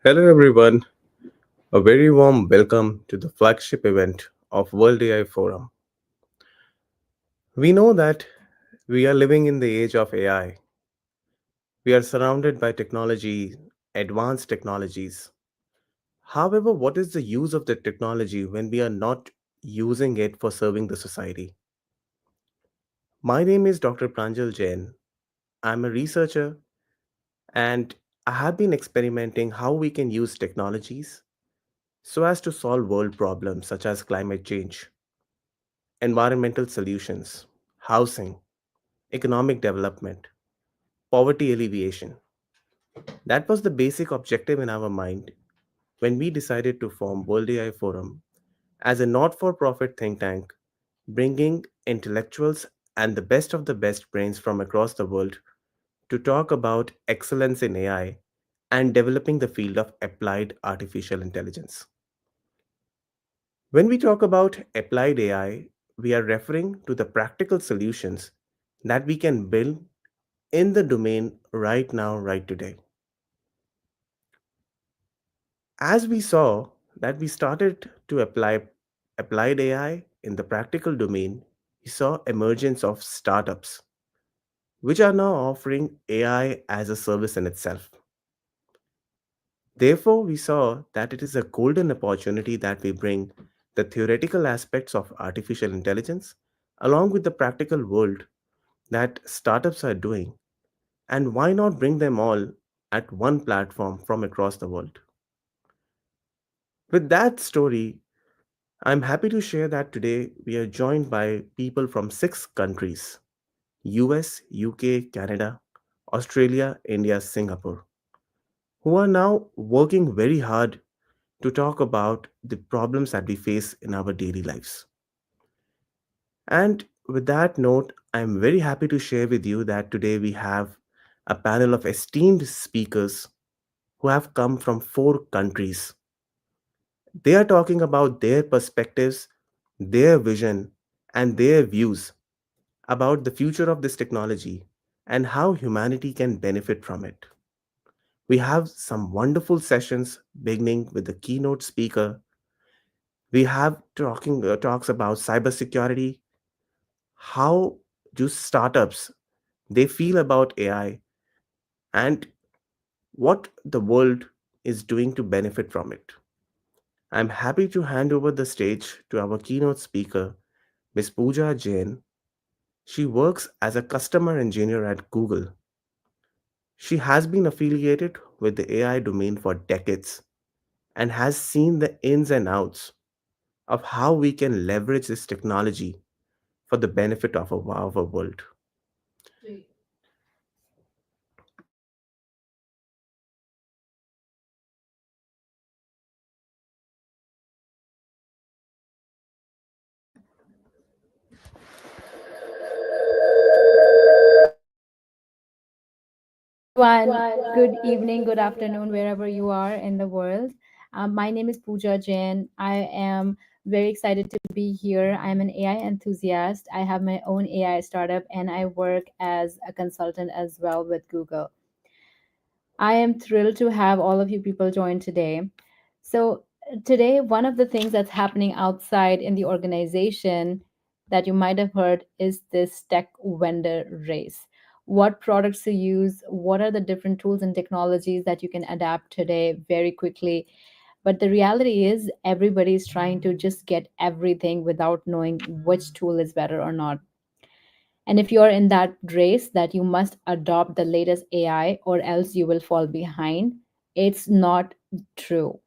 Hello, everyone. A very warm welcome to the flagship event of World AI Forum. We know that we are living in the age of AI. We are surrounded by technology, advanced technologies. However, what is the use of the technology when we are not using it for serving the society? My name is Dr. Pranjal Jain. I'm a researcher and I have been experimenting how we can use technologies so as to solve world problems such as climate change, environmental solutions, housing, economic development, poverty alleviation. That was the basic objective in our mind when we decided to form World AI Forum as a not for profit think tank, bringing intellectuals and the best of the best brains from across the world to talk about excellence in AI and developing the field of applied artificial intelligence. When we talk about applied AI, we are referring to the practical solutions that we can build in the domain right now, right today. As we saw that we started to apply applied AI in the practical domain, we saw emergence of startups which are now offering AI as a service in itself. Therefore, we saw that it is a golden opportunity that we bring the theoretical aspects of artificial intelligence along with the practical world that startups are doing, and why not bring them all at one platform from across the world? With that story, I'm happy to share that today we are joined by people from 6 countries: US, UK, Canada, Australia, India, Singapore, who are now working very hard to talk about the problems that we face in our daily lives. And with that note, I'm very happy to share with you that today we have a panel of esteemed speakers who have come from 4 countries. They are talking about their perspectives, their vision, and their views about the future of this technology and how humanity can benefit from it. We have some wonderful sessions beginning with the keynote speaker. We have talks about cybersecurity, how do startups they feel about AI, and what the world is doing to benefit from it. I'm happy to hand over the stage to our keynote speaker, Ms. Pooja Jain. She works as a customer engineer at Google. She has been affiliated with the AI domain for decades and has seen the ins and outs of how we can leverage this technology for the benefit of our world. Everyone, good evening, good afternoon, wherever you are in the world. My name is Pooja Jain. I am very excited to be here. I'm an AI enthusiast. I have my own AI startup and I work as a consultant as well with Google. I am thrilled to have all of you people join today. So, today, one of the things that's happening outside in the organization that you might have heard is this tech vendor race. What products to use, what are the different tools and technologies that you can adapt today very quickly. But the reality is, everybody is trying to just get everything without knowing which tool is better or not. And if you're in that race that you must adopt the latest AI or else you will fall behind, it's not true.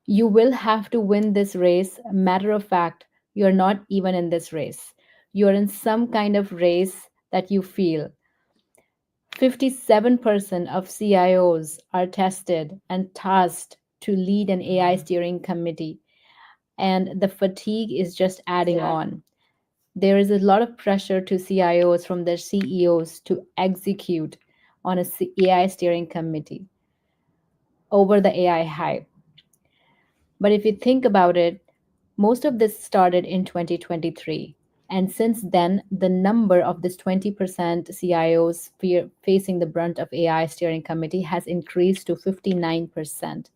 You will have to win this race. Matter of fact, you're not even in this race. You're in some kind of race that you feel. 57% of CIOs are tested and tasked to lead an AI steering committee, and the fatigue is just adding on. There is a lot of pressure to CIOs from their CEOs to execute on a AI steering committee over the AI hype. But if you think about it, most of this started in 2023. And since then, the number of this 20% CIOs facing the brunt of AI steering committee has increased to 59%.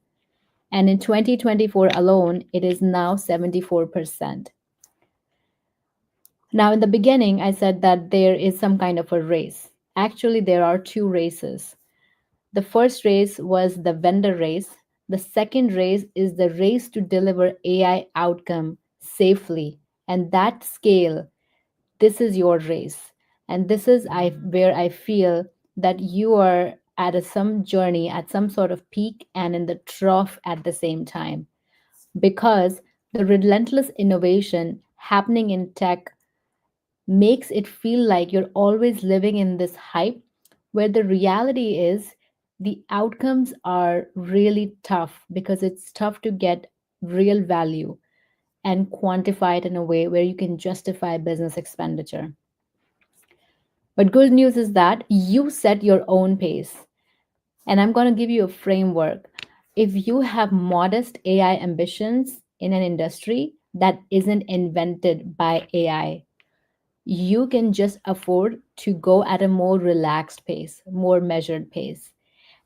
And in 2024 alone, it is now 74%. Now, in the beginning, I said that there is some kind of a race. Actually, there are two races. The first race was the vendor race. The second race is the race to deliver AI outcome safely. And that scale, this is your race. And this is where I feel that you are at some journey, at some sort of peak and in the trough at the same time. Because the relentless innovation happening in tech makes it feel like you're always living in this hype where the reality is the outcomes are really tough because it's tough to get real value and quantify it in a way where you can justify business expenditure. But good news is that you set your own pace. And I'm going to give you a framework. If you have modest AI ambitions in an industry that isn't invented by AI, you can just afford to go at a more relaxed pace, more measured pace.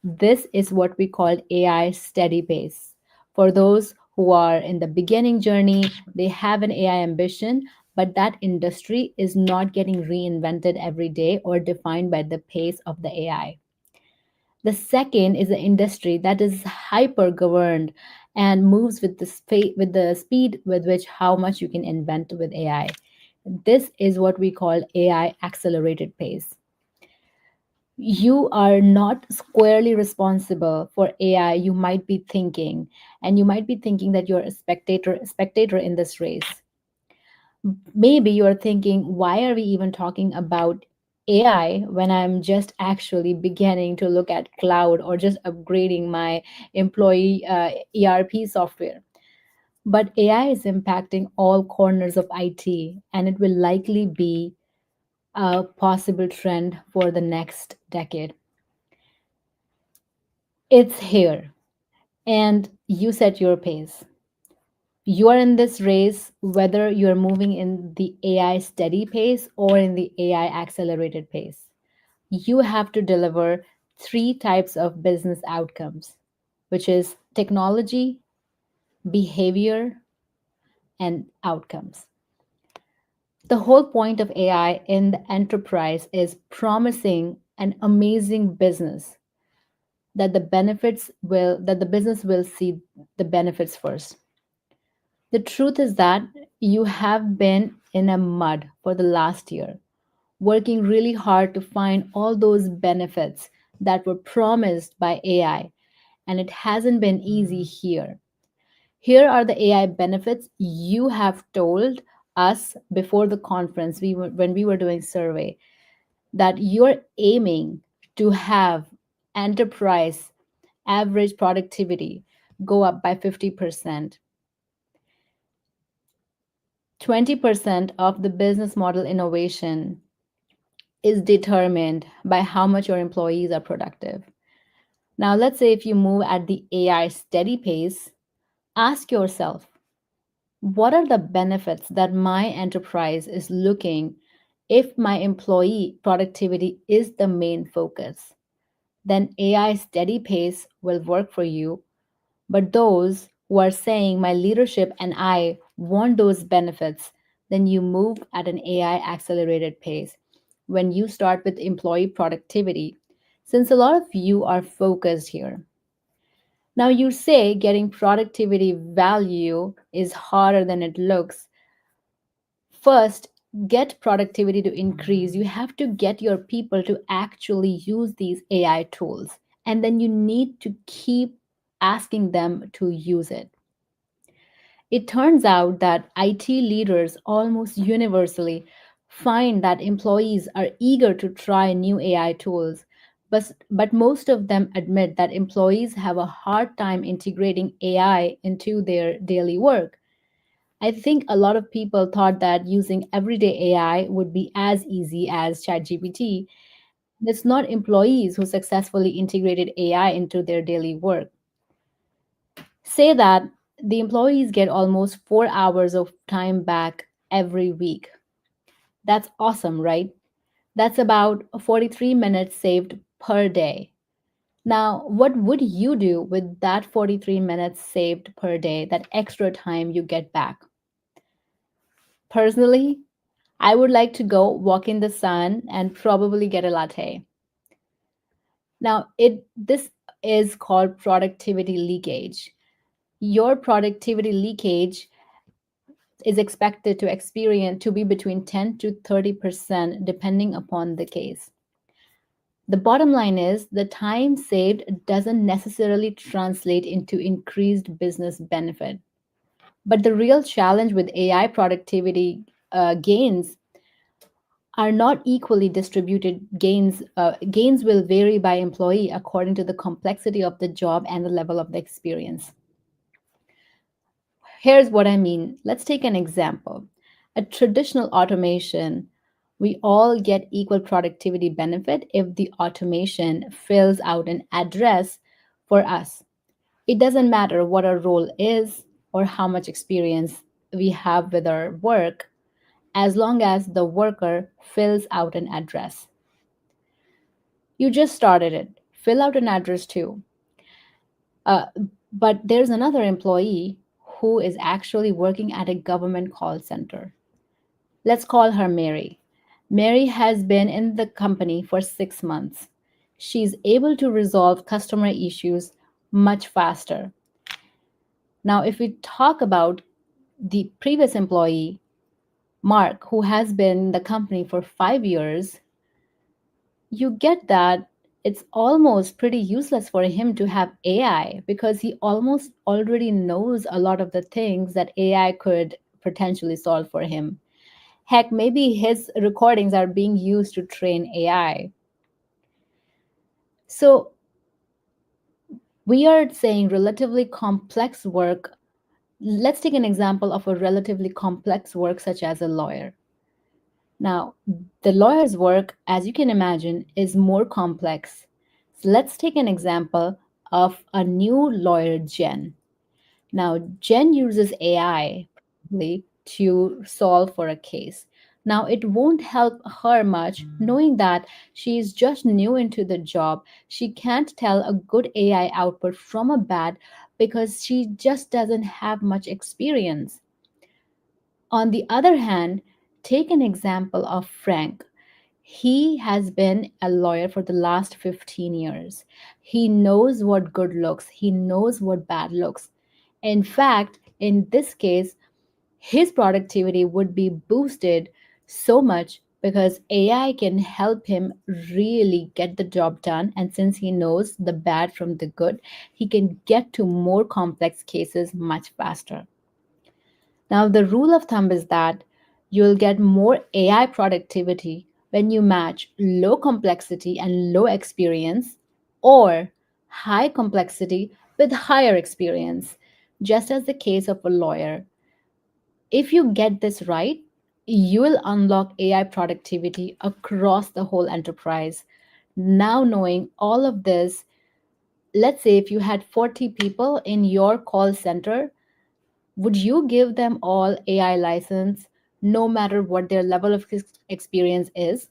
This is what we call AI steady pace. For those who are in the beginning journey, they have an AI ambition, but that industry is not getting reinvented every day or defined by the pace of the AI. The second is an industry that is hyper governed and moves with with the speed with which how much you can invent with AI. This is what we call AI accelerated pace. You are not squarely responsible for AI, you might be thinking, and you might be thinking that you're a spectator in this race. Maybe you're thinking, why are we even talking about AI when I'm just actually beginning to look at cloud or just upgrading my employee ERP software? But AI is impacting all corners of IT, and it will likely be a possible trend for the next decade. It's here, and you set your pace. You are in this race, whether you're moving in the AI steady pace or in the AI accelerated pace. You have to deliver three types of business outcomes, which is technology, behavior, and outcomes. The whole point of AI in the enterprise is promising an amazing business that the business will see the benefits first. The truth is that you have been in a mud for the last year, working really hard to find all those benefits that were promised by AI, and it hasn't been easy here. Here are the AI benefits you have told us before the conference when we were doing survey that you're aiming to have enterprise average productivity go up by 50%. 20% of the business model innovation is determined by how much your employees are productive. Now, let's say if you move at the AI steady pace, ask yourself, what are the benefits that my enterprise is looking if my employee productivity is the main focus? Then AI steady pace will work for you. But those who are saying my leadership and I want those benefits, then you move at an AI accelerated pace. When you start with employee productivity, since a lot of you are focused here. Now, you say getting productivity value is harder than it looks. First, get productivity to increase. You have to get your people to actually use these AI tools. And then you need to keep asking them to use it. It turns out that IT leaders almost universally find that employees are eager to try new AI tools, but most of them admit that employees have a hard time integrating AI into their daily work. I think a lot of people thought that using everyday AI would be as easy as ChatGPT. It's not employees who successfully integrated AI into their daily work. Say that the employees get almost 4 hours of time back every week. That's awesome, right? That's about 43 minutes saved per day. Now, what would you do with that 43 minutes saved per day, that extra time you get back? Personally, I would like to go walk in the sun and probably get a latte. Now, it this is called productivity leakage. Your productivity leakage is expected to experience to be between 10 to 30% depending upon the case. The bottom line is the time saved doesn't necessarily translate into increased business benefit. But the real challenge with AI productivity gains are not equally distributed gains. Gains will vary by employee according to the complexity of the job and the level of the experience. Here's what I mean. Let's take an example. A traditional automation, we all get equal productivity benefit if the automation fills out an address for us. It doesn't matter what our role is or how much experience we have with our work, as long as the worker fills out an address. You just started it. Fill out an address too. Uh, but there's another employee who is actually working at a government call center. Let's call her Mary. Mary has been in the company for 6 months. She's able to resolve customer issues much faster. Now, if we talk about the previous employee, Mark, who has been in the company for 5 years, you get that it's almost pretty useless for him to have AI because he almost already knows a lot of the things that AI could potentially solve for him. Heck, maybe his recordings are being used to train AI. So we are saying relatively complex work. Let's take an example of a relatively complex work, such as a lawyer. Now, the lawyer's work, as you can imagine, is more complex. So let's take an example of a new lawyer, Jen. Now, Jen uses AI to solve for a case. Now, it won't help her much knowing that she's just new into the job. She can't tell a good AI output from a bad because she just doesn't have much experience. On the other hand, take an example of Frank. He has been a lawyer for the last 15 years. He knows what good looks, he knows what bad looks. In fact, in this case, his productivity would be boosted so much because AI can help him really get the job done. And since he knows the bad from the good, he can get to more complex cases much faster. Now, the rule of thumb is that you'll get more AI productivity when you match low complexity and low experience or high complexity with higher experience, just as the case of a lawyer. If you get this right, you will unlock AI productivity across the whole enterprise. Now, knowing all of this, let's say if you had 40 people in your call center, would you give them all AI license no matter what their level of experience is?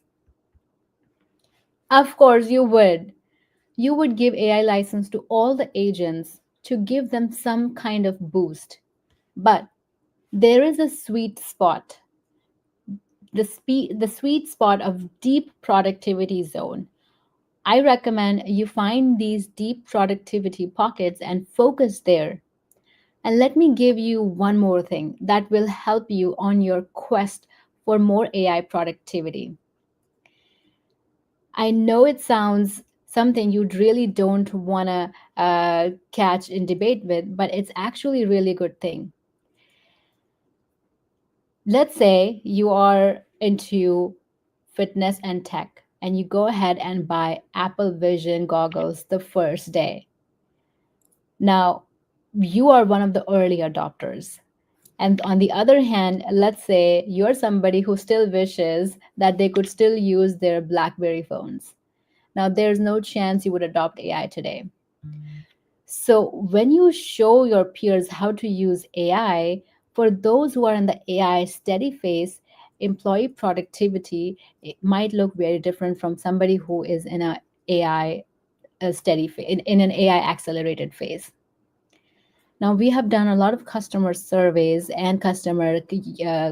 Of course you would. You would give AI license to all the agents to give them some kind of boost. But there is a sweet spot, the sweet spot of deep productivity zone. I recommend you find these deep productivity pockets and focus there. And let me give you one more thing that will help you on your quest for more AI productivity. I know it sounds something you really don't want to catch in debate with, but it's actually a really good thing. Let's say you are into fitness and tech, and you go ahead and buy Apple Vision goggles the first day. Now, you are one of the early adopters. And on the other hand, let's say you're somebody who still wishes that they could still use their BlackBerry phones. Now, there's no chance you would adopt AI today. So, when you show your peers how to use AI, for those who are in the AI steady phase, employee productivity, it might look very different from somebody who is in a AI a steady in an AI accelerated phase. Now, we have done a lot of customer surveys and customer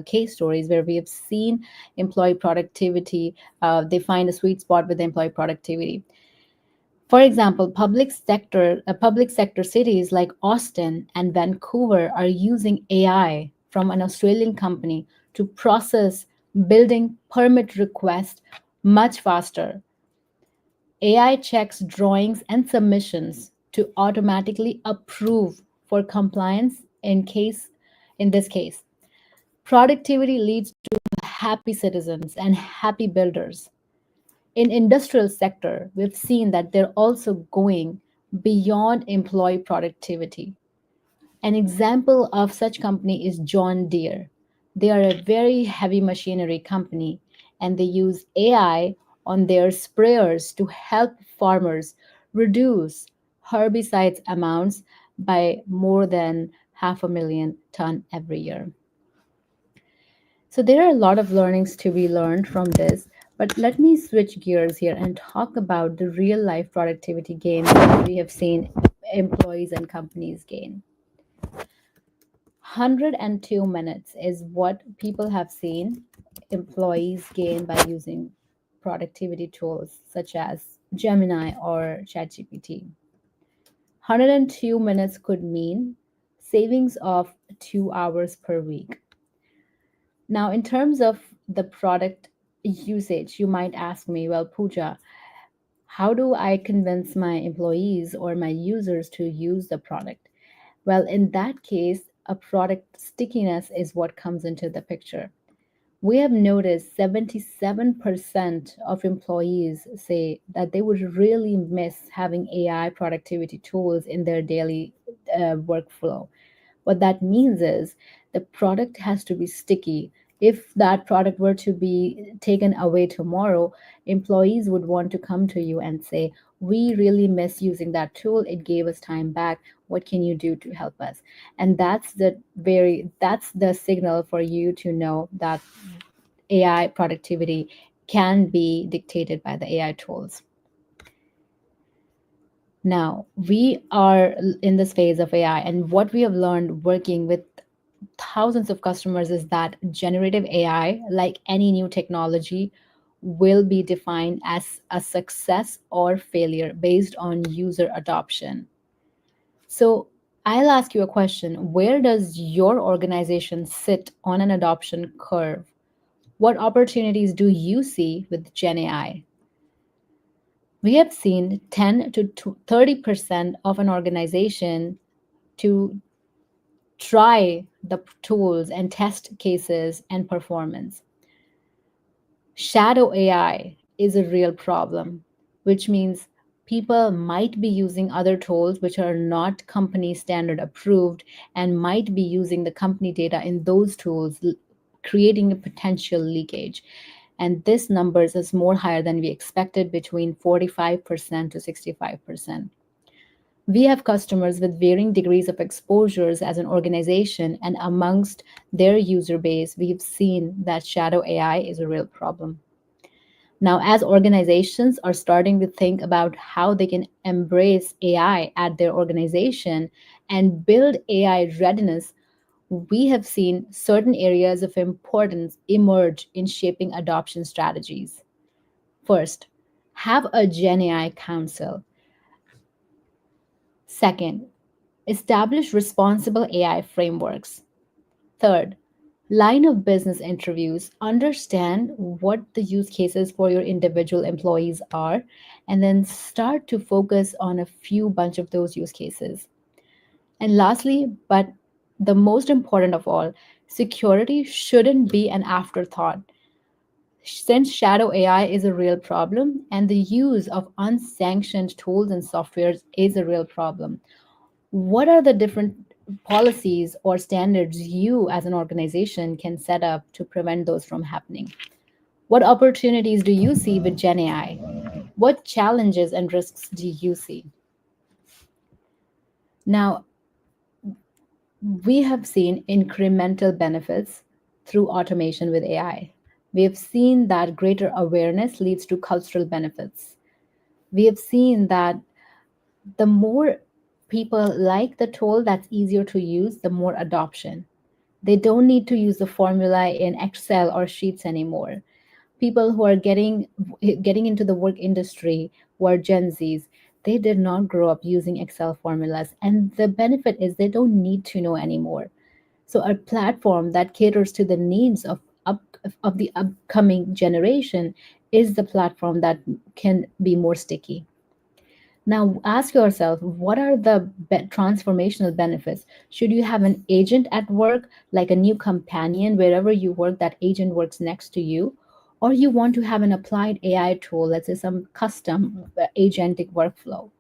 case stories where we have seen employee productivity. They find a sweet spot with employee productivity. For example, public sector cities like Austin and Vancouver are using AI from an Australian company to process building permit requests much faster. AI checks drawings and submissions to automatically approve for compliance in this case. Productivity leads to happy citizens and happy builders. In industrial sector, we've seen that they're also going beyond employee productivity. An example of such company is John Deere. They are a very heavy machinery company and they use AI on their sprayers to help farmers reduce herbicides amounts by more than 500,000 ton every year. So there are a lot of learnings to be learned from this, but let me switch gears here and talk about the real life productivity gains that we have seen employees and companies gain. 102 minutes is what people have seen employees gain by using productivity tools such as Gemini or ChatGPT. 102 minutes could mean savings of 2 hours per week. Now, in terms of the product usage, you might ask me, well, Pooja, how do I convince my employees or my users to use the product? Well, in that case, a product stickiness is what comes into the picture. We have noticed 77% of employees say that they would really miss having AI productivity tools in their daily workflow. What that means is the product has to be sticky. If that product were to be taken away tomorrow, employees would want to come to you and say, we really miss using that tool. It gave us time back. What can you do to help us? And that's the signal for you to know that AI productivity can be dictated by the AI tools. Now, we are in this phase of AI, and what we have learned working with thousands of customers is that generative AI, like any new technology, will be defined as a success or failure based on user adoption. So, I'll ask you a question. Where does your organization sit on an adoption curve? What opportunities do you see with Gen AI? We have seen 10 to 30% of an organization to try the tools and test cases and performance. Shadow AI is a real problem, which means people might be using other tools which are not company standard approved and might be using the company data in those tools, creating a potential leakage. And this numbers is more higher than we expected, between 45% to 65%. We have customers with varying degrees of exposures as an organization, and amongst their user base, we've seen that shadow AI is a real problem. Now, as organizations are starting to think about how they can embrace AI at their organization and build AI readiness, we have seen certain areas of importance emerge in shaping adoption strategies. First, have a Gen AI council. Second, establish responsible AI frameworks. Third, line of business interviews. Understand what the use cases for your individual employees are, and then start to focus on a few bunch of those use cases. And lastly, but the most important of all, security shouldn't be an afterthought. Since shadow AI is a real problem and the use of unsanctioned tools and softwares is a real problem, what are the different policies or standards you as an organization can set up to prevent those from happening? What opportunities do you see with Gen AI? What challenges and risks do you see? Now, we have seen incremental benefits through automation with AI. We have seen that greater awareness leads to cultural benefits. We have seen that the more people like the tool that's easier to use, the more adoption. They don't need to use the formula in Excel or Sheets anymore. People who are getting into the work industry, who are Gen Zs, they did not grow up using Excel formulas, and the benefit is they don't need to know anymore. So a platform that caters to the needs of the upcoming generation is the platform that can be more sticky. Now ask yourself, what are the transformational benefits? Should you have an agent at work, like a new companion wherever you work, that agent works next to you? Or you want to have an applied AI tool, let's say some custom agentic workflow?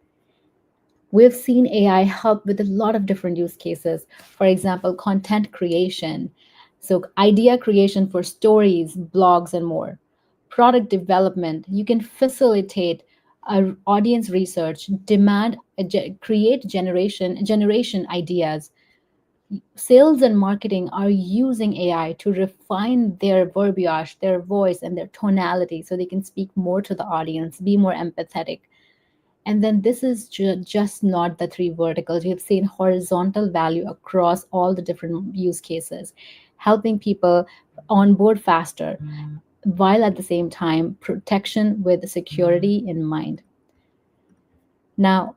We've seen AI help with a lot of different use cases. For example, content creation. So, idea creation for stories, blogs, and more. Product development. You can facilitate audience research, create generation ideas. Sales and marketing are using AI to refine their verbiage, their voice, and their tonality so they can speak more to the audience, be more empathetic. And then this is just not the three verticals. We have seen horizontal value across all the different use cases, helping people onboard faster, while at the same time protection with security in mind. Now,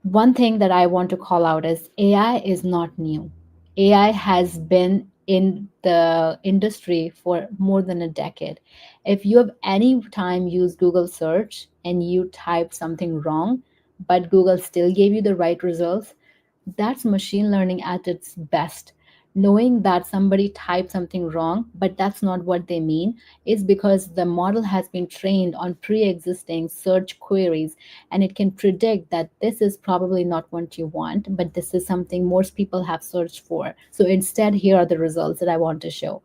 one thing that I want to call out is AI is not new. AI has been in the industry for more than a decade. If you have any time used Google search and you type something wrong, but Google still gave you the right results, that's machine learning at its best. Knowing that somebody typed something wrong, but that's not what they mean, is because the model has been trained on pre existing search queries, and it can predict that this is probably not what you want, but this is something most people have searched for. So instead, here are the results that I want to show.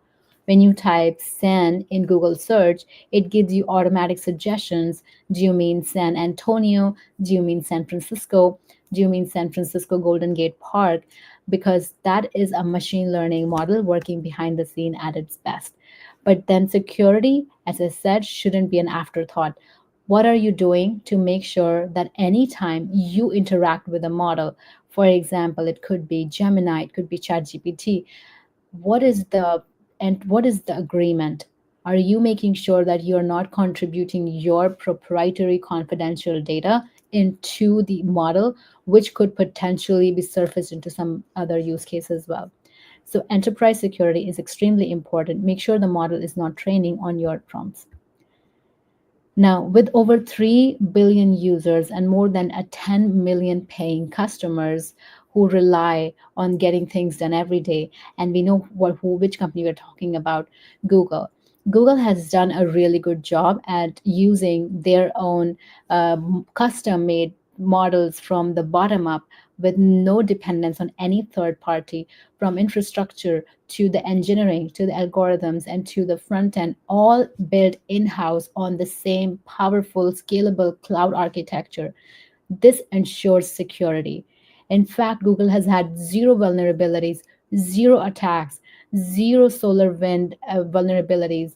When you type San in Google search, it gives you automatic suggestions. Do you mean San Antonio? Do you mean San Francisco? Do you mean San Francisco Golden Gate Park? Because that is a machine learning model working behind the scene at its best. But then security, as I said, shouldn't be an afterthought. What are you doing to make sure that anytime you interact with a model, for example, it could be Gemini, it could be ChatGPT, what is the agreement? Are you making sure that you're not contributing your proprietary confidential data into the model, which could potentially be surfaced into some other use case as well? So enterprise security is extremely important. Make sure the model is not training on your prompts. Now, with over 3 billion users and more than 10 million paying customers who rely on getting things done every day, and we know which company we're talking about, Google. Google has done a really good job at using their own custom made models from the bottom up with no dependence on any third party, from infrastructure to the engineering to the algorithms and to the front end, all built in house on the same powerful, scalable cloud architecture. This ensures security. In fact, Google has had zero vulnerabilities, zero attacks, zero solar wind vulnerabilities.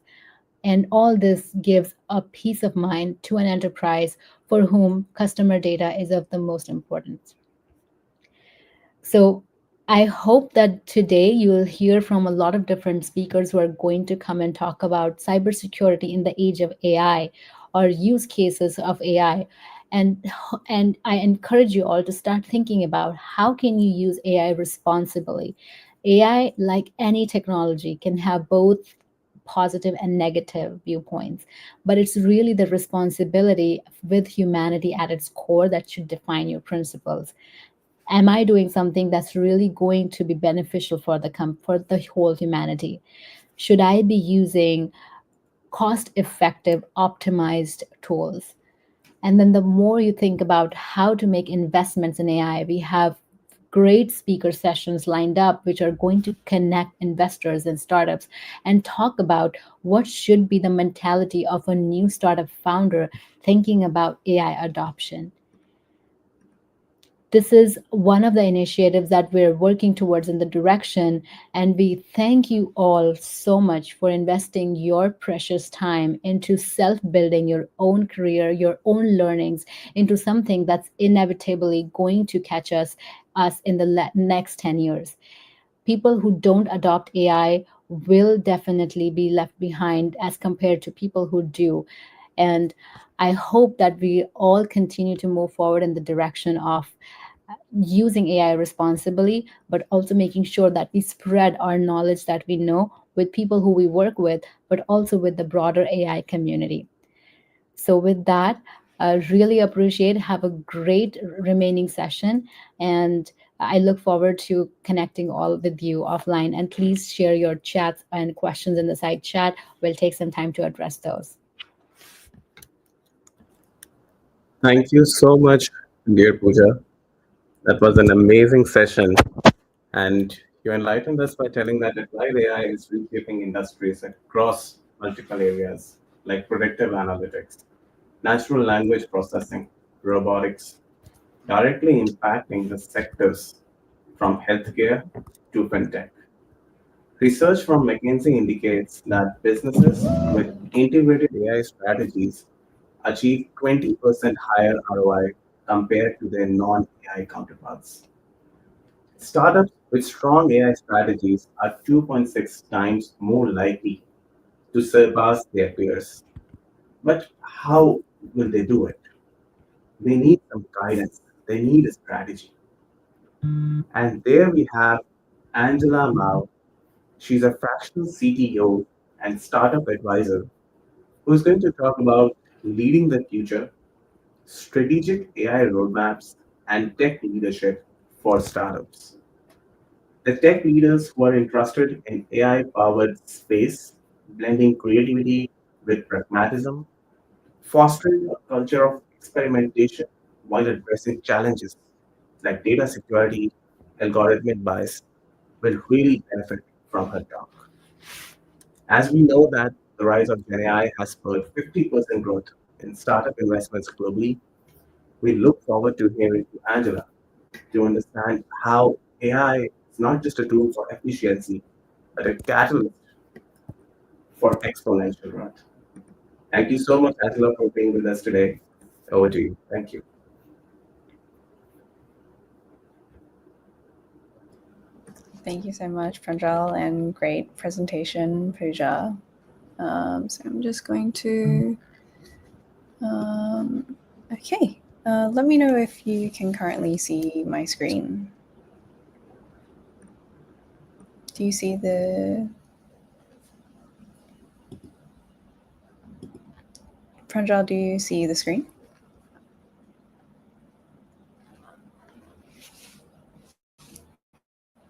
And all this gives a peace of mind to an enterprise for whom customer data is of the most importance. So I hope that today you will hear from a lot of different speakers who are going to come and talk about cybersecurity in the age of AI or use cases of AI. And, and I encourage you all to start thinking about how can you use AI responsibly. AI, like any technology, can have both positive and negative viewpoints, but it's really the responsibility with humanity at its core that should define your principles. Am I doing something that's really going to be beneficial for for the whole humanity? Should I be using cost effective optimized tools? And then the more you think about how to make investments in AI, we have great speaker sessions lined up which are going to connect investors and startups and talk about what should be the mentality of a new startup founder thinking about AI adoption. This is one of the initiatives that we're working towards in the direction. And we thank you all so much for investing your precious time into self building your own career, your own learnings, into something that's inevitably going to catch us in the next 10 years. People who don't adopt AI will definitely be left behind as compared to people who do. And I hope that we all continue to move forward in the direction of using AI responsibly, but also making sure that we spread our knowledge that we know with people who we work with, but also with the broader AI community. So, with that, I really appreciate. Have a great remaining session, and I look forward to connecting all with you offline. And please share your chats and questions in the side chat. We'll take some time to address those. Thank you so much, dear Pooja. That was an amazing session. And you enlightened us by telling that applied AI is reshaping industries across multiple areas like predictive analytics, natural language processing, robotics, directly impacting the sectors from healthcare to fintech. Research from McKinsey indicates that businesses with integrated AI strategies achieve 20% higher ROI compared to their non AI counterparts. Startups with strong AI strategies are 2.6 times more likely to surpass their peers. But how will they do it? They need some guidance, they need a strategy. And there we have Angela Mao. She's a fractional CTO and startup advisor who's going to talk about leading the future, strategic AI roadmaps, and tech leadership for startups. The tech leaders who are interested in AI powered space, blending creativity with pragmatism, fostering a culture of experimentation while addressing challenges like data security, algorithmic bias, will really benefit from her talk. As we know that the rise of GenAI has spurred 50% growth in startup investments globally, we look forward to hearing from Angela to understand how AI is not just a tool for efficiency, but a catalyst for exponential growth. Thank you so much, Angela, for being with us today. Over to you. Thank you. Thank you so much, Pranjal, and great presentation, Pooja. So I'm just going to, okay. Let me know if you can currently see my screen. Do you see the, Pranjal, do you see the screen?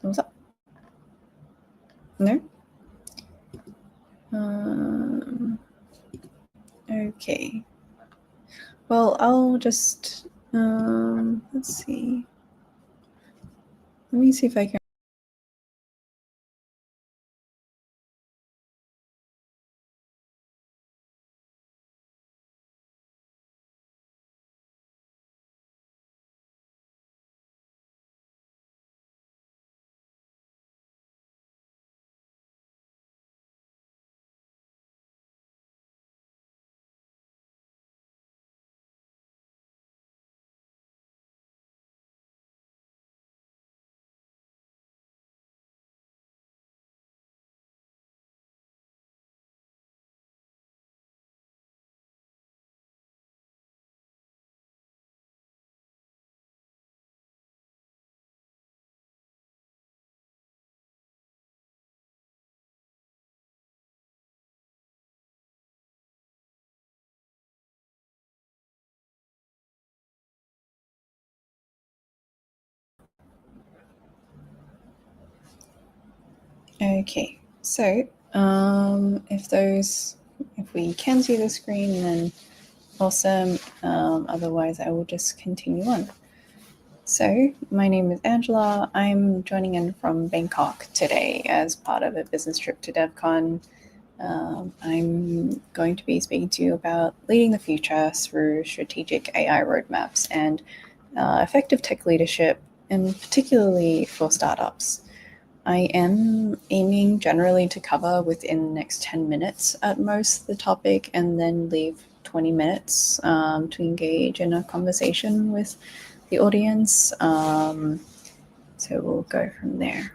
Thumbs up? No? Um, okay. Well, I'll just, let's see. Let me see if I can. Okay, so if we can see the screen, then awesome. Otherwise, I will just continue on. So, my name is Angela. I'm joining in from Bangkok today as part of a business trip to DevCon. I'm going to be speaking to you about leading the future through strategic AI roadmaps and effective tech leadership, and particularly for startups. I am aiming generally to cover within the next 10 minutes at most the topic, and then leave 20 minutes to engage in a conversation with the audience. So we'll go from there.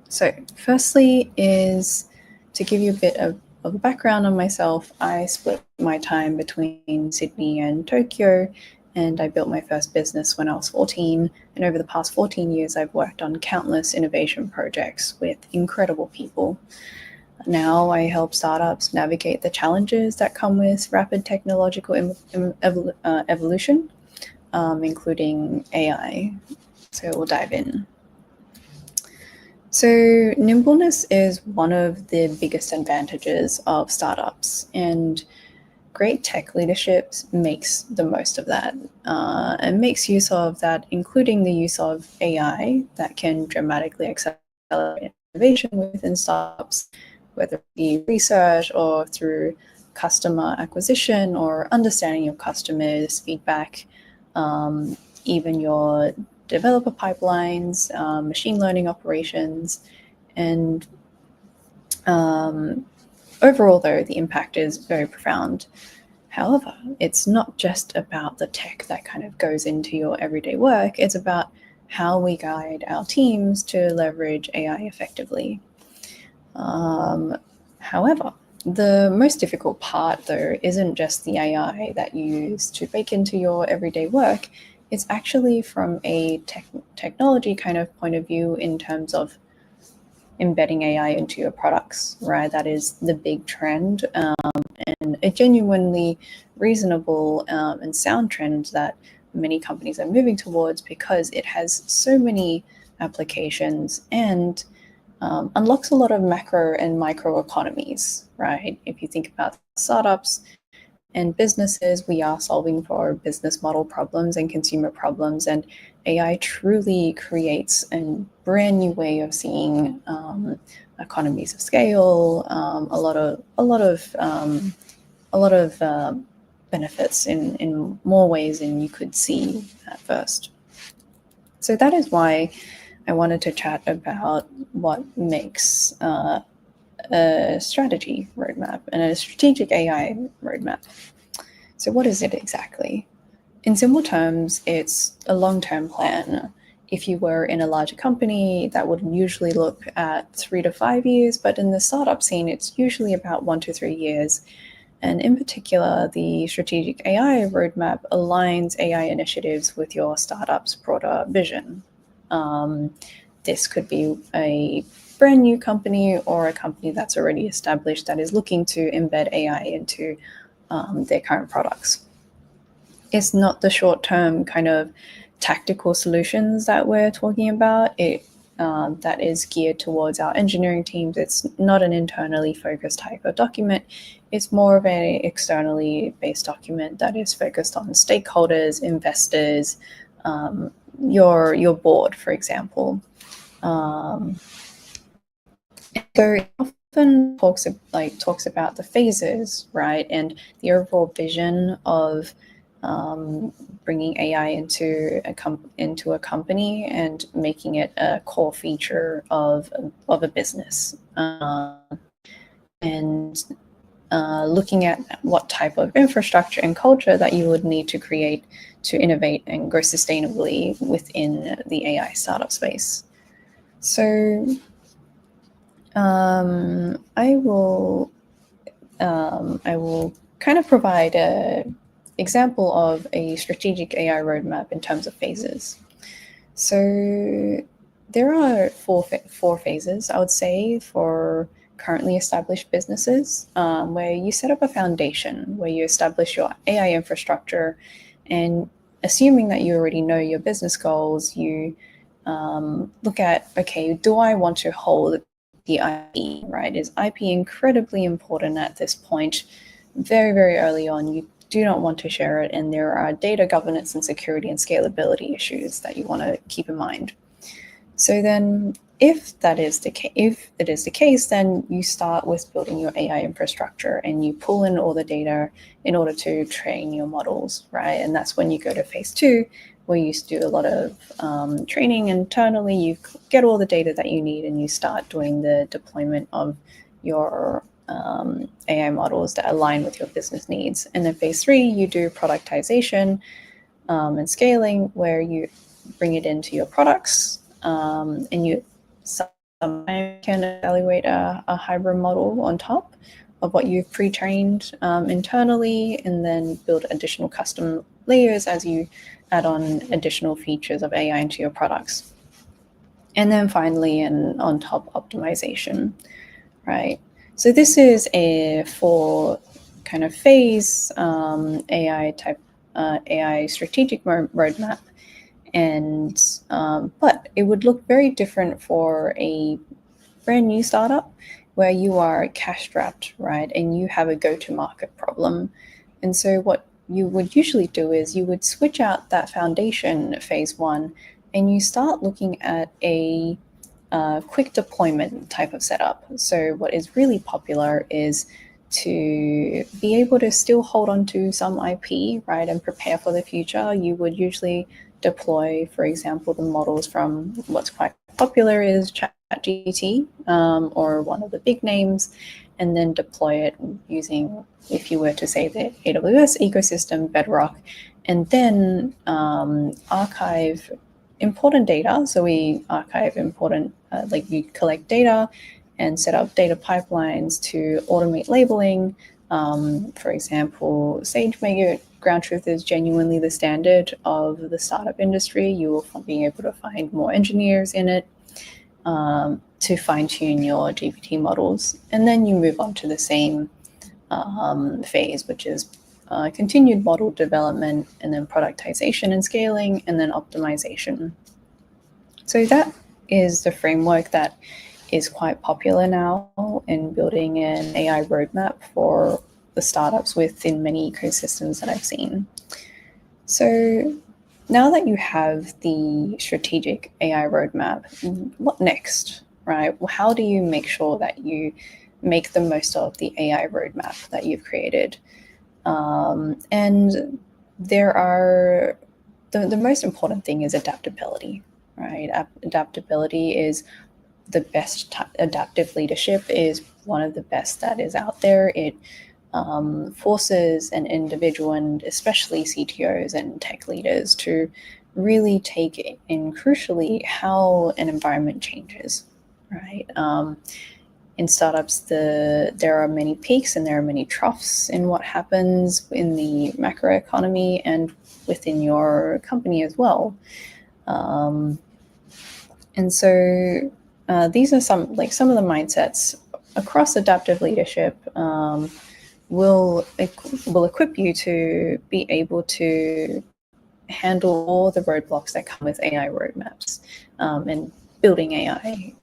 So firstly is to give you a bit of a background on myself. I split my time between Sydney and Tokyo, and I built my first business when I was 14. And over the past 14 years, I've worked on countless innovation projects with incredible people. Now I help startups navigate the challenges that come with rapid technological evolution, including AI. So we'll dive in. So nimbleness is one of the biggest advantages of startups, and great tech leadership makes the most of that and makes use of that, including the use of AI that can dramatically accelerate innovation within startups, whether it be research or through customer acquisition or understanding your customers' feedback, even your developer pipelines, machine learning operations, and overall, though, the impact is very profound. However, it's not just about the tech that kind of goes into your everyday work. It's about how we guide our teams to leverage AI effectively. However, the most difficult part, though, isn't just the AI that you use to bake into your everyday work. It's actually from a technology kind of point of view in terms of embedding AI into your products, right? That is the big trend, and a genuinely reasonable and sound trend that many companies are moving towards, because it has so many applications and unlocks a lot of macro and micro economies, right? If you think about startups and businesses, we are solving for business model problems and consumer problems, and AI truly creates a brand new way of seeing economies of scale, a lot of benefits in more ways than you could see at first. So that is why I wanted to chat about what makes a strategy roadmap and a strategic AI roadmap. So what is it exactly? In simple terms, it's a long-term plan. If you were in a larger company, that would usually look at 3 to 5 years, but in the startup scene, it's usually about 1 to 3 years. And in particular, the strategic AI roadmap aligns AI initiatives with your startup's broader vision. This could be a brand new company or a company that's already established that is looking to embed AI into their current products. It's not the short-term kind of tactical solutions that we're talking about. That is geared towards our engineering teams. It's not an internally focused type of document. It's more of an externally based document that is focused on stakeholders, investors, your board, for example. So it often talks about the phases, right, and the overall vision of bringing AI into a company and making it a core feature of a business, and looking at what type of infrastructure and culture that you would need to create to innovate and grow sustainably within the AI startup space. So I will kind of provide an example of a strategic AI roadmap in terms of phases. So there are four phases, I would say, for currently established businesses, where you set up a foundation, where you establish your AI infrastructure, and assuming that you already know your business goals, you look at, okay, do I want to hold the IP, right? Is IP incredibly important at this point? Very, very early on, you do not want to share it, and there are data governance and security and scalability issues that you want to keep in mind. So then if it is the case, then you start with building your AI infrastructure and you pull in all the data in order to train your models, right? And that's when you go to phase 2, where you do a lot of training internally. You get all the data that you need, and you start doing the deployment of your AI models that align with your business needs. And then phase 3, you do productization and scaling, where you bring it into your products, and you sometimes can evaluate a hybrid model on top of what you've pre-trained internally, and then build additional custom layers as you add on additional features of AI into your products. And then finally, and on top, optimization, right? So this is a full kind of phase AI strategic roadmap. And but it would look very different for a brand new startup where you are cash strapped, right? And you have a go-to-market problem. And so what you would usually do is you would switch out that foundation phase 1, and you start looking at a quick deployment type of setup. So what is really popular is to be able to still hold on to some IP, right, and prepare for the future. You would usually deploy, for example, the models from what's quite popular is ChatGPT, or one of the big names, and then deploy it using, if you were to say, the AWS ecosystem, Bedrock, and then archive important data. So we archive important, like you collect data and set up data pipelines to automate labeling. For example, SageMaker Ground Truth is genuinely the standard of the startup industry. You will be able to find more engineers in it to fine-tune your GPT models. And then you move on to the same phase, which is continued model development, and then productization and scaling, and then optimization. So that is the framework that is quite popular now in building an AI roadmap for the startups within many ecosystems that I've seen. So now that you have the strategic AI roadmap, what next, right? How do you make sure that you make the most of the AI roadmap that you've created? And there are the most important thing is adaptability, right? Adaptability is the best. Adaptive leadership is one of the best that is out there. It forces an individual, and especially CTOs and tech leaders, to really take in crucially how an environment changes, right? In startups, there are many peaks and there are many troughs in what happens in the macroeconomy and within your company as well. And so these are some of the mindsets across adaptive leadership will equip you to be able to handle all the roadblocks that come with AI roadmaps and building AI.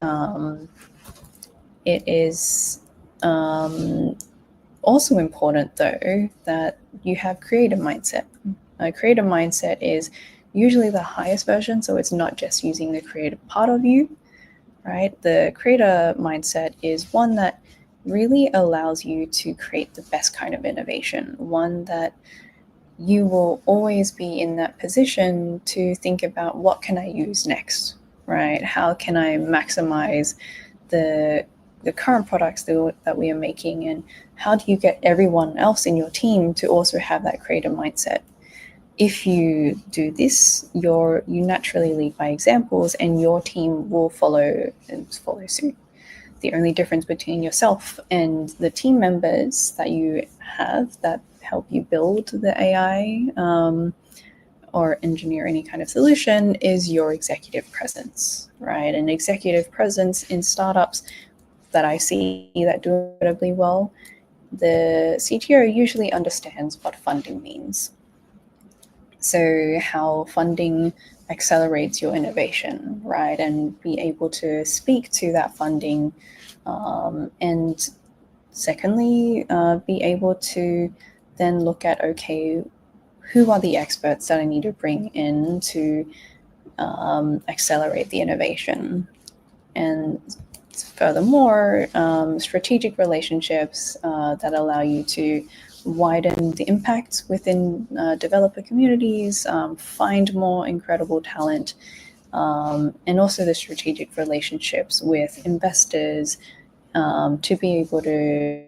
It is also important, though, that you have creator mindset. A creator mindset is usually the highest version, so it's not just using the creative part of you, right? The creator mindset is one that really allows you to create the best kind of innovation, one that you will always be in that position to think about, what can I use next, right? How can I maximize the current products that we are making, and how do you get everyone else in your team to also have that creator mindset? If you do this, you naturally lead by examples, and your team will follow suit. The only difference between yourself and the team members that you have that help you build the AI or engineer any kind of solution is your executive presence, right? And executive presence in startups that I see that do incredibly well, the CTO usually understands what funding means. So how funding accelerates your innovation, right? And be able to speak to that funding. And secondly, be able to then look at, okay, who are the experts that I need to bring in to accelerate the innovation? And furthermore, strategic relationships that allow you to widen the impact within developer communities, find more incredible talent, and also the strategic relationships with investors to be able to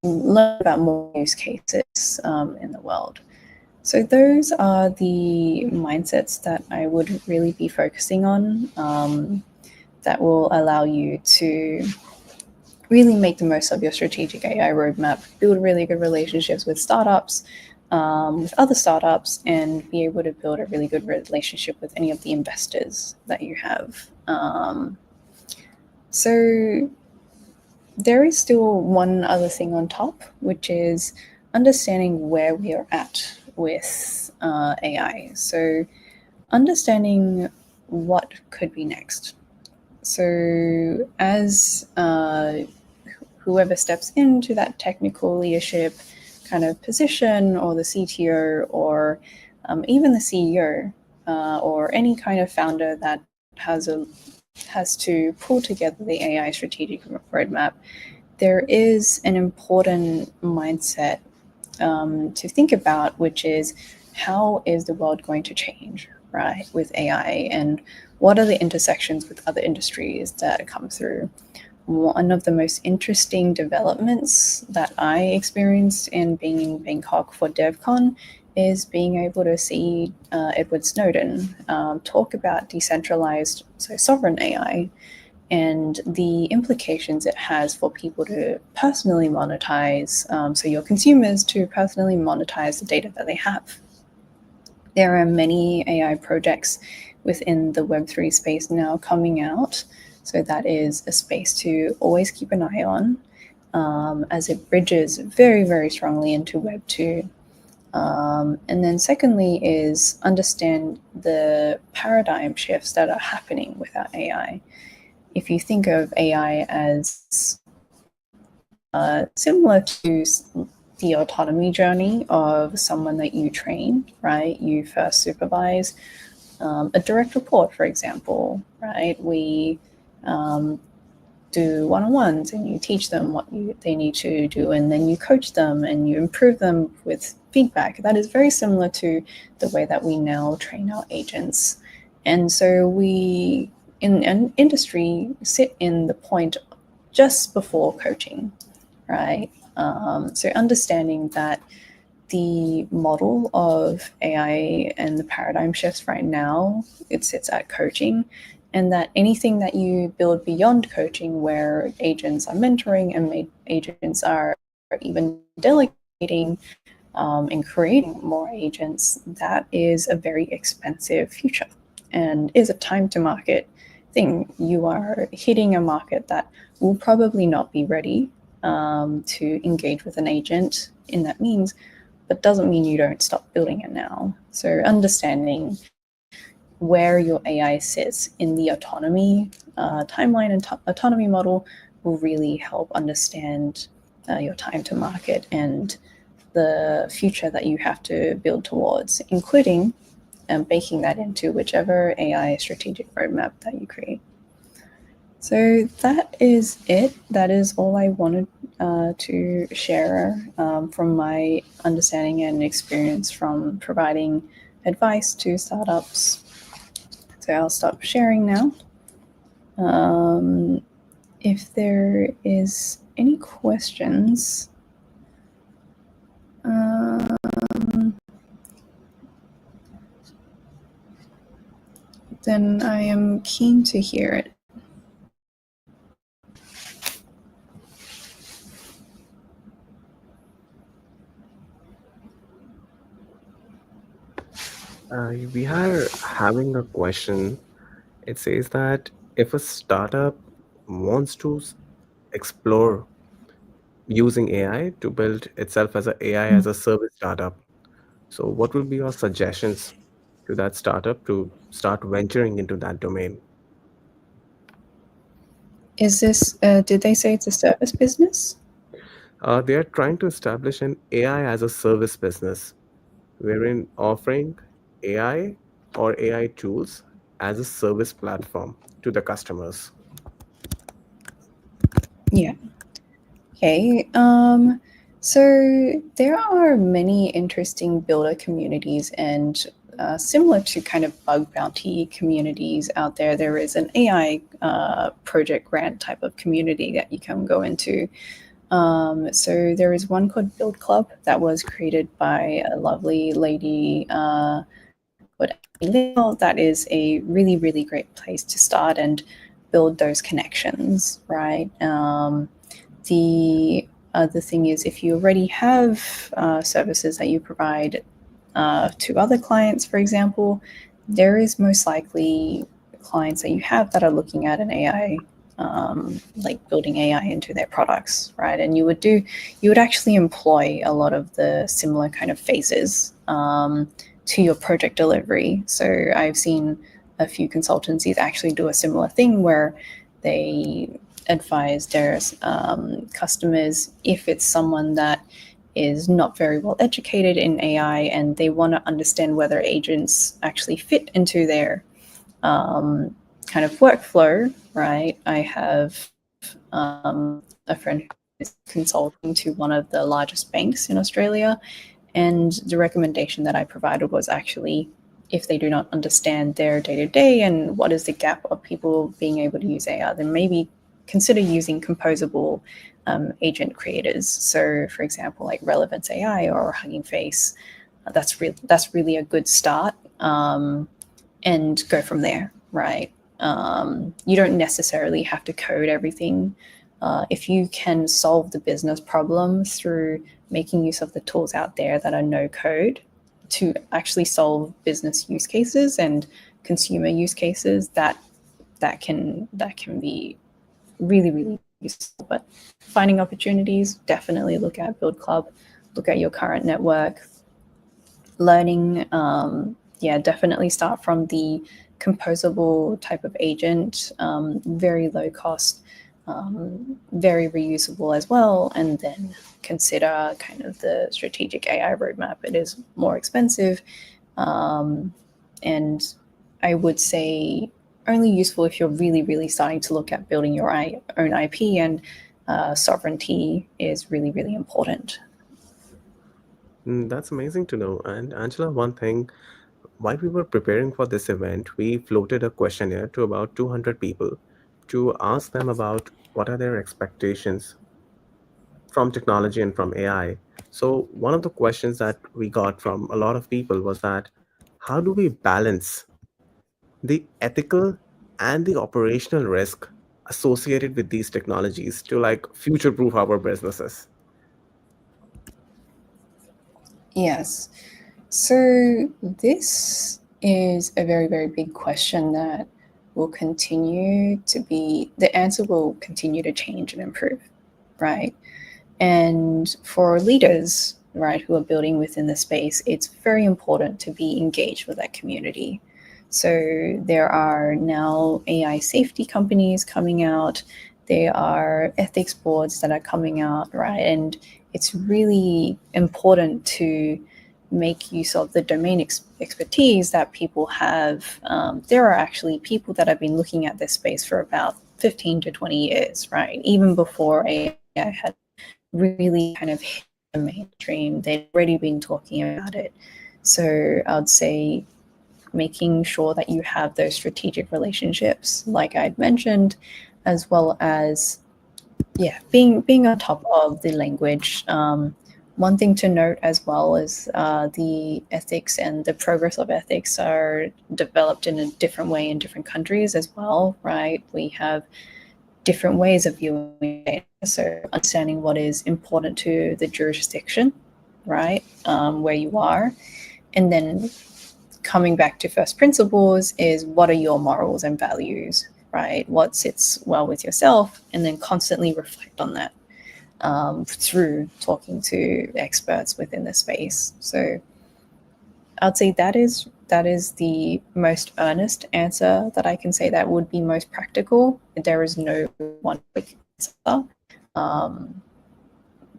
learn about more use cases in the world. So those are the mindsets that I would really be focusing on that will allow you to really make the most of your strategic AI roadmap, build really good relationships with startups, with other startups, and be able to build a really good relationship with any of the investors that you have. So there is still one other thing on top, which is understanding where we are at with AI. So understanding what could be next. So as whoever steps into that technical leadership kind of position, or the CTO, or even the CEO, or any kind of founder that has to pull together the AI strategic roadmap, there is an important mindset to think about, which is how is the world going to change, right, with AI, and what are the intersections with other industries that come through. One of the most interesting developments that I experienced in being in Bangkok for DevCon is being able to see Edward Snowden talk about decentralized, so sovereign AI, and the implications it has for people to personally monetize, so your consumers to personally monetize the data that they have. There are many AI projects within the Web3 space now coming out, so that is a space to always keep an eye on, as it bridges very, very strongly into Web2. And then secondly is understand the paradigm shifts that are happening with our AI. If you think of AI as similar to the autonomy journey of someone that you train, right? You first supervise a direct report, for example, right? We do one-on-ones and you teach them what they need to do, and then you coach them and you improve them with feedback. That is very similar to the way that we now train our agents. And so we, in an industry, sit in the point just before coaching, right? So understanding that the model of AI and the paradigm shifts right now, it sits at coaching, and that anything that you build beyond coaching, where agents are mentoring and agents are even delegating and creating more agents, that is a very expensive future and is a time to market thing. You are hitting a market that will probably not be ready to engage with an agent in that means, but doesn't mean you don't stop building it now. So understanding where your AI sits in the autonomy timeline and autonomy model will really help understand your time to market and the future that you have to build towards, including baking that into whichever AI strategic roadmap that you create. So that is it. That is all I wanted to share from my understanding and experience from providing advice to startups. So I'll stop sharing now. If there is any questions, then I am keen to hear it. We are having a question. It says that if a startup wants to explore using AI to build itself as a AI as a service startup, so what would be your suggestions to that startup to start venturing into that domain? Is this, did they say it's a service business? They are trying to establish an AI as a service business, wherein offering AI or AI tools as a service platform to the customers? Yeah. Okay. So there are many interesting builder communities, and similar to kind of bug bounty communities out there, there is an AI project grant type of community that you can go into. So there is one called Build Club that was created by a lovely lady called Amy Lill. That is a really, really great place to start and build those connections, right? The other thing is, if you already have services that you provide to other clients, for example, there is most likely clients that you have that are looking at an AI, like building AI into their products, right? And you would actually employ a lot of the similar kind of phases to your project delivery. So I've seen a few consultancies actually do a similar thing where they advise their customers, if it's someone that is not very well educated in AI and they want to understand whether agents actually fit into their kind of workflow, right? I have a friend who is consulting to one of the largest banks in Australia, and the recommendation that I provided was actually, if they do not understand their day to day and what is the gap of people being able to use AI, then maybe consider using composable agent creators. So, for example, like Relevance AI or Hugging Face, that's really a good start, and go from there, right? You don't necessarily have to code everything. If you can solve the business problem through making use of the tools out there that are no code to actually solve business use cases and consumer use cases, that can be really, really useful. But finding opportunities, definitely look at Build Club, look at your current network. Learning, yeah, definitely start from the composable type of agent, very low cost, very reusable as well, and then consider kind of the strategic AI roadmap. It is more expensive, and I would say only useful if you're really, really starting to look at building your own IP, and sovereignty is really, really important. That's amazing to know. And Angela, one thing, while we were preparing for this event, we floated a questionnaire to about 200 people to ask them about what are their expectations from technology and from AI. So, one of the questions that we got from a lot of people was that how do we balance the ethical and the operational risk associated with these technologies to like future proof our businesses? Yes. So this is a very, very big question that will continue to be, the answer will continue to change and improve, right? And for leaders, right, who are building within the space, it's very important to be engaged with that community. So there are now AI safety companies coming out. There are ethics boards that are coming out, right? And it's really important to make use of the domain expertise that people have. There are actually people that have been looking at this space for about 15 to 20 years, right? Even before AI had really kind of hit the mainstream, they'd already been talking about it. So I'd say making sure that you have those strategic relationships, like I'd mentioned, as well as being on top of the language. One thing to note as well is the ethics and the progress of ethics are developed in a different way in different countries as well, right? We have different ways of viewing data. So understanding what is important to the jurisdiction, right, where you are, and then coming back to first principles is what are your morals and values, right? What sits well with yourself, and then constantly reflect on that through talking to experts within the space. So I'd say that is the most earnest answer that I can say that would be most practical. There is no one quick answer. Um,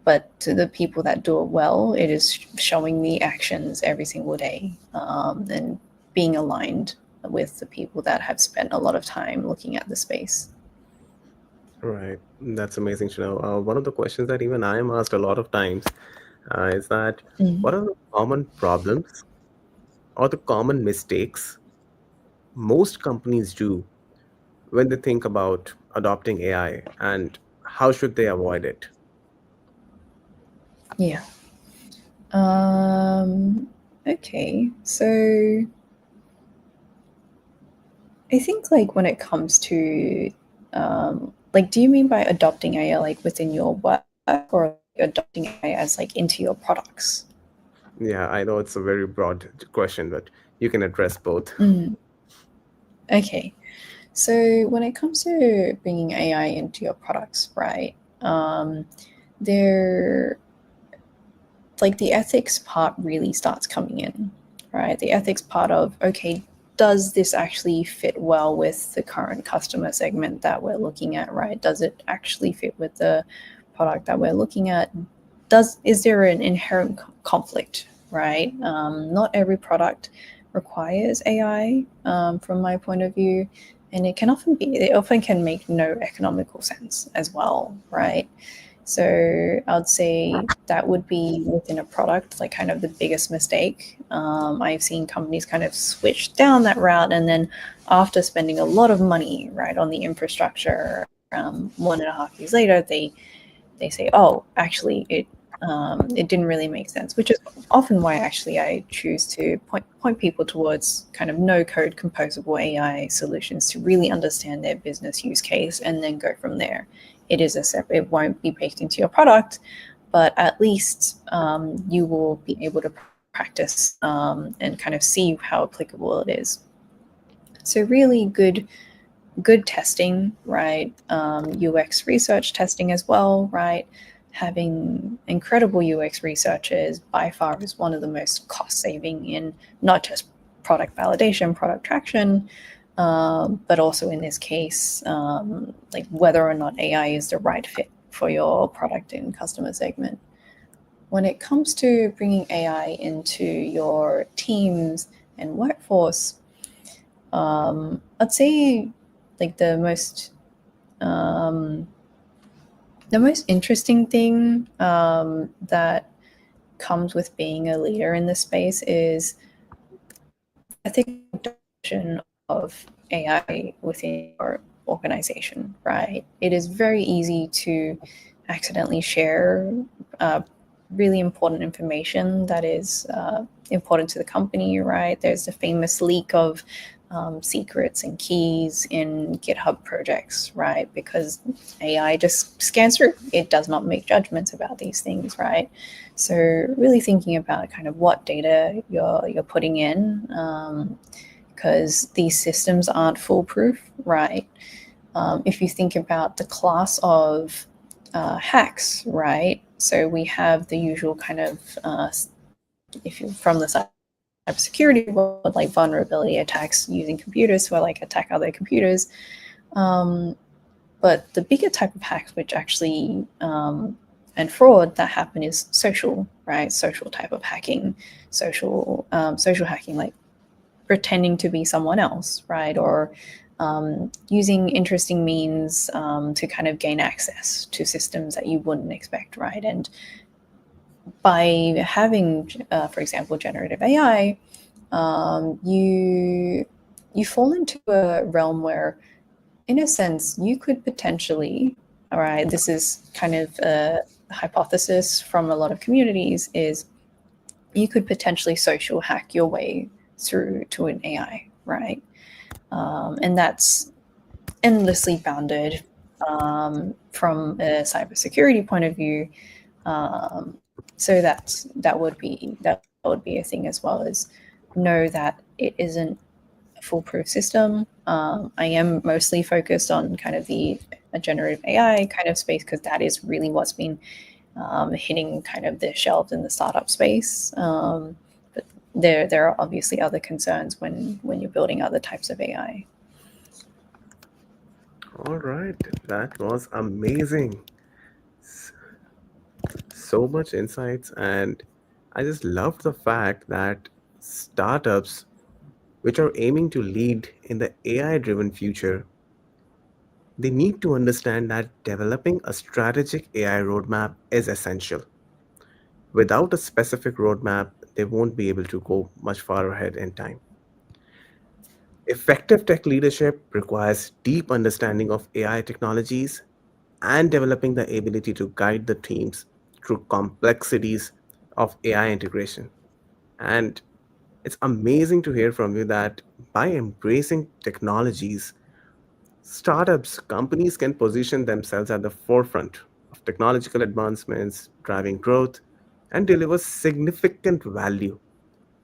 but to the people that do it well, it is showing the actions every single day, and being aligned with the people that have spent a lot of time looking at the space. Right. That's amazing to know. One of the questions that even I am asked a lot of times is that Mm. what are the common problems or the common mistakes most companies do when they think about adopting AI, and how should they avoid it? Yeah. Okay. So I think like when it comes to like, do you mean by adopting AI like within your work or adopting AI as like into your products? Yeah, I know it's a very broad question, but you can address both. Mm. Okay. So when it comes to bringing AI into your products, right? There, like the ethics part really starts coming in, right? The ethics part of, okay, does this actually fit well with the current customer segment that we're looking at, right? Does it actually fit with the product that we're looking at? Is there an inherent conflict, right? Not every product requires AI, from my point of view, and it often can make no economical sense as well, right? So I'd say that would be within a product, like kind of the biggest mistake. I've seen companies kind of switch down that route, and then after spending a lot of money, right, on the infrastructure, 1.5 years later, they say, oh, actually, it didn't really make sense, which is often why actually I choose to point people towards kind of no code composable AI solutions to really understand their business use case and then go from there. It won't be baked into your product, but at least you will be able to practice and kind of see how applicable it is. So really good testing, right? UX research testing as well, right? Having incredible UX researchers by far is one of the most cost saving in not just product validation, product traction, but also in this case, like whether or not AI is the right fit for your product and customer segment. When it comes to bringing AI into your teams and workforce, I'd say like um, the most interesting thing that comes with being a leader in this space is the ethical adoption of AI within your organization, right? It is very easy to accidentally share uh, really important information that is important to the company, right? There's the famous leak of secrets and keys in GitHub projects, right? Because AI just scans through. It does not make judgments about these things, right? So really thinking about kind of what data you're putting in, because these systems aren't foolproof, right? If you think about the class of hacks, right? So we have the usual kind of, if you're from the cybersecurity world, like vulnerability attacks using computers to like attack other computers. But the bigger type of hacks, which actually and fraud that happen, is social, right? Social type of hacking, social hacking, like pretending to be someone else, right? Or using interesting means to kind of gain access to systems that you wouldn't expect, right? And by having, for example, generative AI, you fall into a realm where, in a sense, you could potentially, all right, this is kind of a hypothesis from a lot of communities, is you could potentially social hack your way through to an AI, right? And that's endlessly bounded from a cybersecurity point of view. So that would be a thing, as well as know that it isn't a foolproof system. I am mostly focused on kind of the generative AI kind of space, because that is really what's been hitting kind of the shelves in the startup space. But there are obviously other concerns when you're building other types of AI. All right, that was amazing. S- So much insights, and I just loved the fact that startups which are aiming to lead in the AI driven future, they need to understand that developing a strategic AI roadmap is essential. Without a specific roadmap, they won't be able to go much far ahead in time. Effective tech leadership requires deep understanding of AI technologies and developing the ability to guide the teams through complexities of AI integration. And it's amazing to hear from you that by embracing technologies, startups, companies can position themselves at the forefront of technological advancements, driving growth, and deliver significant value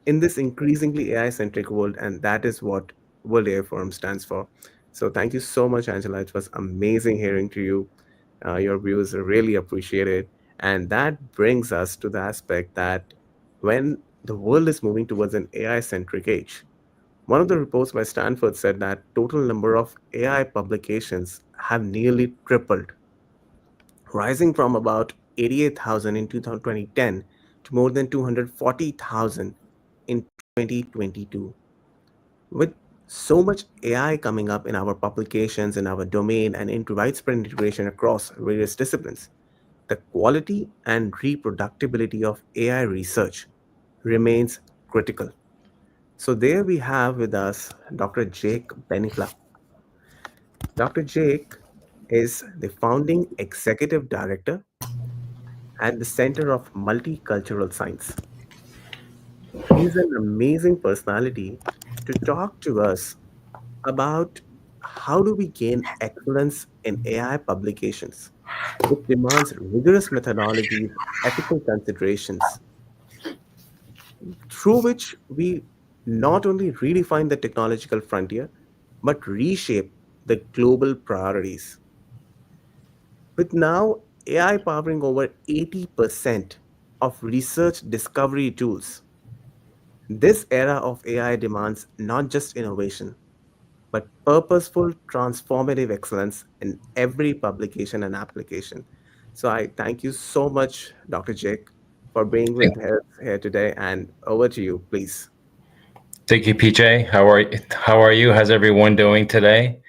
in this increasingly AI centric world. And that is what World AI Forum stands for. So, thank you so much, Angela. It was amazing hearing to you. Your views are really appreciated. And that brings us to the aspect that when the world is moving towards an AI centric age, one of the reports by Stanford said that total number of AI publications have nearly tripled, rising from about 88,000 in 2010 to more than 240,000 in 2022. With so much AI coming up in our publications, in our domain, and into widespread integration across various disciplines, the quality and reproducibility of AI research remains critical. So there we have with us Dr. Jake Benifla. Dr. Jake is the founding executive director at the Center of Multicultural Science. He's an amazing personality to talk to us about how do we gain excellence in AI publications, which demands rigorous methodologies, ethical considerations, through which we not only redefine the technological frontier, but reshape the global priorities. With now AI powering over 80% of research discovery tools, this era of AI demands not just innovation, but purposeful, transformative excellence in every publication and application. So I thank you so much, Dr. Jake, for being with us here today. And over to you, please. Thank you, PJ. How are you? How's everyone doing today?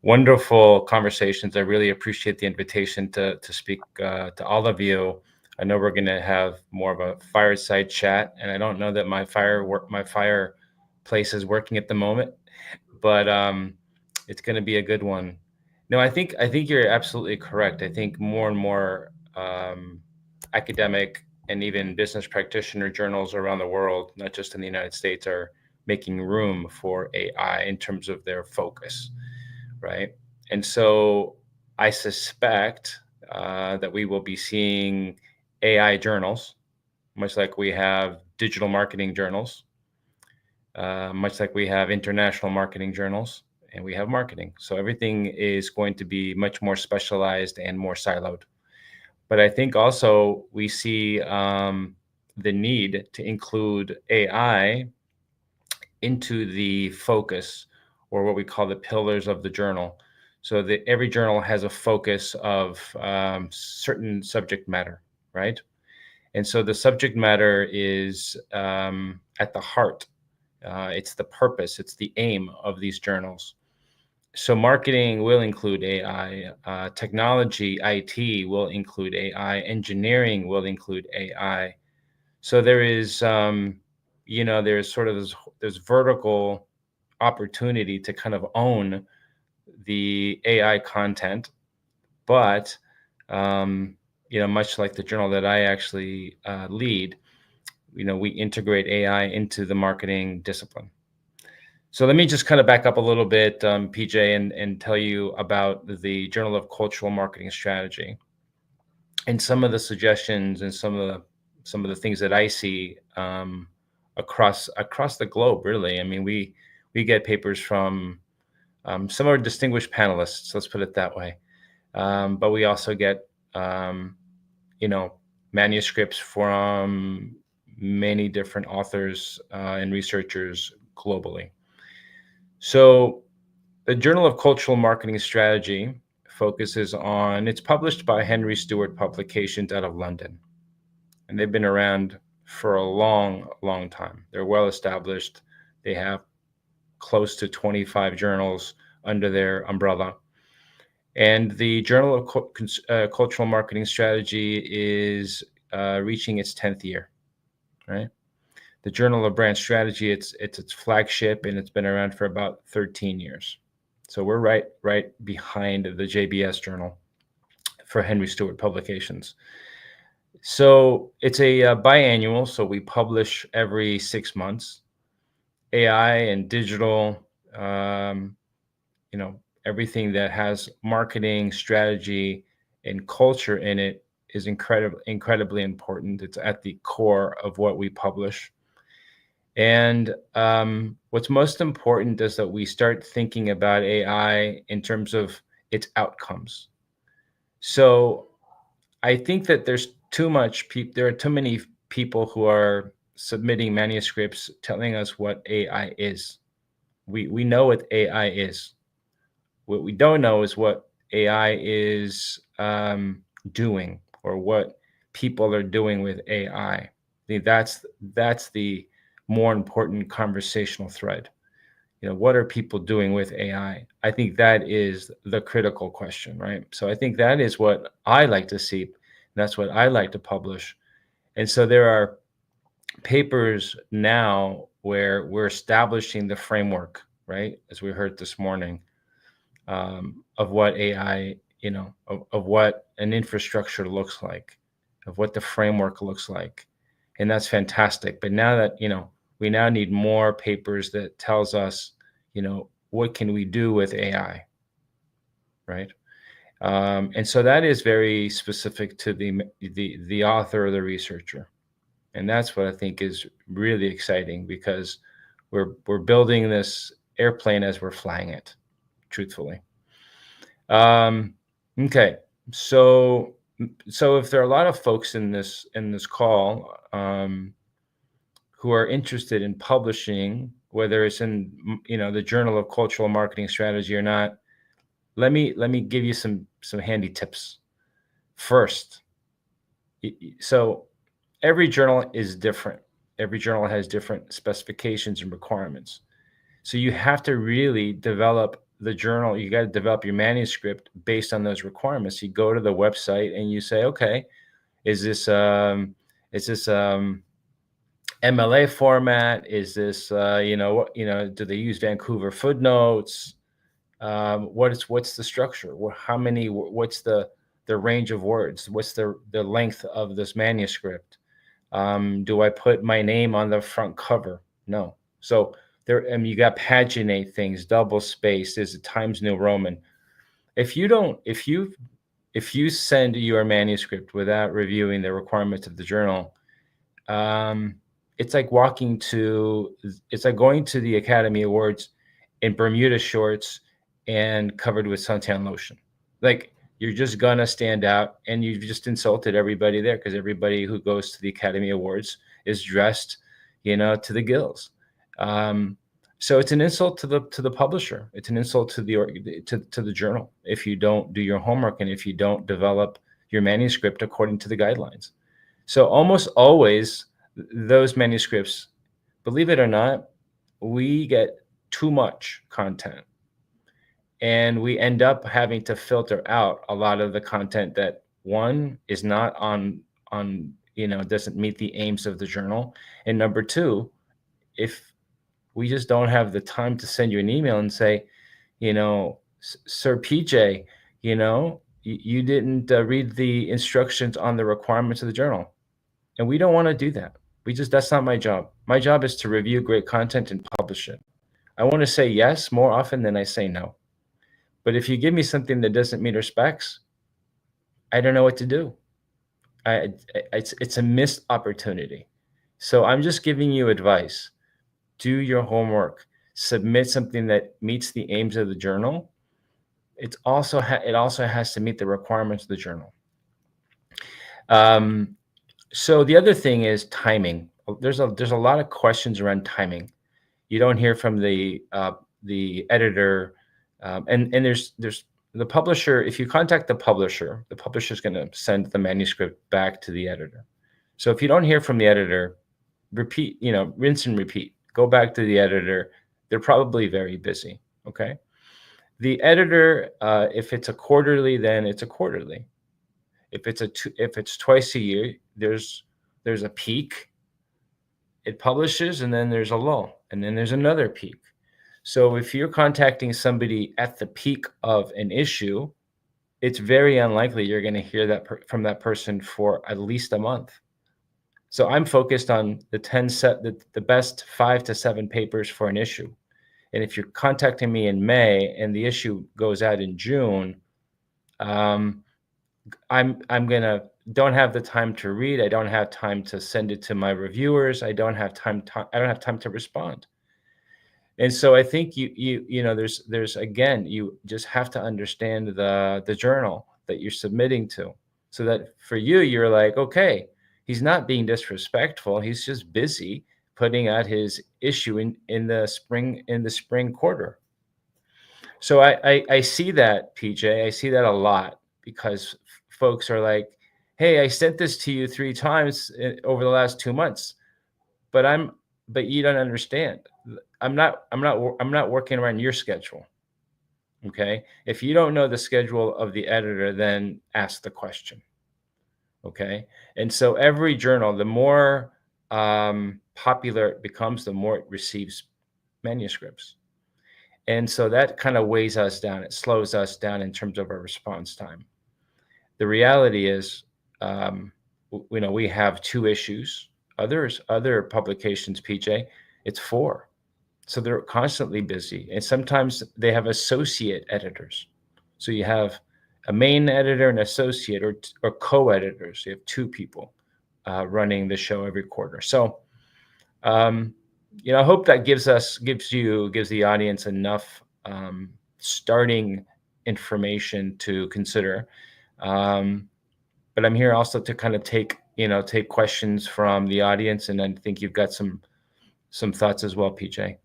Wonderful conversations. I really appreciate the invitation to speak to all of you. I know we're going to have more of a fireside chat, and I don't know that my fireplace is working at the moment, but it's going to be a good one. No, I think you're absolutely correct. I think more and more academic and even business practitioner journals around the world, not just in the United States, are making room for AI in terms of their focus, right? And so I suspect that we will be seeing AI journals, much like we have digital marketing journals, much like we have international marketing journals, and we have marketing. So everything is going to be much more specialized and more siloed. But I think also we see the need to include AI into the focus, or what we call the pillars of the journal. So that every journal has a focus of certain subject matter, right? And so the subject matter is at the heart. It's the purpose, it's the aim of these journals. So marketing will include AI, technology, IT will include AI, engineering will include AI. So there's sort of this vertical opportunity to kind of own the AI content, but much like the journal that I actually lead, we integrate AI into the marketing discipline. So let me just kind of back up a little bit, PJ, and tell you about the Journal of Cultural Marketing Strategy and some of the suggestions and some of the things that I see across the globe. Really, I mean, we get papers from some of our distinguished panelists. Let's put it that way. But we also get you know manuscripts from many different authors and researchers globally. So the Journal of Cultural Marketing Strategy it's published by Henry Stewart Publications out of London. And they've been around for a long, long time. They're well established. They have close to 25 journals under their umbrella. And the Journal of Cultural Marketing Strategy is reaching its 10th year, right? The Journal of Brand Strategy, it's its flagship, and it's been around for about 13 years. So we're right behind the JBS Journal for Henry Stewart Publications. So it's a biannual, so we publish every 6 months. AI and digital, everything that has marketing, strategy, and culture in it is incredibly important. It's at the core of what we publish. And what's most important is that we start thinking about AI in terms of its outcomes. So I think that there are too many people who are submitting manuscripts telling us what AI is. We know what AI is. What we don't know is what AI is doing, or what people are doing with AI. I think that's the more important conversational thread. What are people doing with AI? I think that is the critical question, right? So I think that is what I like to see. That's what I like to publish. And so there are papers now where we're establishing the framework, right? As we heard this morning, of what AI, of what an infrastructure looks like, of what the framework looks like. And that's fantastic. But now that, we now need more papers that tells us, what can we do with AI, right? And so that is very specific to the author or the researcher. And that's what I think is really exciting, because we're building this airplane as we're flying it, truthfully. Okay, so if there are a lot of folks in this call who are interested in publishing, whether it's in the Journal of Cultural Marketing Strategy or not, let me give you some handy tips. First, so every journal is different. Every journal has different specifications and requirements. So you have to really develop the journal. You got to develop your manuscript based on those requirements. You go to the website and you say, okay, is this MLA format? Is this do they use Vancouver footnotes? What's the structure? What's the range of words? What's the length of this manuscript? Do I put my name on the front cover? No. So there, you got paginate things, double space. There's a Times New Roman. If you send your manuscript without reviewing the requirements of the journal, it's like going to the Academy Awards in Bermuda shorts and covered with suntan lotion. Like, you're just gonna stand out, and you've just insulted everybody there, because everybody who goes to the Academy Awards is dressed, to the gills. So it's an insult to the publisher. It's an insult to the journal if you don't do your homework and if you don't develop your manuscript according to the guidelines. So almost always those manuscripts, believe it or not, we get too much content, and we end up having to filter out a lot of the content that, one, is not on doesn't meet the aims of the journal, and number two, if we just don't have the time to send you an email and say, Sir PJ, you didn't read the instructions on the requirements of the journal. And we don't want to do that. That's not my job. My job is to review great content and publish it. I want to say yes more often than I say no. But if you give me something that doesn't meet our specs, I don't know what to do. It's a missed opportunity. So I'm just giving you advice. Do your homework. Submit something that meets the aims of the journal. It also has to meet the requirements of the journal. So the other thing is timing. There's a lot of questions around timing. You don't hear from the editor, and there's the publisher. If you contact the publisher is going to send the manuscript back to the editor. So if you don't hear from the editor, rinse and repeat. Go back to the editor. they're probably very busy. Okay. The editor, if it's a quarterly, then it's a quarterly. If it's twice a year, there's a peak. It publishes, and then there's a lull, and then there's another peak. So if you're contacting somebody at the peak of an issue, it's very unlikely you're going to hear that from that person for at least a month. So I'm focused on the best 5 to 7 papers for an issue. And if you're contacting me in May and the issue goes out in June, um, I'm gonna don't have the time to read. I don't have time to send it to my reviewers. I don't have time to respond. And so I think there's again, you just have to understand the journal that you're submitting to, so that for you, you're like, okay, he's not being disrespectful. He's just busy putting out his issue in the spring quarter. So I see that, PJ. I see that a lot, because folks are like, hey, I sent this to you 3 times over the last 2 months, but you don't understand. I'm not working around your schedule. Okay. If you don't know the schedule of the editor, then ask the question. Okay. And so every journal, the more popular it becomes, the more it receives manuscripts. And so that kind of weighs us down. It slows us down in terms of our response time. The reality is, we have 2 issues. Other publications, PJ, it's 4. So they're constantly busy. And sometimes they have associate editors. So you have a main editor, an associate, or co-editors. You have 2 people running the show every quarter. So, I hope that gives the audience enough starting information to consider. But I'm here also to kind of take questions from the audience, and I think you've got some thoughts as well, PJ.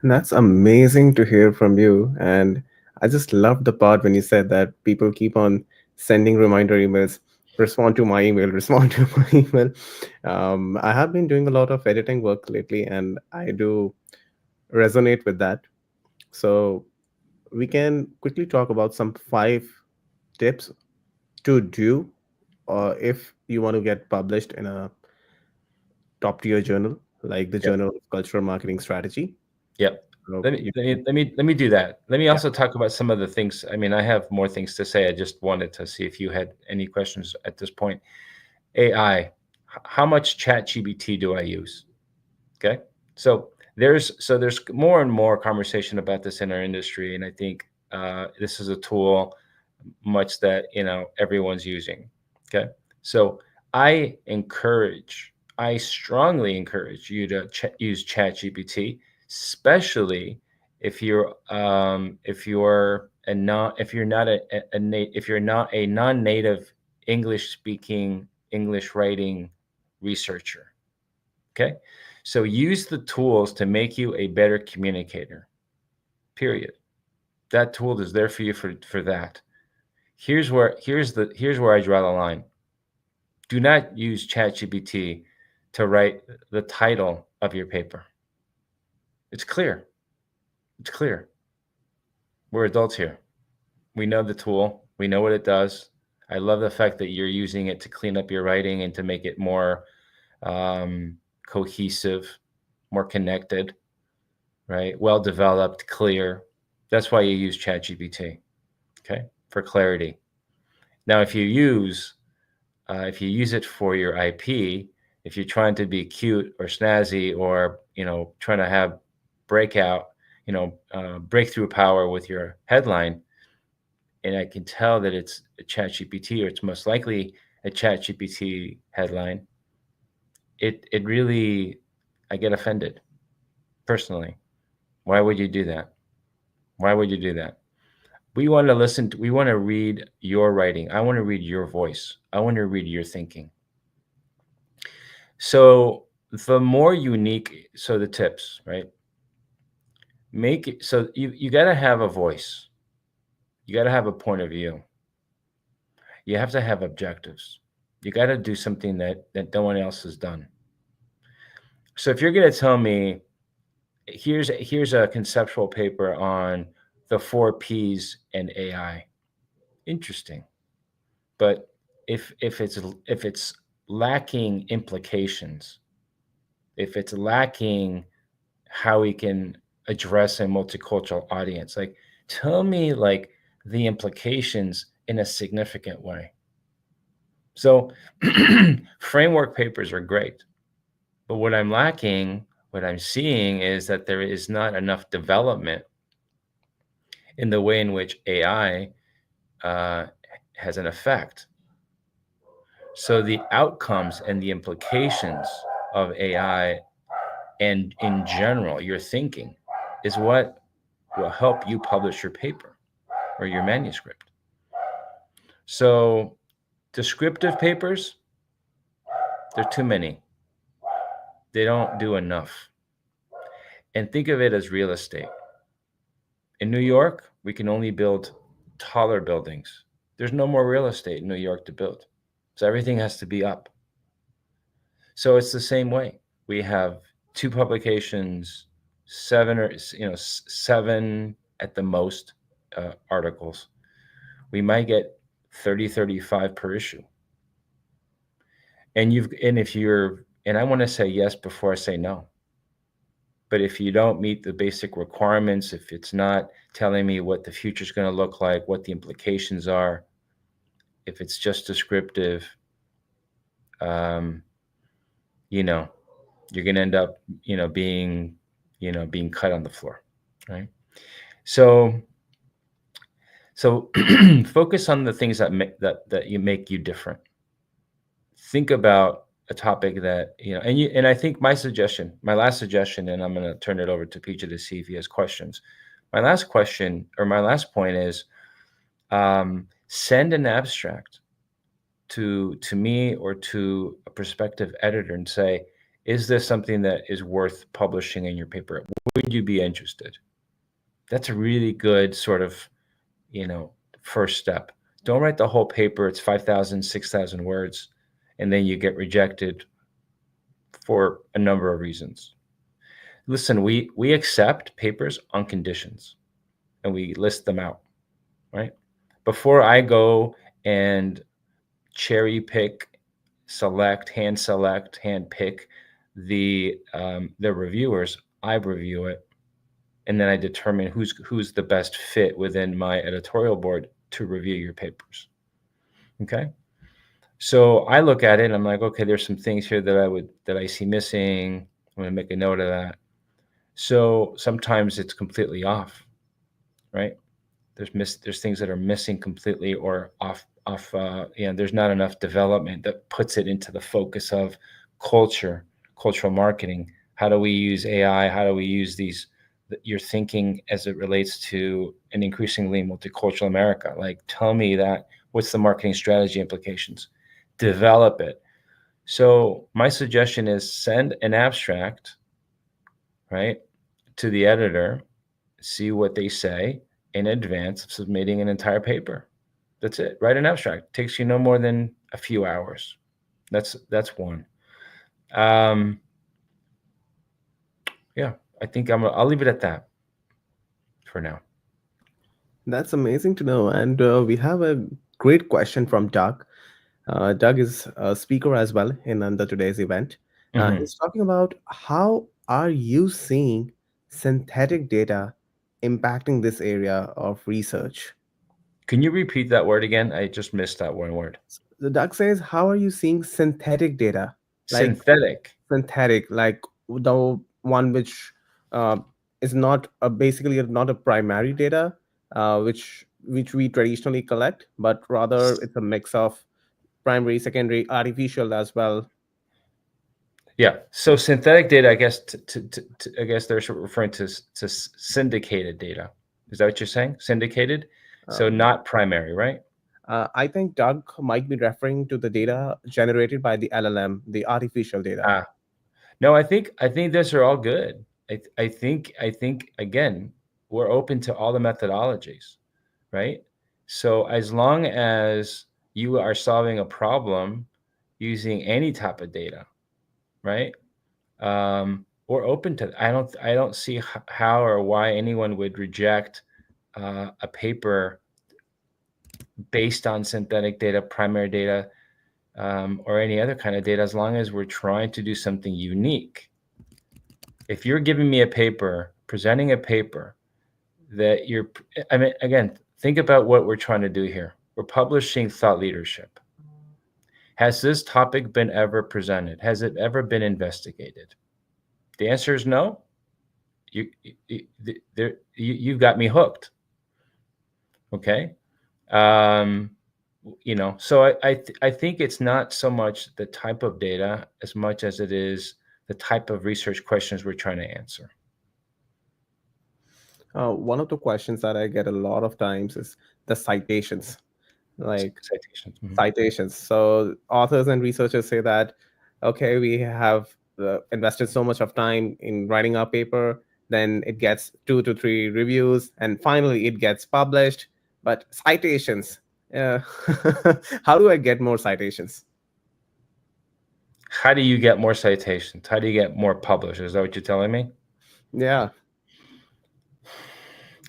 That's amazing to hear from you. And I just loved the part when you said that people keep on sending reminder emails, respond to my email, respond to my email. I have been doing a lot of editing work lately, and I do resonate with that. So we can quickly talk about some 5 tips to do if you want to get published in a top tier journal like the Yep. Journal of Cultural Marketing Strategy. Yep. So Let me you, let me let me let me do that. Let me yeah. also talk about some of the things. I mean, I have more things to say. I just wanted to see if you had any questions at this point. AI, how much ChatGPT do I use? Okay. So there's more and more conversation about this in our industry, and I think this is a tool much that everyone's using. Okay. So I strongly encourage you to use ChatGPT, especially if you're not a non-native English speaking, English writing researcher. Okay. So use the tools to make you a better communicator. Period. That tool is there for you for that. Here's where I draw the line. Do not use ChatGPT to write the title of your paper. It's clear. It's clear. We're adults here. We know the tool. We know what it does. I love the fact that you're using it to clean up your writing and to make it more cohesive, more connected, right? Well developed, clear. That's why you use ChatGPT, okay, for clarity. Now, if you use it for your IP, if you're trying to be cute or snazzy, or trying to have breakthrough power with your headline, and I can tell that it's a ChatGPT, or it's most likely a ChatGPT headline, it really, I get offended personally. Why would you do that? Why would you do that? We want to read your writing. I want to read your voice. I want to read your thinking. So the more unique, so the tips, right? Make it so you got to have a voice. You got to have a point of view. You have to have objectives. You got to do something that no one else has done. So if you're going to tell me Here's a conceptual paper on the 4 Ps and AI. Interesting. But if it's lacking implications, if it's lacking how we can address a multicultural audience, like tell me like the implications in a significant way. So framework papers are great, but what I'm seeing is that there is not enough development in the way in which AI uh, has an effect. So the outcomes and the implications of AI and in general, your thinking is what will help you publish your paper or your manuscript. So descriptive papers, there are too many. They don't do enough. And think of it as real estate. In New York, we can only build taller buildings. There's no more real estate in New York to build. So everything has to be up. So it's the same way. We have 2 publications, seven at the most articles. We might get 30, 35 per issue. And if you're, and I want to say yes before I say no. But if you don't meet the basic requirements, if it's not telling me what the future is going to look like, what the implications are, if it's just descriptive, um, you know, you're going to end up, being cut on the floor, right? So, so focus on the things that you make you different. Think about a topic that and I think my last suggestion, and I'm going to turn it over to Peter to see if he has questions. My last point is send an abstract to me or to a prospective editor and say, is this something that is worth publishing in your paper? Would you be interested? That's a really good sort of, you know, first step. Don't write the whole paper. It's 5,000, 6,000 words, and then you get rejected for a number of reasons. Listen, we accept papers on conditions, and we list them out, right? Before I go and cherry pick, hand pick the reviewers, I review it, and then I determine who's the best fit within my editorial board to review your papers. Okay. So I look at it and I'm like, okay, there's some things here that I see missing. I'm gonna make a note of that. So sometimes it's completely off, right? There's things that are missing completely or off. There's not enough development that puts it into the focus of cultural marketing. How do we use AI? How do we use your thinking as it relates to an increasingly multicultural America? Like, tell me that. What's the marketing strategy implications? Develop it. So my suggestion is send an abstract, right, to the editor, see what they say in advance of submitting an entire paper. That's it. Write an abstract. It takes you no more than a few hours. That's one. Um, yeah, I think I'll leave it at that for now. That's amazing to know. And we have a great question from Doug. Doug is a speaker as well in under today's event. Hmm. He's talking about how are you seeing synthetic data impacting this area of research? Can you repeat that word again? I just missed that one word. The Doug says, how are you seeing synthetic data? Like Synthetic. synthetic, like the one which uh, is not basically not a primary data, which we traditionally collect, but rather it's a mix of primary, secondary, artificial as well. Yeah. So synthetic data, I guess, I guess they're sort of referring to syndicated data. Is that what you're saying? Syndicated. So Um, not primary, right? I think Doug might be referring to the data generated by the LLM, the artificial data. Ah, no, I think those are all good. I think again, we're open to all the methodologies, right? So as long as you are solving a problem using any type of data, right? we're open to. I don't see how or why anyone would reject a paper based on synthetic data, primary data, or any other kind of data, as long as we're trying to do something unique. If you're giving me a paper, presenting a paper that you're, I mean, again, think about what we're trying to do here. We're publishing thought leadership. Has this topic been ever presented? Has it ever been investigated? The answer is no. You, you've got me hooked. Okay. Um, so I think it's not so much the type of data as much as it is the type of research questions we're trying to answer. One of the questions that I get a lot of times is the citations, like Citations. citations. So authors and researchers say that, okay, we have invested so much of time in writing our paper, then it gets 2 to 3 reviews, and finally it gets published. But citations, uh, how do I get more citations? How do you get more citations? How do you get more published? Is that what you're telling me? Yeah.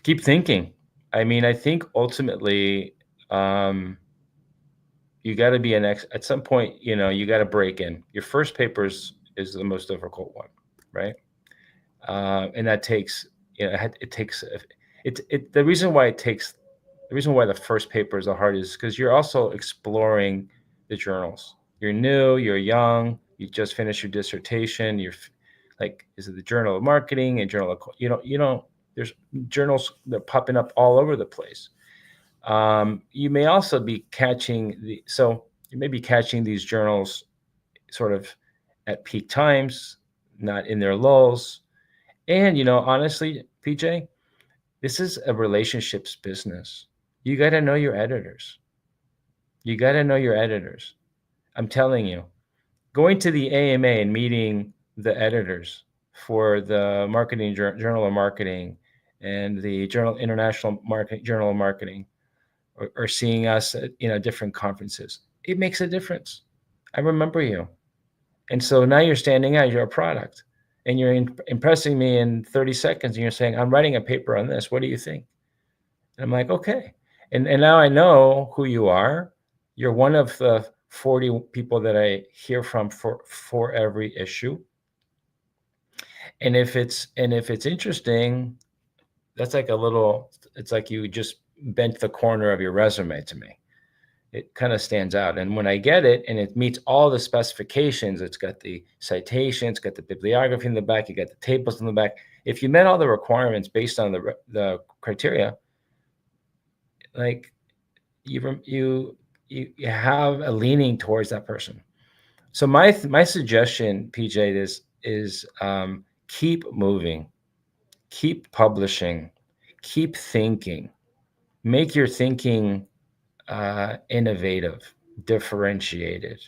Keep thinking. I mean, I think ultimately, um, you got to be at some point, you got to break in. Your first paper is the most difficult one, right? And that takes, it takes, the reason why the first paper is the hardest is because you're also exploring the journals. You're new, you're young, you just finished your dissertation. Like, is it the Journal of Marketing and Journal of, there's journals that are popping up all over the place. You may also be you may be catching these journals sort of at peak times, not in their lulls. And, honestly, PJ, this is a relationships business. You got to know your editors. You got to know your editors. I'm telling you, going to the AMA and meeting the editors for the Marketing Journal of Marketing and the Journal of Marketing, or seeing us at different conferences, it makes a difference. I remember you, and so now you're standing out. You're a product, and you're impressing me in 30 seconds. And you're saying, "I'm writing a paper on this. What do you think?" And I'm like, "Okay." And now I know who you are. You're one of the 40 people that I hear from for every issue. And if it's interesting, that's like it's like you just bent the corner of your resume to me. It kind of stands out. And when I get it and it meets all the specifications, it's got the citations, got the bibliography in the back, you got the tables in the back. If you met all the requirements based on the criteria, like you have a leaning towards that person. So my suggestion, PJ, is keep moving, keep publishing, keep thinking, make your thinking innovative, differentiated.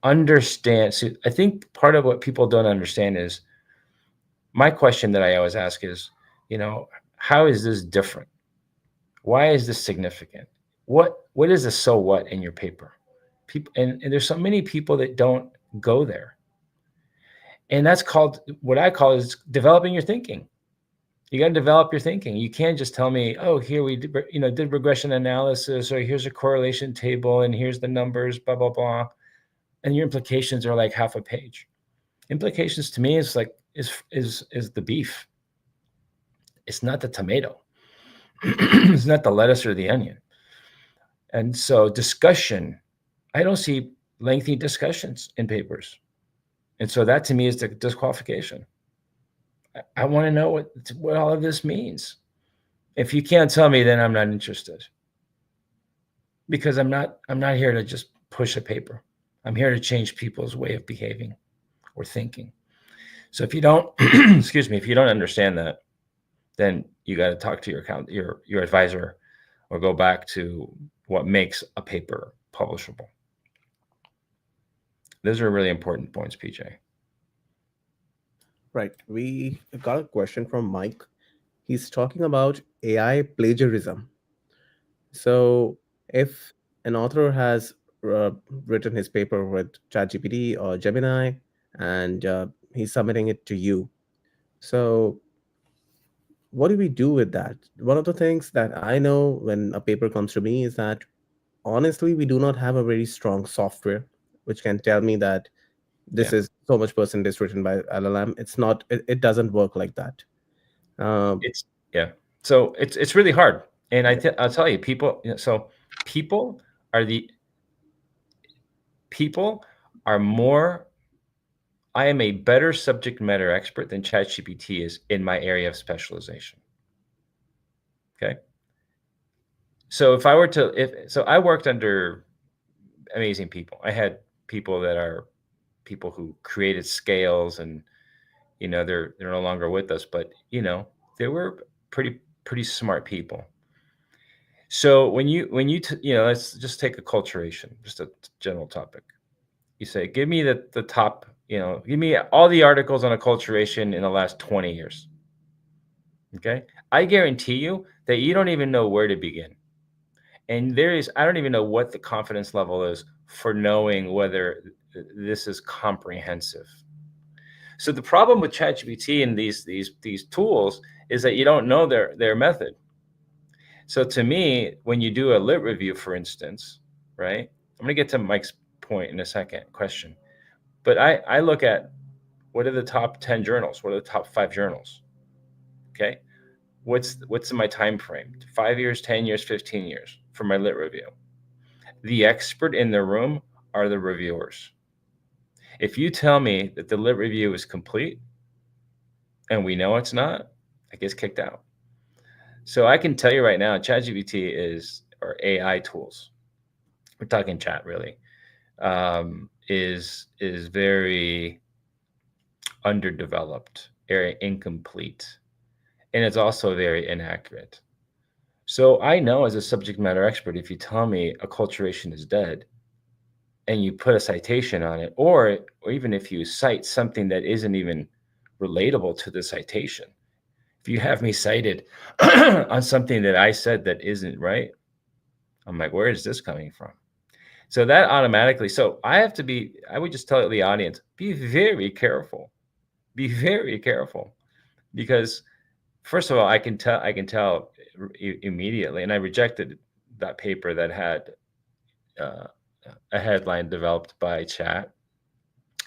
Understand. So I think part of what people don't understand is, my question that I always ask is, how is this different? Why is this significant? What is the so what in your paper? People, and there's so many people that don't go there. And that's called, what I call, is developing your thinking. You got to develop your thinking. You can't just tell me, oh, here we did regression analysis, or here's a correlation table, and here's the numbers, blah, blah, blah. And your implications are like half a page. Implications to me is like, is the beef. It's not the tomato. It's not the lettuce or the onion. And so discussion, I don't see lengthy discussions in papers. And so that to me is the disqualification. I want to know what all of this means. If you can't tell me, then I'm not interested. Because I'm not here to just push a paper. I'm here to change people's way of behaving or thinking. So if you don't, excuse me, if you don't understand that, then you got to talk to your advisor, or go back to what makes a paper publishable. Those are really important points, PJ. Right. We got a question from Mike. He's talking about AI plagiarism. So, if an author has uh, written his paper with ChatGPT or Gemini, and he's submitting it to you, So what do we do with that? One of the things that I know when a paper comes to me is that honestly, we do not have a very strong software which can tell me that Yeah. this is so much percentage written by LLM. It's not, it doesn't work like that. Um, It's yeah. So it's really hard. And yeah. I'll tell you, people, so people are the people are more I am a better subject matter expert than ChatGPT is in my area of specialization. Okay. So if I were to if so I worked under amazing people. I had people that are people who created scales and they're no longer with us, but they were pretty smart people. So let's just take acculturation, just a general topic. You say, give me the top, give me all the articles on acculturation in the last 20 years. Okay. I guarantee you that you don't even know where to begin. And I don't even know what the confidence level is for knowing whether this is comprehensive. So the problem with ChatGPT and these tools is that you don't know their method. So to me, when you do a lit review, for instance, right? I'm going to get to Mike's point in a second question. But I look at what are the top 10 journals? What are the top 5 journals? Okay. What's in my time frame? 5 years, 10 years, 15 years for my lit review. The expert in the room are the reviewers. If you tell me that the lit review is complete and we know it's not, I get kicked out. So I can tell you right now, ChatGPT or AI tools, we're talking chat really, is very underdeveloped, very incomplete, and it's also very inaccurate. So I know as a subject matter expert, if you tell me acculturation is dead and you put a citation on it, or even if you cite something that isn't even relatable to the citation, if you have me cited on something that I said that isn't right, I'm like, where is this coming from? So that automatically, so I would just tell the audience, be very careful. Be very careful because first of all, I can tell immediately, and I rejected that paper that had uh, a headline developed by chat.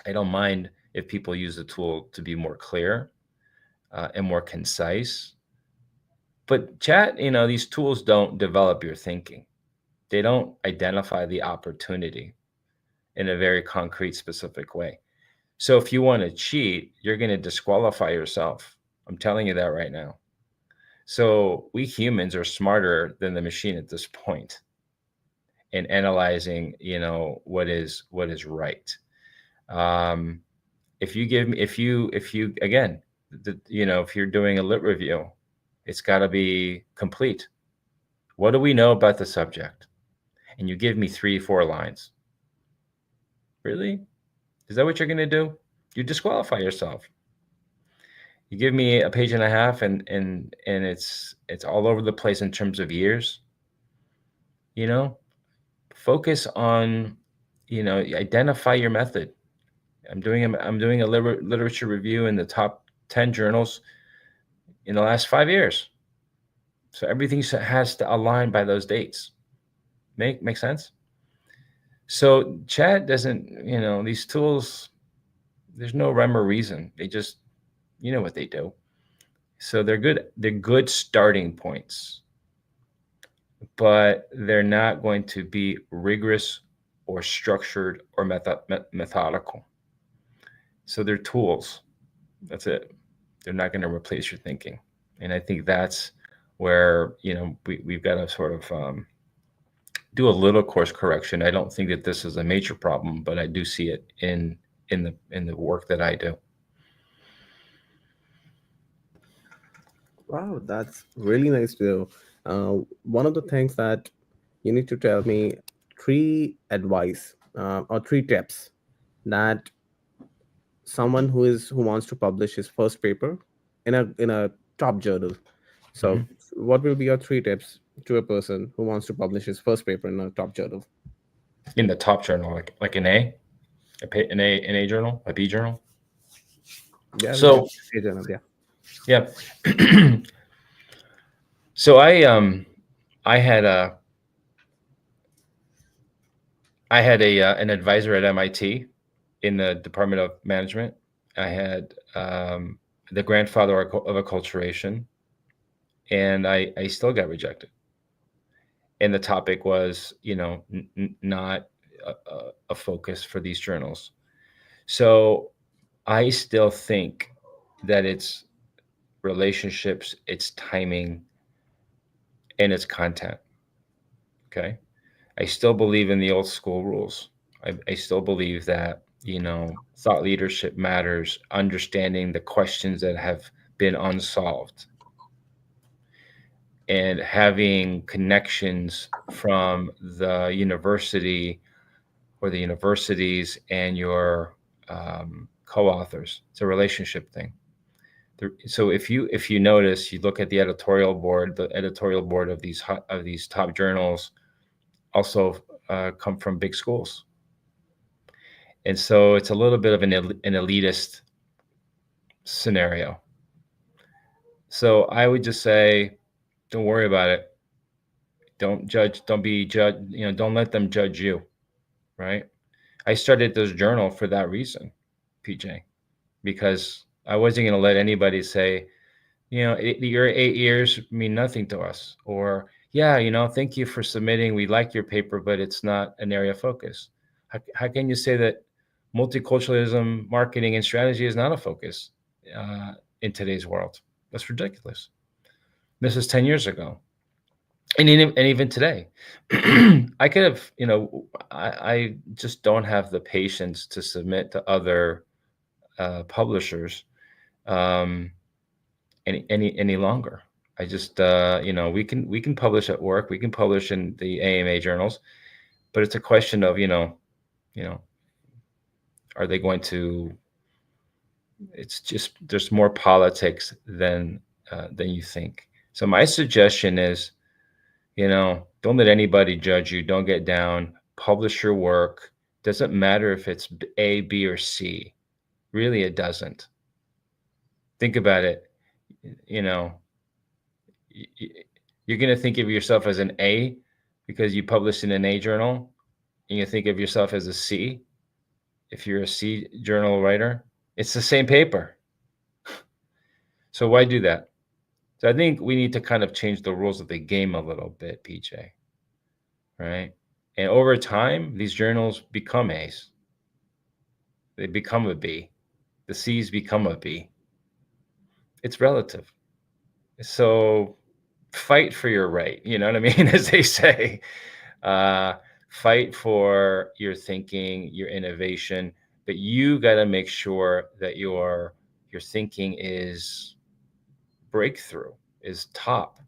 I don't mind if people use the tool to be more clear and more concise. But chat, these tools don't develop your thinking. They don't identify the opportunity in a very concrete, specific way. So if you want to cheat, you're going to disqualify yourself. I'm telling you that right now. So we humans are smarter than the machine at this point in analyzing, what is right. Um, if you give me, if you again, if you're doing a lit review, it's got to be complete. What do we know about the subject? And you give me 3, 4 lines. Really? Is that what you're going to do? You disqualify yourself. You give me a page and a half, and it's all over the place in terms of years. You know, focus on, identify your method. I'm doing a literature review in the top 10 journals in the last 5 years. So everything has to align by those dates. Make sense? So chat doesn't, these tools, there's no rhyme or reason. They just, you know what they do. So they're good starting points, but they're not going to be rigorous or structured or methodical. So they're tools. That's it. They're not going to replace your thinking. And I think that's where, we've got to sort of do a little course correction. I don't think that this is a major problem, but I do see it in the work that I do. Wow, that's really nice to know. One of the things that you need to tell me three advice or three tips that someone who wants to publish his first paper in a top journal. So, Mhm. what will be your three tips to a person who wants to publish his first paper in a top journal? In the top journal, like an A journal, a B journal. Yeah, we can So say journal. Yeah. Yeah. So I had a an advisor at MIT in the Department of Management. I had the grandfather of acculturation, and I still got rejected. And the topic was, not a focus for these journals. So I still think that it's relationships, it's timing, and it's content. Okay. I still believe in the old school rules. I still believe that, thought leadership matters, understanding the questions that have been unsolved, and having connections from the university or the universities and your co-authors. It's a relationship thing. So if you notice, you look at the editorial board of these top journals also come from big schools, and so it's a little bit of an elitist scenario. So I would just say, don't worry about it. Don't judge. Don't be judged. Don't let them judge you. Right. I started this journal for that reason, PJ, because I wasn't going to let anybody say, your 8 years mean nothing to us, or yeah, thank you for submitting. We like your paper, but it's not an area of focus. How can you say that multiculturalism, marketing, and strategy is not a focus uh, in today's world? That's ridiculous. This is 10 years ago. And even today, I could have, I just don't have the patience to submit to other publishers um, any longer. I just, we can publish at work, we can publish in the AMA journals, but it's a question of, you know, are they going to? It's just there's more politics than you think. So my suggestion is, don't let anybody judge you. Don't get down. Publish your work. Doesn't matter if it's A, B, or C. Really, it doesn't. Think about it. You know, you're going to think of yourself as an A because you published in an A journal, and you think of yourself as a C if you're a C journal writer. It's the same paper. So why do that? So I think we need to kind of change the rules of the game a little bit, PJ, right? And over time, these journals become A's. They become a B. The C's become a B. It's relative. So fight for your right. You know what I mean? As they say, uh, fight for your thinking, your innovation, but you got to make sure that your thinking is breakthrough, is top,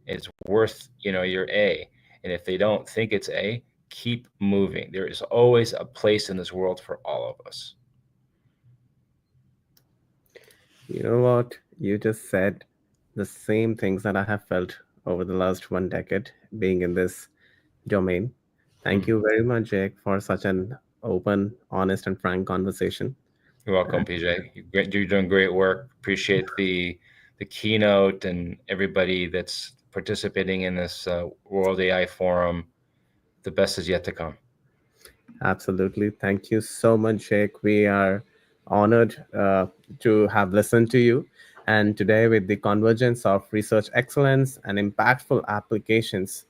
is worth your A. And if they don't think it's A, keep moving. There is always a place in this world for all of us. You know what? You just said the same things that I have felt over the last 1 decade being in this domain. Thank Mm. you very much, Jake, for such an open, honest, and frank conversation. You're welcome, PJ. You're doing great work. Appreciate the keynote and everybody that's participating in this World AI Forum. The best is yet to come. Absolutely. Thank you so much, Jake. We are honored to have listened to you. And today, with the convergence of research excellence and impactful applications,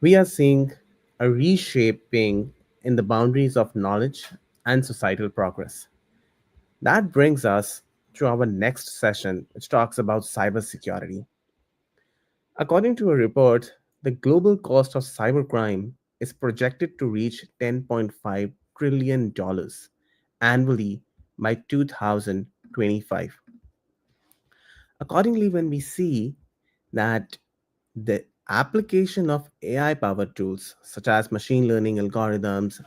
we are seeing a reshaping in the boundaries of knowledge and societal progress. That brings us to our next session, which talks about cybersecurity. According to a report, the global cost of cybercrime is projected to reach $10.5 trillion dollars annually by 2025. Accordingly, when we see that the application of AI powered tools such as machine learning algorithms,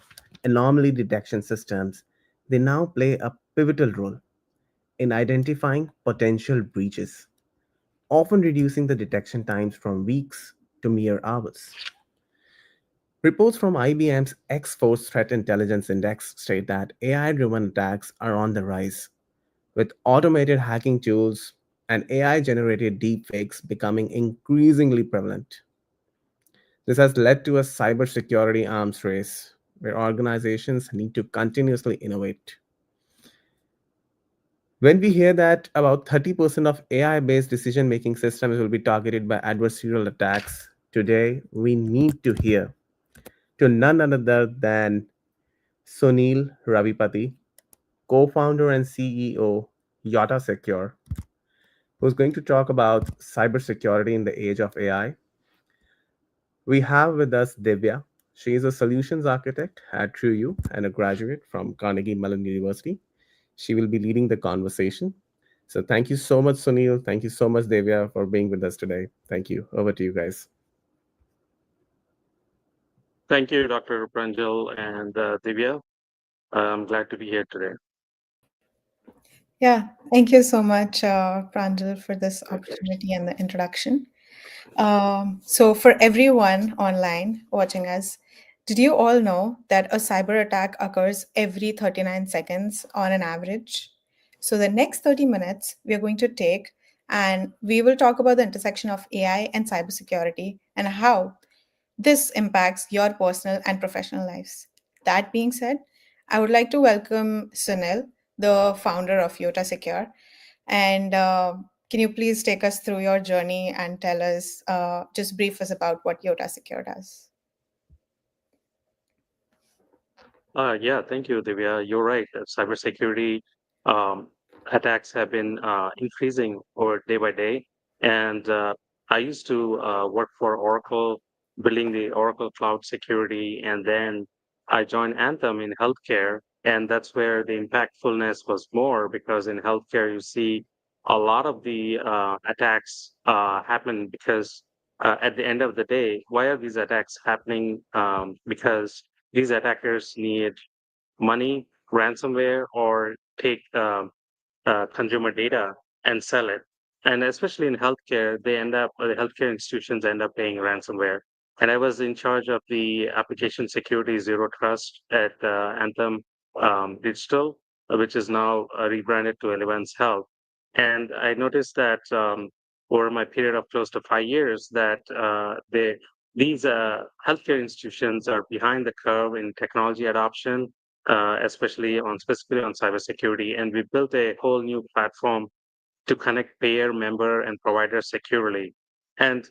anomaly detection systems, they now play a pivotal role in identifying potential breaches, often reducing the detection times from weeks to mere hours. Reports from IBM's X Force Threat Intelligence Index state that AI driven attacks are on the rise, with automated hacking tools and AI generated deepfakes becoming increasingly prevalent. This has led to a cybersecurity arms race where organizations need to continuously innovate. When we hear that about 30% of AI based decision making systems will be targeted by adversarial attacks, today we need to hear to none other than Sunil Ravipati, co founder and CEO, Yota Secure, who's going to talk about cybersecurity in the age of AI. We have with us Divya. She is a solutions architect at TrueU and a graduate from Carnegie Mellon University. She will be leading the conversation. So thank you so much, Sunil. Thank you so much, Devya, for being with us today. Thank you. Over to you guys. Thank you, Dr. Pranjal and Divya. I'm glad to be here today. Yeah, thank you so much, Pranjal, for this opportunity and the introduction. So, for everyone online watching us, did you all know that a cyber attack occurs every 39 seconds on an average? So, the next 30 minutes we are going to take and we will talk about the intersection of AI and cybersecurity and how this impacts your personal and professional lives. That being said, I would like to welcome Sunil, the founder of Yota Secure. And can you please take us through your journey and tell us, just brief us about what Yota Secure does? Yeah, thank you, Divya. You're right. Cybersecurity um, attacks have been increasing over day by day. And I used to work for Oracle, building the Oracle Cloud Security, and then I joined Anthem in healthcare. And that's where the impactfulness was more because in healthcare, you see a lot of the attacks happen because at the end of the day, why are these attacks happening? Because these attackers need money, ransomware, or take consumer data and sell it. And especially in healthcare, the healthcare institutions end up paying ransomware. And I was in charge of the application security zero trust at Anthem Digital, which is now rebranded to Elevance Health. And I noticed that over my period of close to 5 years, that these healthcare institutions are behind the curve in technology adoption, specifically on cybersecurity. And we built a whole new platform to connect payer, member, and provider securely. And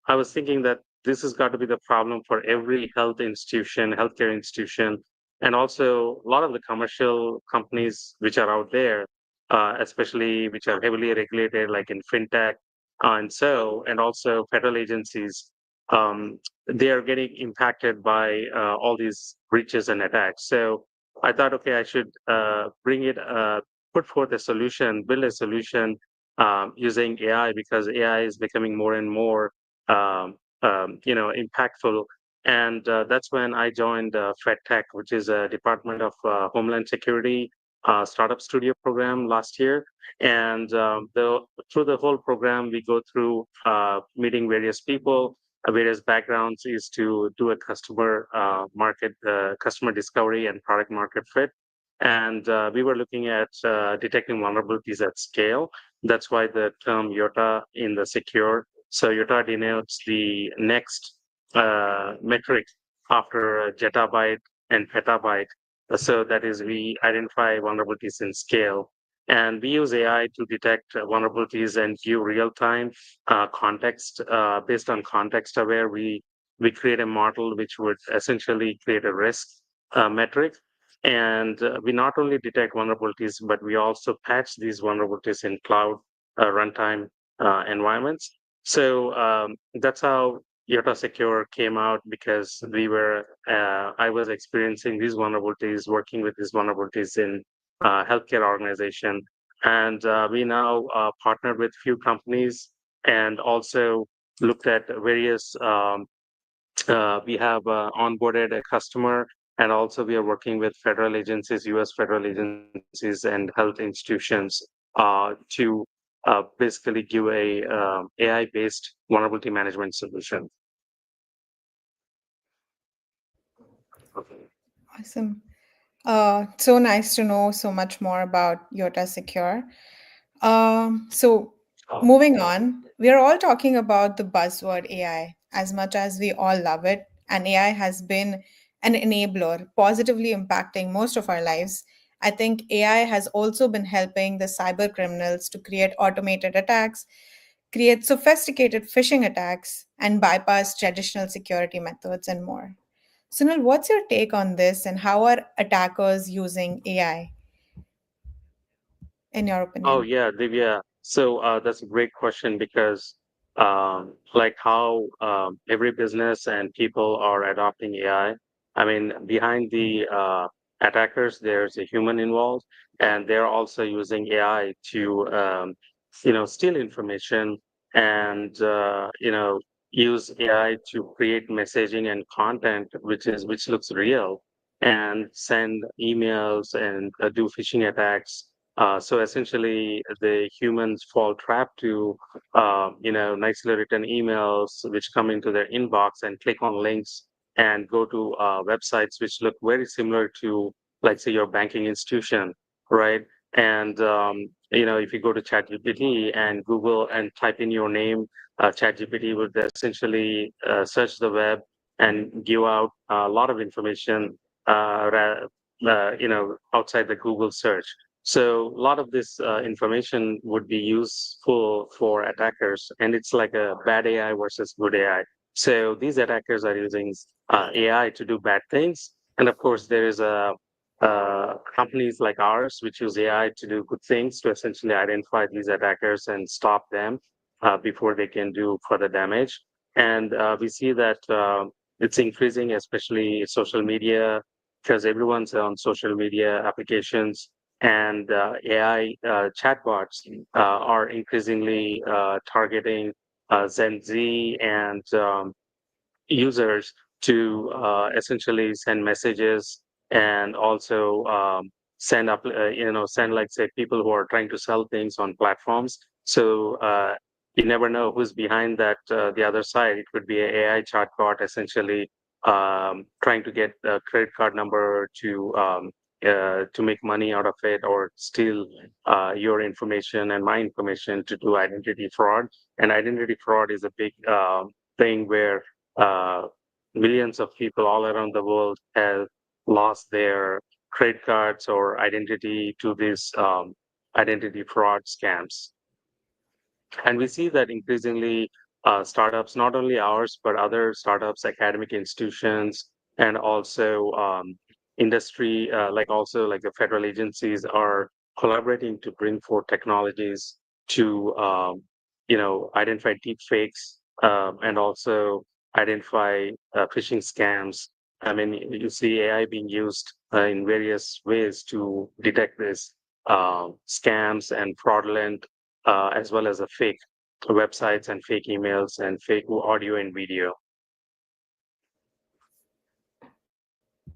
I was thinking that this has got to be the problem for every healthcare institution, and also a lot of the commercial companies which are out there, especially which are heavily regulated, like in fintech, and also federal agencies. They are getting impacted by all these breaches and attacks. So I thought, okay, I should put forth a solution, build a solution using AI because AI is becoming more and more impactful. And that's when I joined FedTech, which is a Department of Homeland Security Startup Studio program last year. And through the whole program, we go through meeting various people, various backgrounds, is to do a customer discovery and product market fit. And we were looking at detecting vulnerabilities at scale. That's why the term YOTA in the secure. So YOTA denotes the next metric after zettabyte and petabyte. So that is, we identify vulnerabilities in scale. And we use AI to detect vulnerabilities and give real-time context. Based on context aware, we create a model which would essentially create a risk metric. And we not only detect vulnerabilities, but we also patch these vulnerabilities in cloud runtime environments. So that's how Yota Secure came out because I was experiencing these vulnerabilities, working with these vulnerabilities in healthcare organization. And we now partnered with few companies and also looked at various we have onboarded a customer, and also we are working with federal agencies, US federal agencies and health institutions to basically give a AI-based vulnerability management solution. Okay. Awesome. So nice to know so much more about Yota Secure. So moving on, we are all talking about the buzzword AI as much as we all love it, and AI has been an enabler, positively impacting most of our lives. I think AI has also been helping the cyber criminals to create automated attacks, create sophisticated phishing attacks, and bypass traditional security methods and more. Sunil, what's your take on this, and how are attackers using AI, in your Oh opinion? yeah, Divya. So that's a great question because like how every business and people are adopting AI. I mean, behind the attackers, there's a human involved, and they're also using AI to steal information and use AI to create messaging and content which looks real and send emails and do phishing attacks. So essentially, the humans fall trap to, nicely written emails which come into their inbox and click on links and go to websites which look very similar to, like, say, your banking institution, right? And if you go to ChatGPT and Google and type in your name, ChatGPT would essentially search the web and give out a lot of information, outside the Google search. So a lot of this information would be useful for attackers, and it's like a bad AI versus good AI. So these attackers are using AI to do bad things, and of course there is a companies like ours which use AI to do good things to essentially identify these attackers and stop them before they can do further damage. And we see that it's increasing, especially social media, because everyone's on social media applications and AI chatbots are increasingly targeting Gen Z and users to essentially send messages and also send, like, say, people who are trying to sell things on platforms. So you never know who's behind that, the other side. It could be an AI chatbot essentially trying to get a credit card number to make money out of it or steal your information and my information to do identity fraud. And identity fraud is a big thing where uh, millions of people all around the world have lost their credit cards or identity to these identity fraud scams. And we see that increasingly startups, not only ours, but other startups, academic institutions, and also industry, like also like the federal agencies are collaborating to bring forth technologies to, identify deep fakes and also identify phishing scams. I mean, you see AI being used in various ways to detect this scams and fraudulent as well as a fake websites and fake emails and fake audio and video.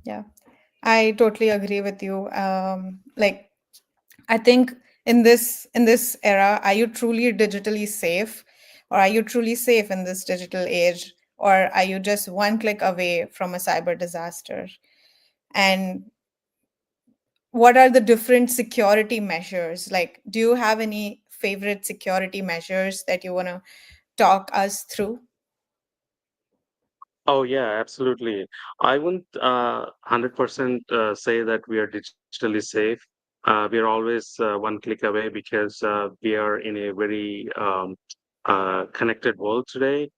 Yeah, I totally agree with you. Like, I think in this era, are you truly digitally safe, or are you truly safe in this digital age, or are you just one click away from a cyber disaster? And what are the different security measures? Like, do you have any favorite security measures that you want to talk us through? Oh yeah, absolutely. I wouldn't 100% say that we are digitally safe. We are always one click away because we are in a very connected world today.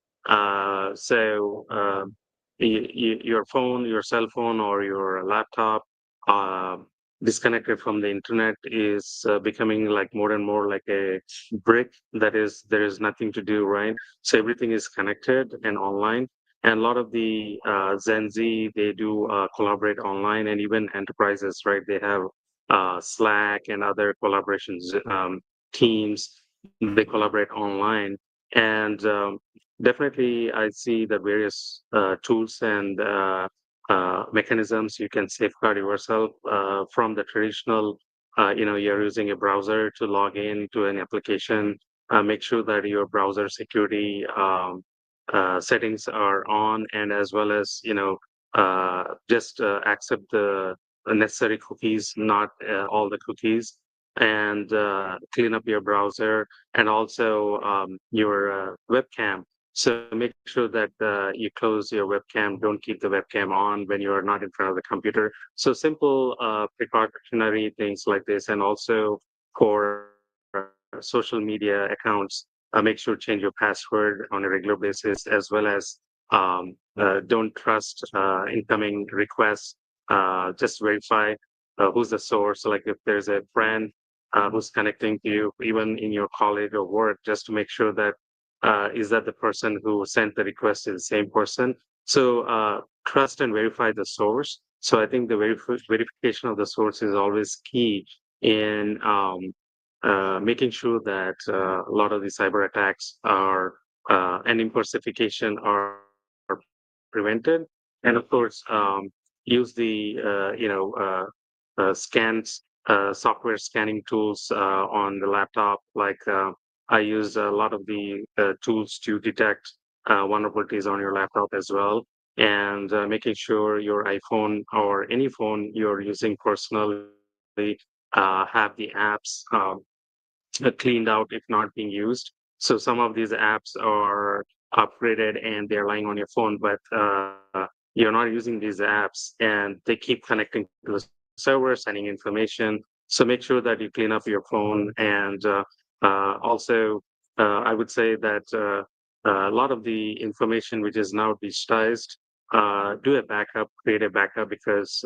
Your phone, your cell phone, or your laptop uh, disconnected from the internet is becoming like more and more like a brick that is there is nothing to do, right? So everything is connected and online, and a lot of the Gen Z, they do collaborate online, and even enterprises, right? They have Slack and other collaborations teams. They collaborate online, and definitely I see the various tools and mechanisms you can safeguard yourself from the traditional. You're using a browser to log in to an application. Make sure that your browser security settings are on, and as well as just accept the necessary cookies, not all the cookies. and clean up your browser and also your webcam. So make sure that you close your webcam. Don't keep the webcam on when you are not in front of the computer. So simple precautionary things like this, and also for social media accounts, make sure change your password on a regular basis, as well as don't trust incoming requests. Just verify who's the source. So like if there's a friend who's connecting to you, even in your college or work, just to make sure that is that the person who sent the request is the same person. So trust and verify the source. So I think the verification of the source is always key in making sure that a lot of the cyber attacks are and impersonification are prevented. And of course, use the scans, software scanning tools on the laptop. Like I use a lot of the tools to detect vulnerabilities on your laptop as well, and making sure your iPhone or any phone you're using personally have the apps cleaned out if not being used. So some of these apps are upgraded and they're lying on your phone, but you're not using these apps and they keep connecting to the server, sending information. So make sure that you clean up your phone. And also, I would say that a lot of the information which is now digitized, do a backup, create a backup, because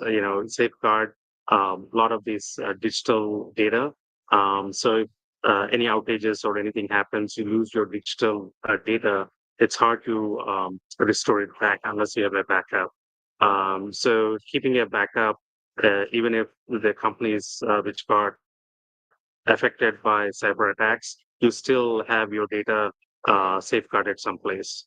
safeguard a lot of these digital data. So if any outages or anything happens, you lose your digital data. It's hard to restore it back unless you have a backup. So keeping a backup, even if the companies which got affected by cyber attacks, you still have your data safeguarded someplace.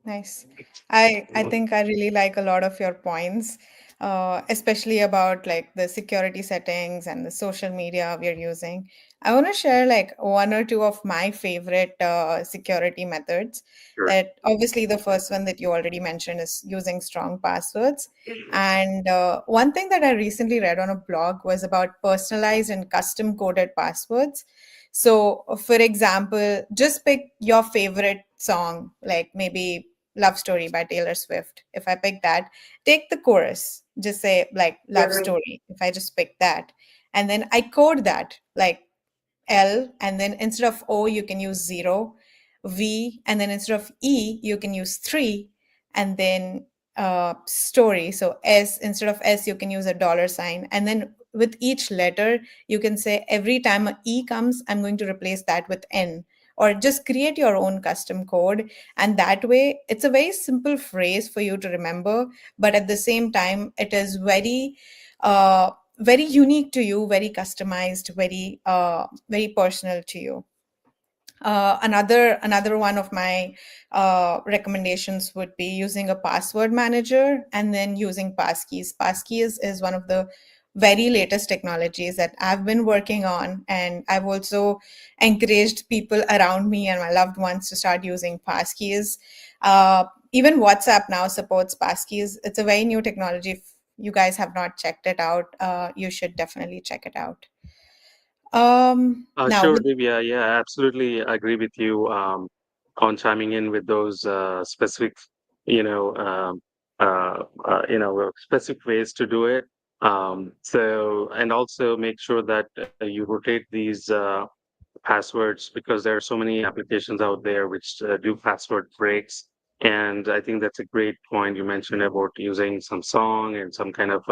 Nice. I think I really like a lot of your points, especially about like the security settings and the social media we're using. I want to share like one or two of my favorite security methods. Sure. That obviously the first one that you already mentioned is using strong passwords. And one thing that I recently read on a blog was about personalized and custom coded passwords. So, for example, just pick your favorite song, like maybe Love Story by Taylor Swift. If I pick that, take the chorus, just say like Love Story. If I just pick that, and then I code that like L, and then instead of O, you can use 0, V, and then instead of E, you can use 3, and then story. So S, instead of S, you can use a dollar sign. And then with each letter, you can say every time a E comes, I'm going to replace that with N. Or just create your own custom code. And that way, it's a very simple phrase for you to remember. But at the same time, it is very unique to you, very customized, very personal to you. Another one of my recommendations would be using a password manager and then using passkeys. Passkeys is one of the very latest technologies that I've been working on, and I've also encouraged people around me and my loved ones to start using passkeys. Even WhatsApp now supports passkeys. It's a very new technology. If you guys have not checked it out, you should definitely check it out. Now, Sure, Divya. Yeah, absolutely agree with you on chiming in with those specific, you know, specific ways to do it. So, and also make sure that you rotate these passwords, because there are so many applications out there which do password breaks. And I think that's a great point you mentioned about using some song and some kind of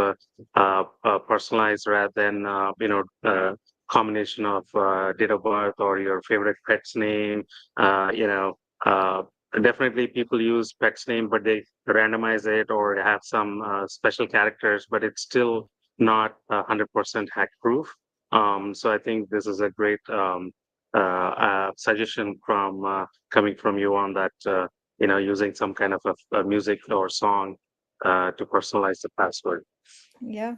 personalized rather than combination of date of birth or your favorite pet's name. Uh, you know, uh, Definitely people use pet's name, but they randomize it or have some special characters, but it's still not 100% hack proof. So I think this is a great suggestion from coming from you on that. Using some kind of a music or song to personalize the password. yeah.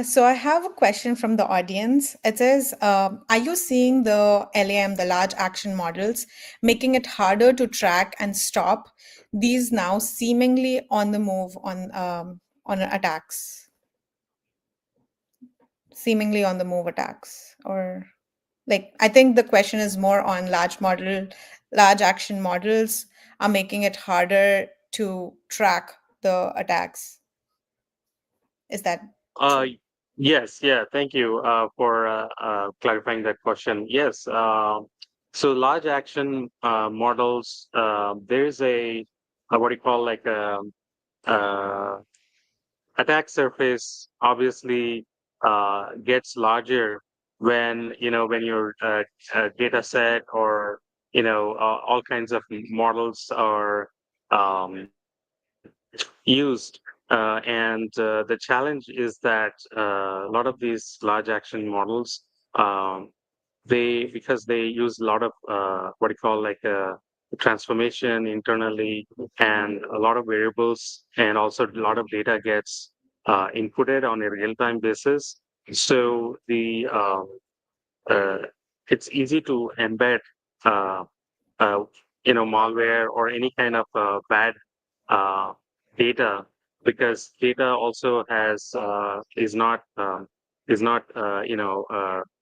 So I have a question from the audience. It says, are you seeing the LAM, the large action models, making it harder to track and stop these now seemingly on the move on attacks? seemingly on the move attacks? Or like, I think the question is more on large action models are making it harder to track the attacks. Is that Uh, true? yes, yeah. Thank you for clarifying that question. Yes. So large action models, there is a what do you call like a, uh, attack surface obviously gets larger when when your data set or all kinds of models are um, used. And the challenge is that a lot of these large action models, um, because they use a lot of what you call like transformation internally and a lot of variables, and also a lot of data gets inputted on a real-time basis. So uh, it's easy to embed uh, uh, malware or any kind of bad uh, data, because data also is not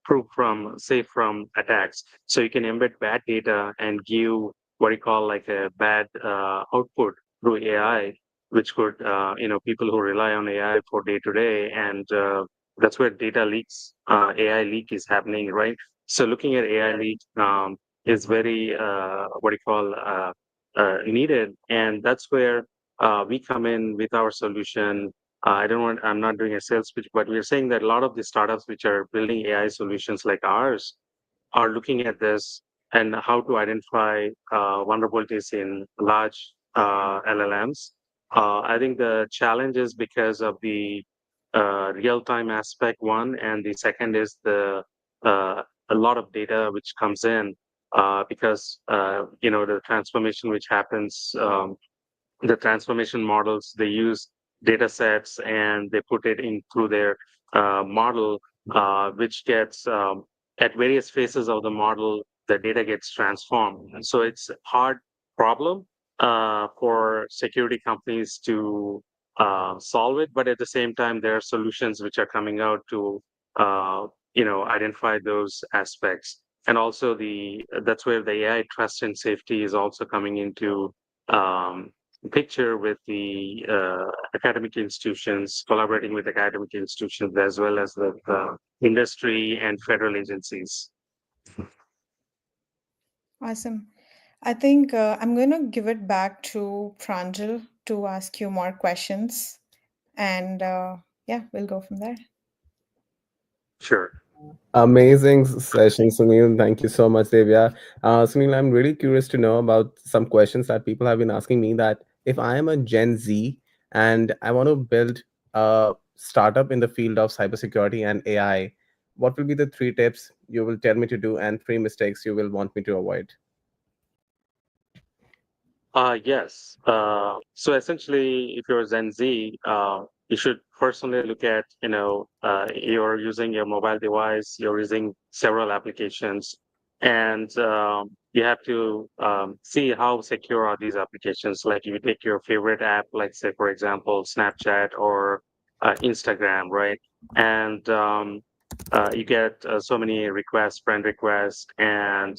proof from safe from attacks. So you can embed bad data and give what you call like a bad output through AI, which could people who rely on AI for day to day, and that's where data leaks, AI leak is happening, right? So looking at AI leak is very what do you call needed, and that's where we come in with our solution. I'm not doing a sales pitch, but we're saying that a lot of the startups which are building AI solutions like ours are looking at this and how to identify vulnerabilities in large LLMs. I think the challenge is because of the real-time aspect, one, and the second is a lot of data which comes in because the transformation which happens. The transformation models, they use data sets and they put it in through their model, which gets at various phases of the model, the data gets transformed. And so it's a hard problem for security companies to solve it, but at the same time there are solutions which are coming out to uh, identify those aspects. And also the that's where the AI trust and safety is also coming into um, picture, with the academic institutions, collaborating with academic institutions as well as with industry and federal agencies. Awesome. I think I'm going to give it back to Pranjal to ask you more questions. And yeah, we'll go from there. Sure. Amazing session, Sunil. Thank you so much, Devya. Sunil, I'm really curious to know about some questions that people have been asking me, that if I am a Gen Z and I want to build a startup in the field of cybersecurity and AI, what will be the three tips you will tell me to do and three mistakes you will want me to avoid? Yes. So essentially, if you're Gen Z, you should personally look at, you're using your mobile device, you're using several applications, and you have to see how secure are these applications. Like if you take your favorite app, like say, for example, Snapchat or Instagram, right? And you get so many requests, friend requests, and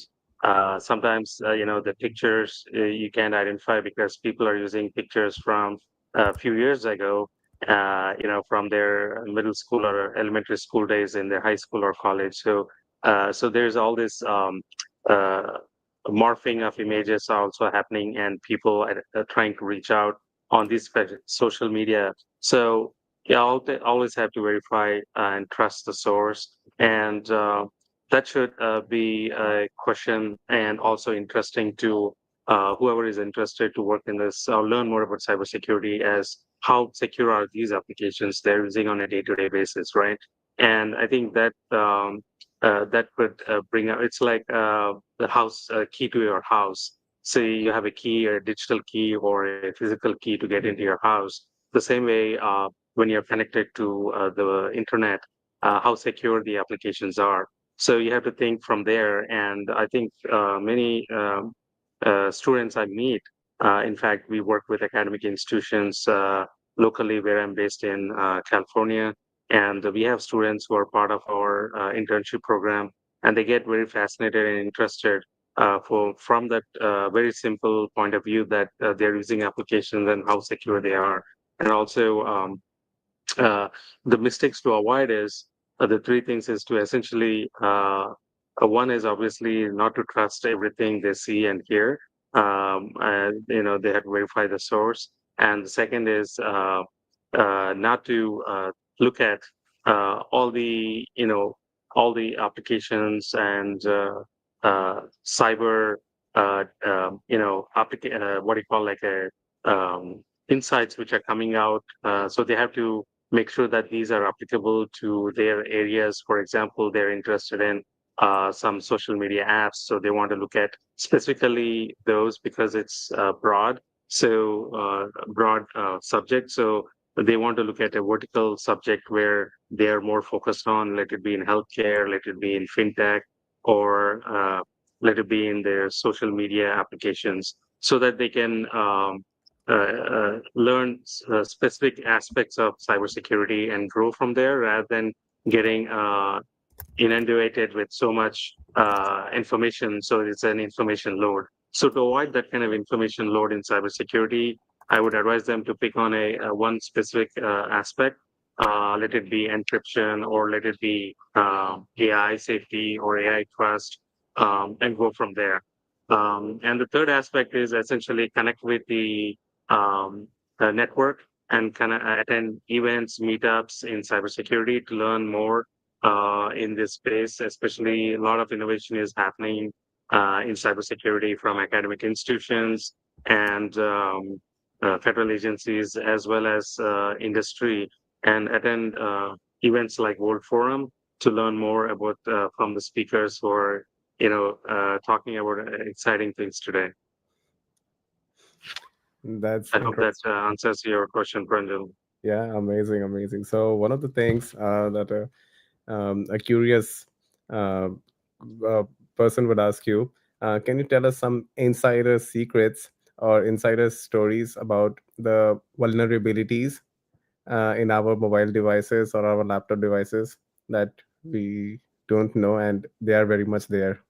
sometimes the pictures you can't identify because people are using pictures from a few years ago, from their middle school or elementary school days in their high school or college. So there's all this uh, morphing of images also happening, and people are trying to reach out on these social media. So yeah, always have to verify and trust the source, and that should be a question and also interesting to whoever is interested to work in this or learn more about cybersecurity, as how secure are these applications they're using on a day-to-day basis, right? And I think that that could bring up, it's like the house key to your house. So you have a key, a digital key or a physical key to get into your house. The same way, when you're connected to the internet, how secure the applications are. So you have to think from there. And I think many students I meet, in fact, we work with academic institutions locally where I'm based in California. And we have students who are part of our internship program, and they get very fascinated and interested from that very simple point of view that they're using applications and how secure they are. And also, uh, the mistakes to avoid is the three things is to essentially one is obviously not to trust everything they see and hear. And, they have to verify the source. And the second is not to look at all the all the applications and cyber what do you call, like a insights which are coming out. So they have to make sure that these are applicable to their areas. For example, they're interested in some social media apps, so they want to look at specifically those because it's broad subject. So they want to look at a vertical subject where they are more focused on, let it be in healthcare, let it be in fintech, or let it be in their social media applications, so that they can learn specific aspects of cybersecurity and grow from there rather than getting inundated with so much information. So it's an information load. So to avoid that kind of information load in cybersecurity, I would advise them to pick on a one specific aspect. Let it be encryption, or let it be AI safety or AI trust, and go from there. And the third aspect is essentially connect with um, the network and kind of attend events, meetups in cybersecurity to learn more in this space. Especially a lot of innovation is happening in cybersecurity from academic institutions and federal agencies, as well as industry, and attend events like World Forum to learn more about from the speakers who are talking about exciting things today. That's I hope that interesting. answers your question, Pranjal. Yeah, amazing, amazing. So one of the things that a curious uh, uh, person would ask you, can you tell us some insider secrets or insider stories about the vulnerabilities in our mobile devices or our laptop devices that we don't know and they are very much there?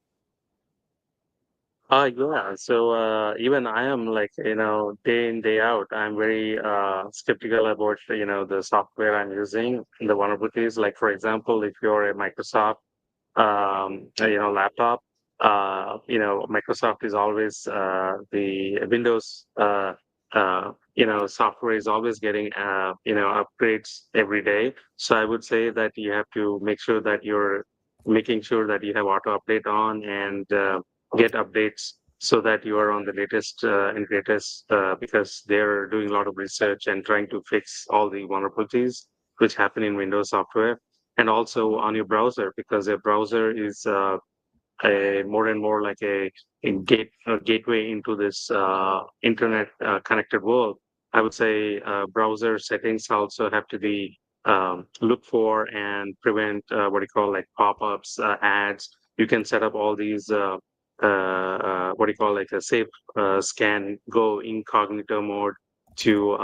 Yeah. So even I am like, day in, day out, I'm very skeptical about, the software I'm using, the vulnerabilities. Like, for example, if you're a Microsoft laptop. Microsoft is always the Windows, software is always getting, upgrades every day. So I would say that you have to make sure that you're making sure that you have auto update on, and get updates so that you are on the latest and greatest, because they're doing a lot of research and trying to fix all the vulnerabilities which happen in Windows software, and also on your browser, because a browser is a more and more like a gateway into this internet connected world. I would say browser settings also have to be look for and prevent what do you call, like pop-ups, ads. You can set up all these what do you call, like a safe scan, go incognito mode to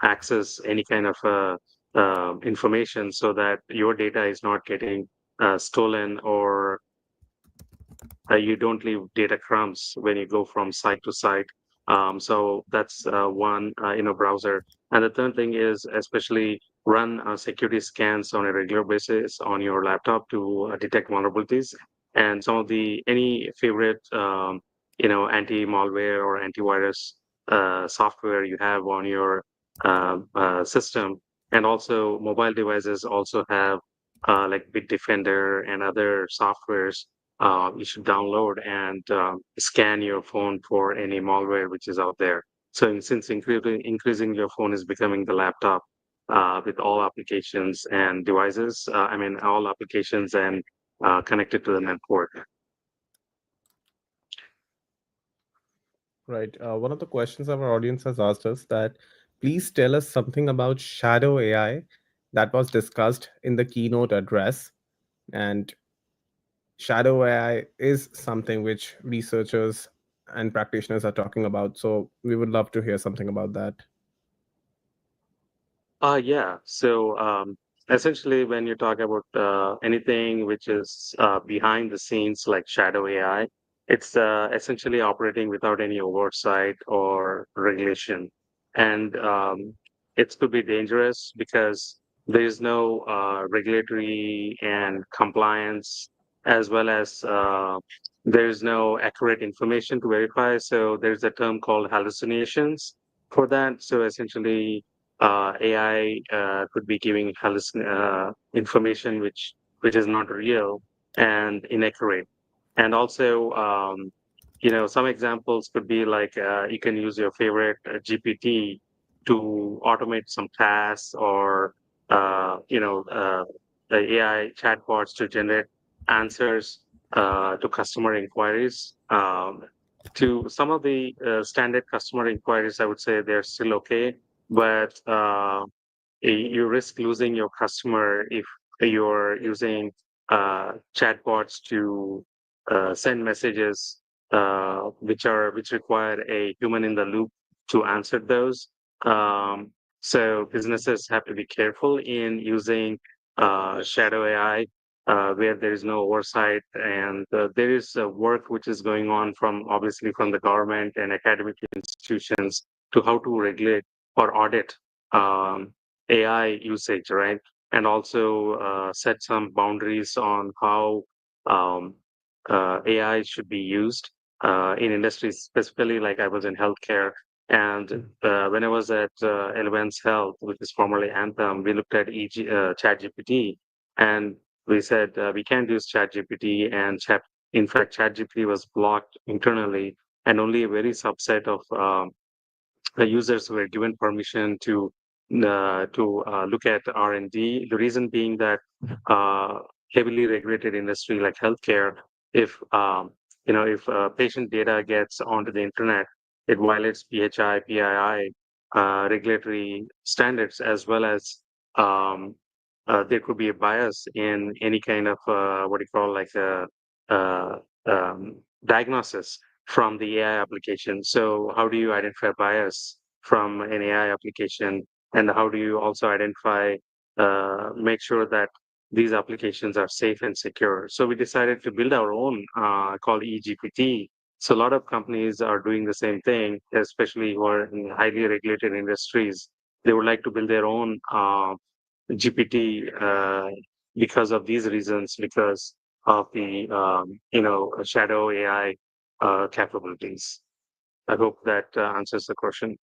access any kind of information, so that your data is not getting stolen, or you don't leave data crumbs when you go from site to site. So that's one in a browser. And the third thing is especially run security scans on a regular basis on your laptop to detect vulnerabilities. And some of the any favorite anti-malware or antivirus software you have on your system. And also mobile devices also have like Bitdefender and other softwares you should download and scan your phone for any malware which is out there. So since increasing your phone is becoming the laptop with all applications and devices, all applications and connected to the network. Right. One of the questions our audience has asked us that please tell us something about shadow AI that was discussed in the keynote address. And shadow AI is something which researchers and practitioners are talking about. So we would love to hear something about that. Yeah. So essentially, when you talk about anything which is behind the scenes, like shadow AI, it's essentially operating without any oversight or regulation, and it could be dangerous because there is no regulatory and compliance, as well as there is no accurate information to verify. So there's a term called hallucinations for that. So essentially, AI could be giving information which is not real and inaccurate. And also, some examples could be like you can use your favorite GPT to automate some tasks, or the AI chatbots to generate answers to customer inquiries. To some of the standard customer inquiries, I would say they're still okay, but you risk losing your customer if you're using chatbots to send messages which require a human in the loop to answer those. Um, so businesses have to be careful in using shadow AI where there is no oversight, and there is work which is going on from obviously from the government and academic institutions to how to regulate or audit um, AI usage, right? And also set some boundaries on how um, AI should be used in industries, specifically like I was in healthcare. And when I was at Elevance Health, which is formerly Anthem, we looked at ChatGPT, and we said we can't use ChatGPT, and in fact, ChatGPT was blocked internally, and only a very subset of the users were given permission to look at R&D. The reason being that heavily regulated industry like healthcare, if if patient data gets onto the internet, it violates PHI, PII regulatory standards, as well as um, there could be a bias in any kind of what do you call like a uh, um, diagnosis from the AI application. So how do you identify bias from an AI application, and how do you also identify, make sure that these applications are safe and secure? So we decided to build our own called eGPT. So a lot of companies are doing the same thing, especially who are in highly regulated industries. They would like to build their own GPT because of these reasons, because of the shadow AI capabilities. I hope that answers the question.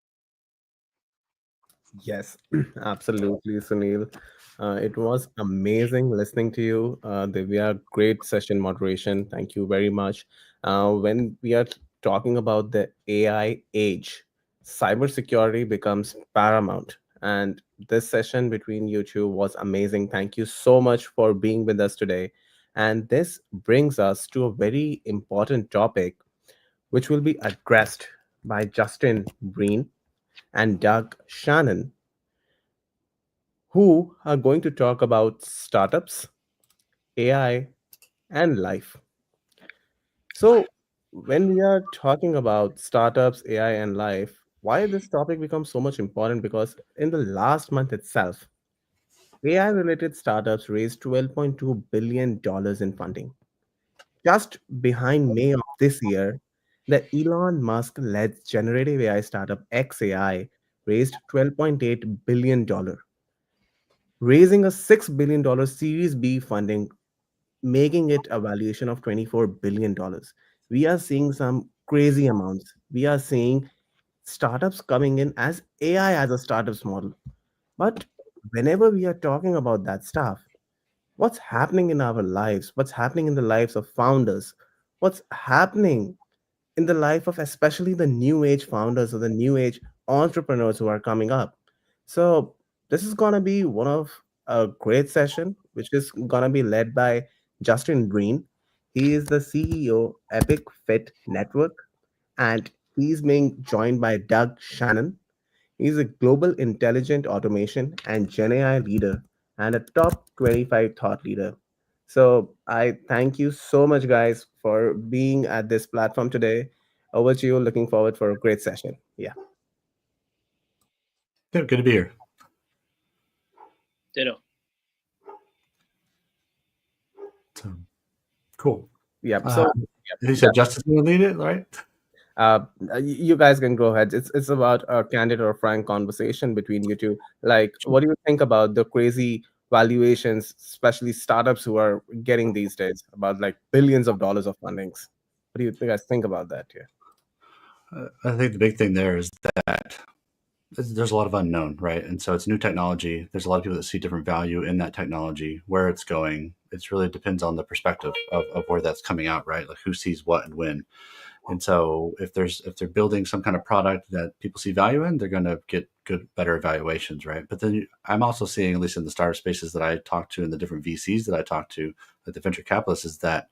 Yes, absolutely, Sunil. It was amazing listening to you. Divya, great session moderation. Thank you very much. When we are talking about the AI age, cybersecurity becomes paramount. And this session between you two was amazing. Thank you so much for being with us today. And this brings us to a very important topic, which will be addressed by Justin Breen and Doug Shannon, who are going to talk about startups, AI, and life. So, when we are talking about startups, AI, and life, why this topic becomes so much important? Because in the last month itself, AI related startups raised $12.2 billion in funding. Just behind May of this year, the Elon Musk led generative AI startup XAI raised $12.8 billion, raising a $6 billion Series B funding, making it a valuation of $24 billion. We are seeing some crazy amounts. We are seeing startups coming in as AI as a startups model. But whenever we are talking about that stuff, what's happening in our lives? What's happening in the lives of founders? What's happening in the life of especially the new age founders or the new age entrepreneurs who are coming up? So this is going to be one of a great session which is going to be led by Justin Green. He is the CEO Epic Fit Network, and he's being joined by Doug Shannon. He's a global intelligent automation and Gen AI leader and a top 25 thought leader. So I thank you so much, guys, for being at this platform today. Over to you. Looking forward for a great session. Yeah. Yeah, good to be here. Ditto. So, cool. Yep. So You said Justin's going to lead it, right? you guys can go ahead. It's about a candid or frank conversation between you two. Like, what do you think about the crazy valuations, especially startups who are getting these days, about like billions of dollars of fundings? What do you guys think about that here? I think the big thing there is that there's a lot of unknown, right? And so it's new technology. There's a lot of people that see different value in that technology, where it's going. It's really depends on the perspective of where that's coming out, right? Like who sees what and when. And so if they're building some kind of product that people see value in, they're going to get better evaluations, right? But then I'm also seeing, at least in the startup spaces that I talk to and the different VCs that I talk to, like the venture capitalists, is that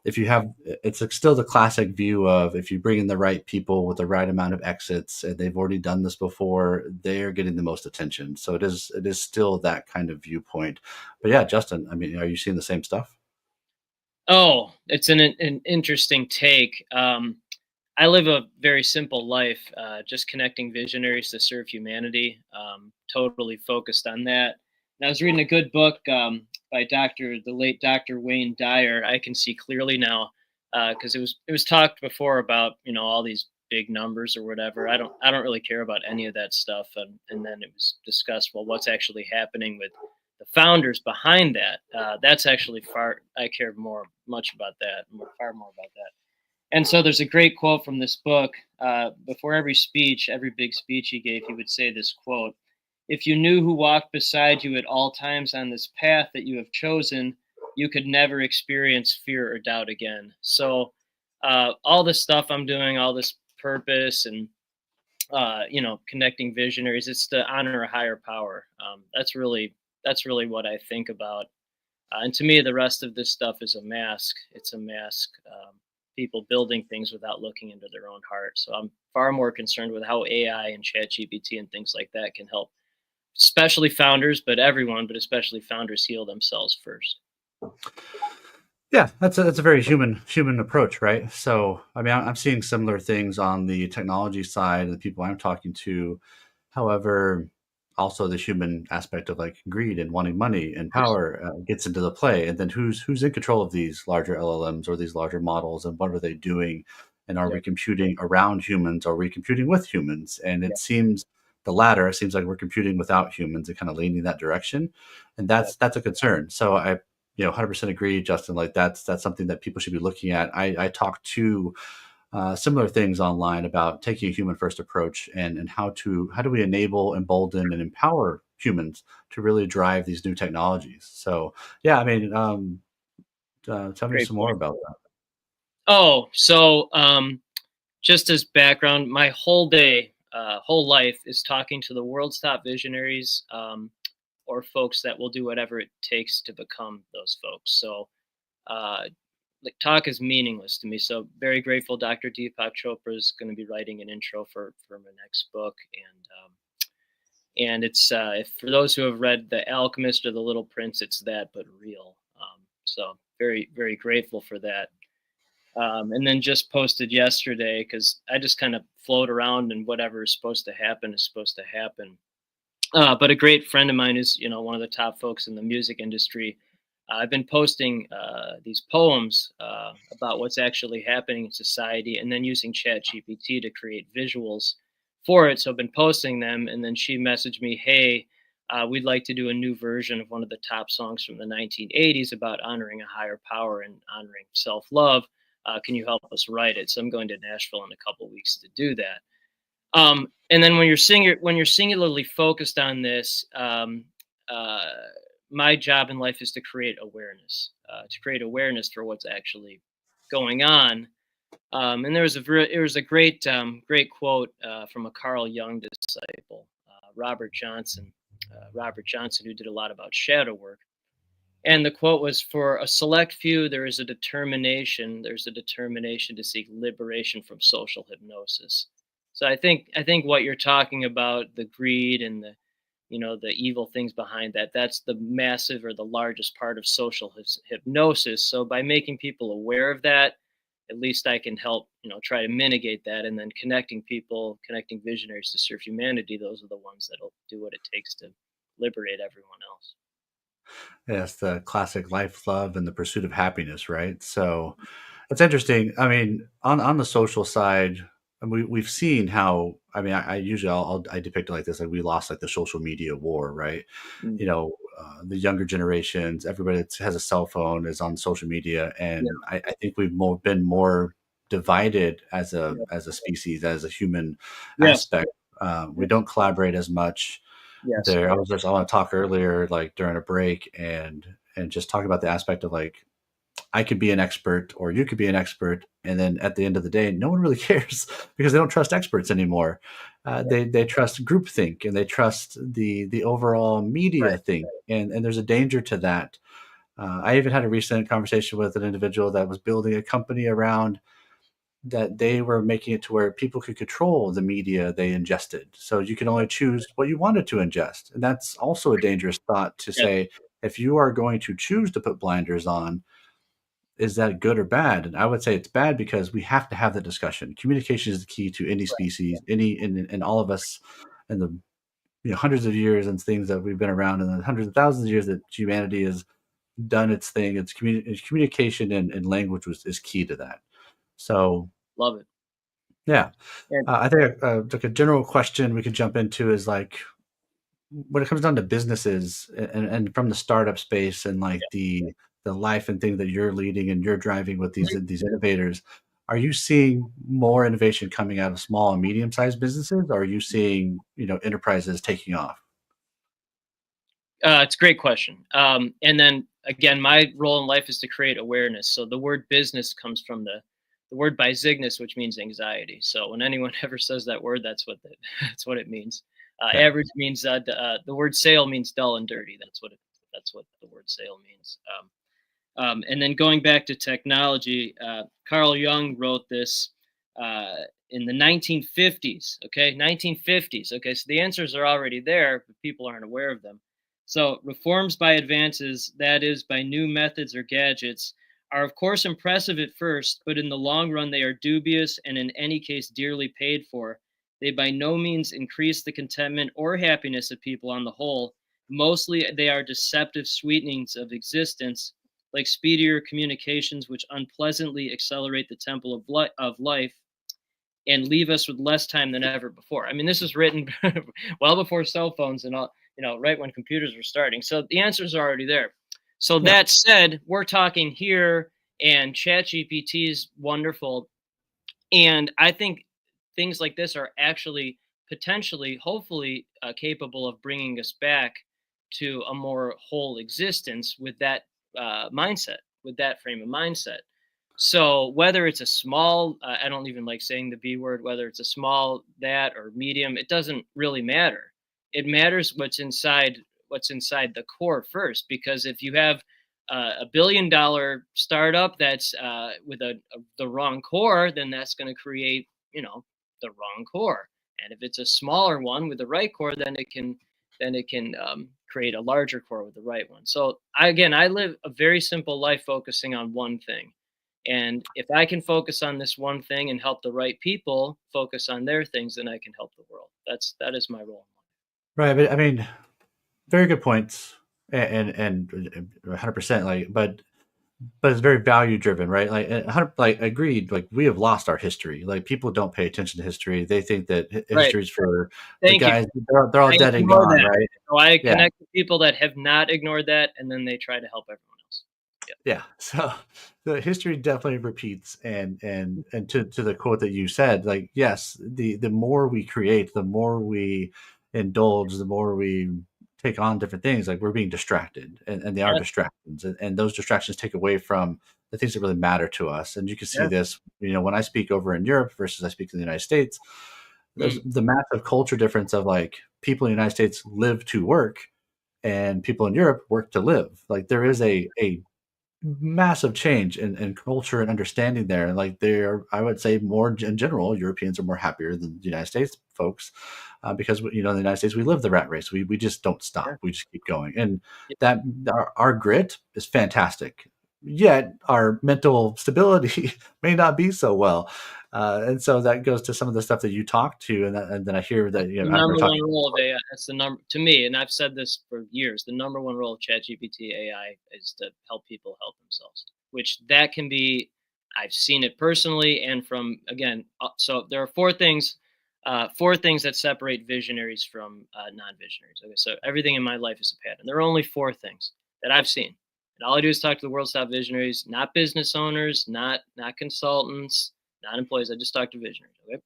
if you have, it's like still the classic view of if you bring in the right people with the right amount of exits and they've already done this before, they're getting the most attention. So it is still that kind of viewpoint. But yeah, Justin, I mean, are you seeing the same stuff? Oh, it's an interesting take. I live a very simple life, just connecting visionaries to serve humanity. Totally focused on that. And I was reading a good book by the late Dr. Wayne Dyer. I can see clearly now because it was talked before about all these big numbers or whatever. I don't really care about any of that stuff. And then it was discussed, well, what's actually happening with the founders behind that. That's actually I care much about that, far more about that. And so there's a great quote from this book. Before every big speech he gave, he would say this quote: "If you knew who walked beside you at all times on this path that you have chosen, you could never experience fear or doubt again." So all this stuff I'm doing, all this purpose and connecting visionaries, it's to honor a higher power. That's really what I think about. And to me, the rest of this stuff is a mask. It's a mask. People building things without looking into their own heart. So I'm far more concerned with how AI and ChatGPT and things like that can help, especially founders, but everyone, but especially founders, heal themselves first. Yeah, that's a very human approach, right? So, I mean, I'm seeing similar things on the technology side and the people I'm talking to. However, also the human aspect of like greed and wanting money and power gets into the play. And then who's in control of these larger LLMs or these larger models, and what are they doing? And are we computing around humans? Or are we computing with humans? And it seems the latter. It seems like we're computing without humans and kind of leaning that direction, and that's a concern. So I 100% agree, Justin. Like that's something that people should be looking at. I talk to similar things online about taking a human first approach and how do we enable, embolden, and empower humans to really drive these new technologies. So yeah, I mean, tell me Great some more point. about that. Oh, so just as background, my whole day, whole life is talking to the world's top visionaries, or folks that will do whatever it takes to become those folks. So, like, talk is meaningless to me. So, very grateful. Dr. Deepak Chopra is going to be writing an intro for my next book, and it's for those who have read The Alchemist or The Little Prince, it's that but real. So, very very grateful for that. And then just posted yesterday because I just kind of float around and whatever is supposed to happen is supposed to happen. But a great friend of mine is, one of the top folks in the music industry. I've been posting these poems about what's actually happening in society, and then using ChatGPT to create visuals for it. So I've been posting them, and then she messaged me, "Hey, we'd like to do a new version of one of the top songs from the 1980s about honoring a higher power and honoring self-love. Can you help us write it?" So I'm going to Nashville in a couple of weeks to do that. And then when you're singularly focused on this, my job in life is to create awareness, for what's actually going on. And there was a great quote from a Carl Jung disciple, Robert Johnson. Robert Johnson, who did a lot about shadow work. And the quote was, "For a select few, there's a determination to seek liberation from social hypnosis." So I think what you're talking about, the greed and the evil things behind that, that's the massive or the largest part of social hypnosis. So by making people aware of that, at least I can help, try to mitigate that. And then connecting visionaries to serve humanity, those are the ones that'll do what it takes to liberate everyone else. Yes, the classic life, love, and the pursuit of happiness, right? So it's interesting. I mean, on the social side, and we've seen how. I mean, I usually I depict it like this: like we lost like the social media war, right? Mm. You know, the younger generations, everybody that has a cell phone is on social media, Yeah. and I think we've been more divided Yeah. as a species, as a human Yes. aspect. We don't collaborate as much. Yes. There, I want to talk earlier, like during a break, and just talk about the aspect of like I could be an expert or you could be an expert, and then at the end of the day, no one really cares because they don't trust experts anymore. They trust groupthink and they trust the overall media Right. thing, and there's a danger to that. I even had a recent conversation with an individual that was building a company around that they were making it to where people could control the media they ingested. So you can only choose what you wanted to ingest. And that's also a dangerous thought to Yes. say, if you are going to choose to put blinders on, is that good or bad? And I would say it's bad because we have to have the discussion. Communication is the key to any species, any and all of us in the hundreds of years and things that we've been around and the hundreds of thousands of years that humanity has done its thing. It's communication and language is key to that. So Love it. yeah, And I think like a general question we could jump into is like when it comes down to businesses and from the startup space and like the life and things that you're leading and you're driving with these innovators, are you seeing more innovation coming out of small and medium sized businesses, or are you seeing enterprises taking off? it's a great question. And then again, my role in life is to create awareness. So the word business comes from the word bizignus, which means anxiety. So when anyone ever says that word, that's what that's what it means. Yeah. Average means the word sale means dull and dirty. That's what the word sale means. And then going back to technology, Carl Jung wrote this uh, in the 1950s. Okay, 1950s. Okay, so the answers are already there, but people aren't aware of them. So reforms by advances, that is, by new methods or gadgets, are of course impressive at first, but in the long run they are dubious and in any case dearly paid for. They by no means increase the contentment or happiness of people on the whole. Mostly they are deceptive sweetenings of existence like speedier communications, which unpleasantly accelerate the tempo of life and leave us with less time than ever before. I mean, this is written well before cell phones and all, right when computers were starting. So the answers are already there. So Yeah. that said, we're talking here, and ChatGPT is wonderful. And I think things like this are actually potentially, hopefully, capable of bringing us back to a more whole existence with that mindset, with that frame of mindset. So whether it's a small, I don't even like saying the B word, whether it's a small, that, or medium, it doesn't really matter. It matters what's inside the core first, because if you have $1 billion startup that's with the wrong core, then that's going to create, the wrong core. And if it's a smaller one with the right core, then it can create a larger core with the right one. So I live a very simple life focusing on one thing. And if I can focus on this one thing and help the right people focus on their things, then I can help the world. That is my role. Right. But I mean, very good points, and 100%. Like, but it's very value driven, right? Like, 100, like agreed. Like, we have lost our history. Like, people don't pay attention to history. They think that Right. history is for the Thank you. guys. They're all I dead and ignore gone, that. right? So I Yeah. connect with people that have not ignored that, and then they try to help everyone else. Yeah. So the history definitely repeats, and to the quote that you said, like, yes, the more we create, the more we indulge, the more we take on different things, like we're being distracted, and they are Yeah. distractions, and those distractions take away from the things that really matter to us. And you can see Yeah. this, when I speak over in Europe versus I speak in the United States, there's Mm. the massive culture difference of like people in the United States live to work and people in Europe work to live. Like there is a massive change in culture and understanding there. Like they're, I would say, more in general, Europeans are more happier than the United States folks, because in the United States we live the rat race. We just don't Yeah. stop. We just keep going, and Yeah. that our grit is fantastic. Yet our mental stability may not be so well. And so that goes to some of the stuff that you talk to, and then I hear that The I'm number one talking. role of AI. That's the number to me, and I've said this for years. The number one role of ChatGPT AI is to help people help themselves, which that can be. I've seen it personally, and from again. So there are four things that separate visionaries from non-visionaries. Okay, so everything in my life is a pattern. There are only four things that I've seen, and all I do is talk to the world's top visionaries, not business owners, not consultants, not employees. I just talk to visionaries. Okay.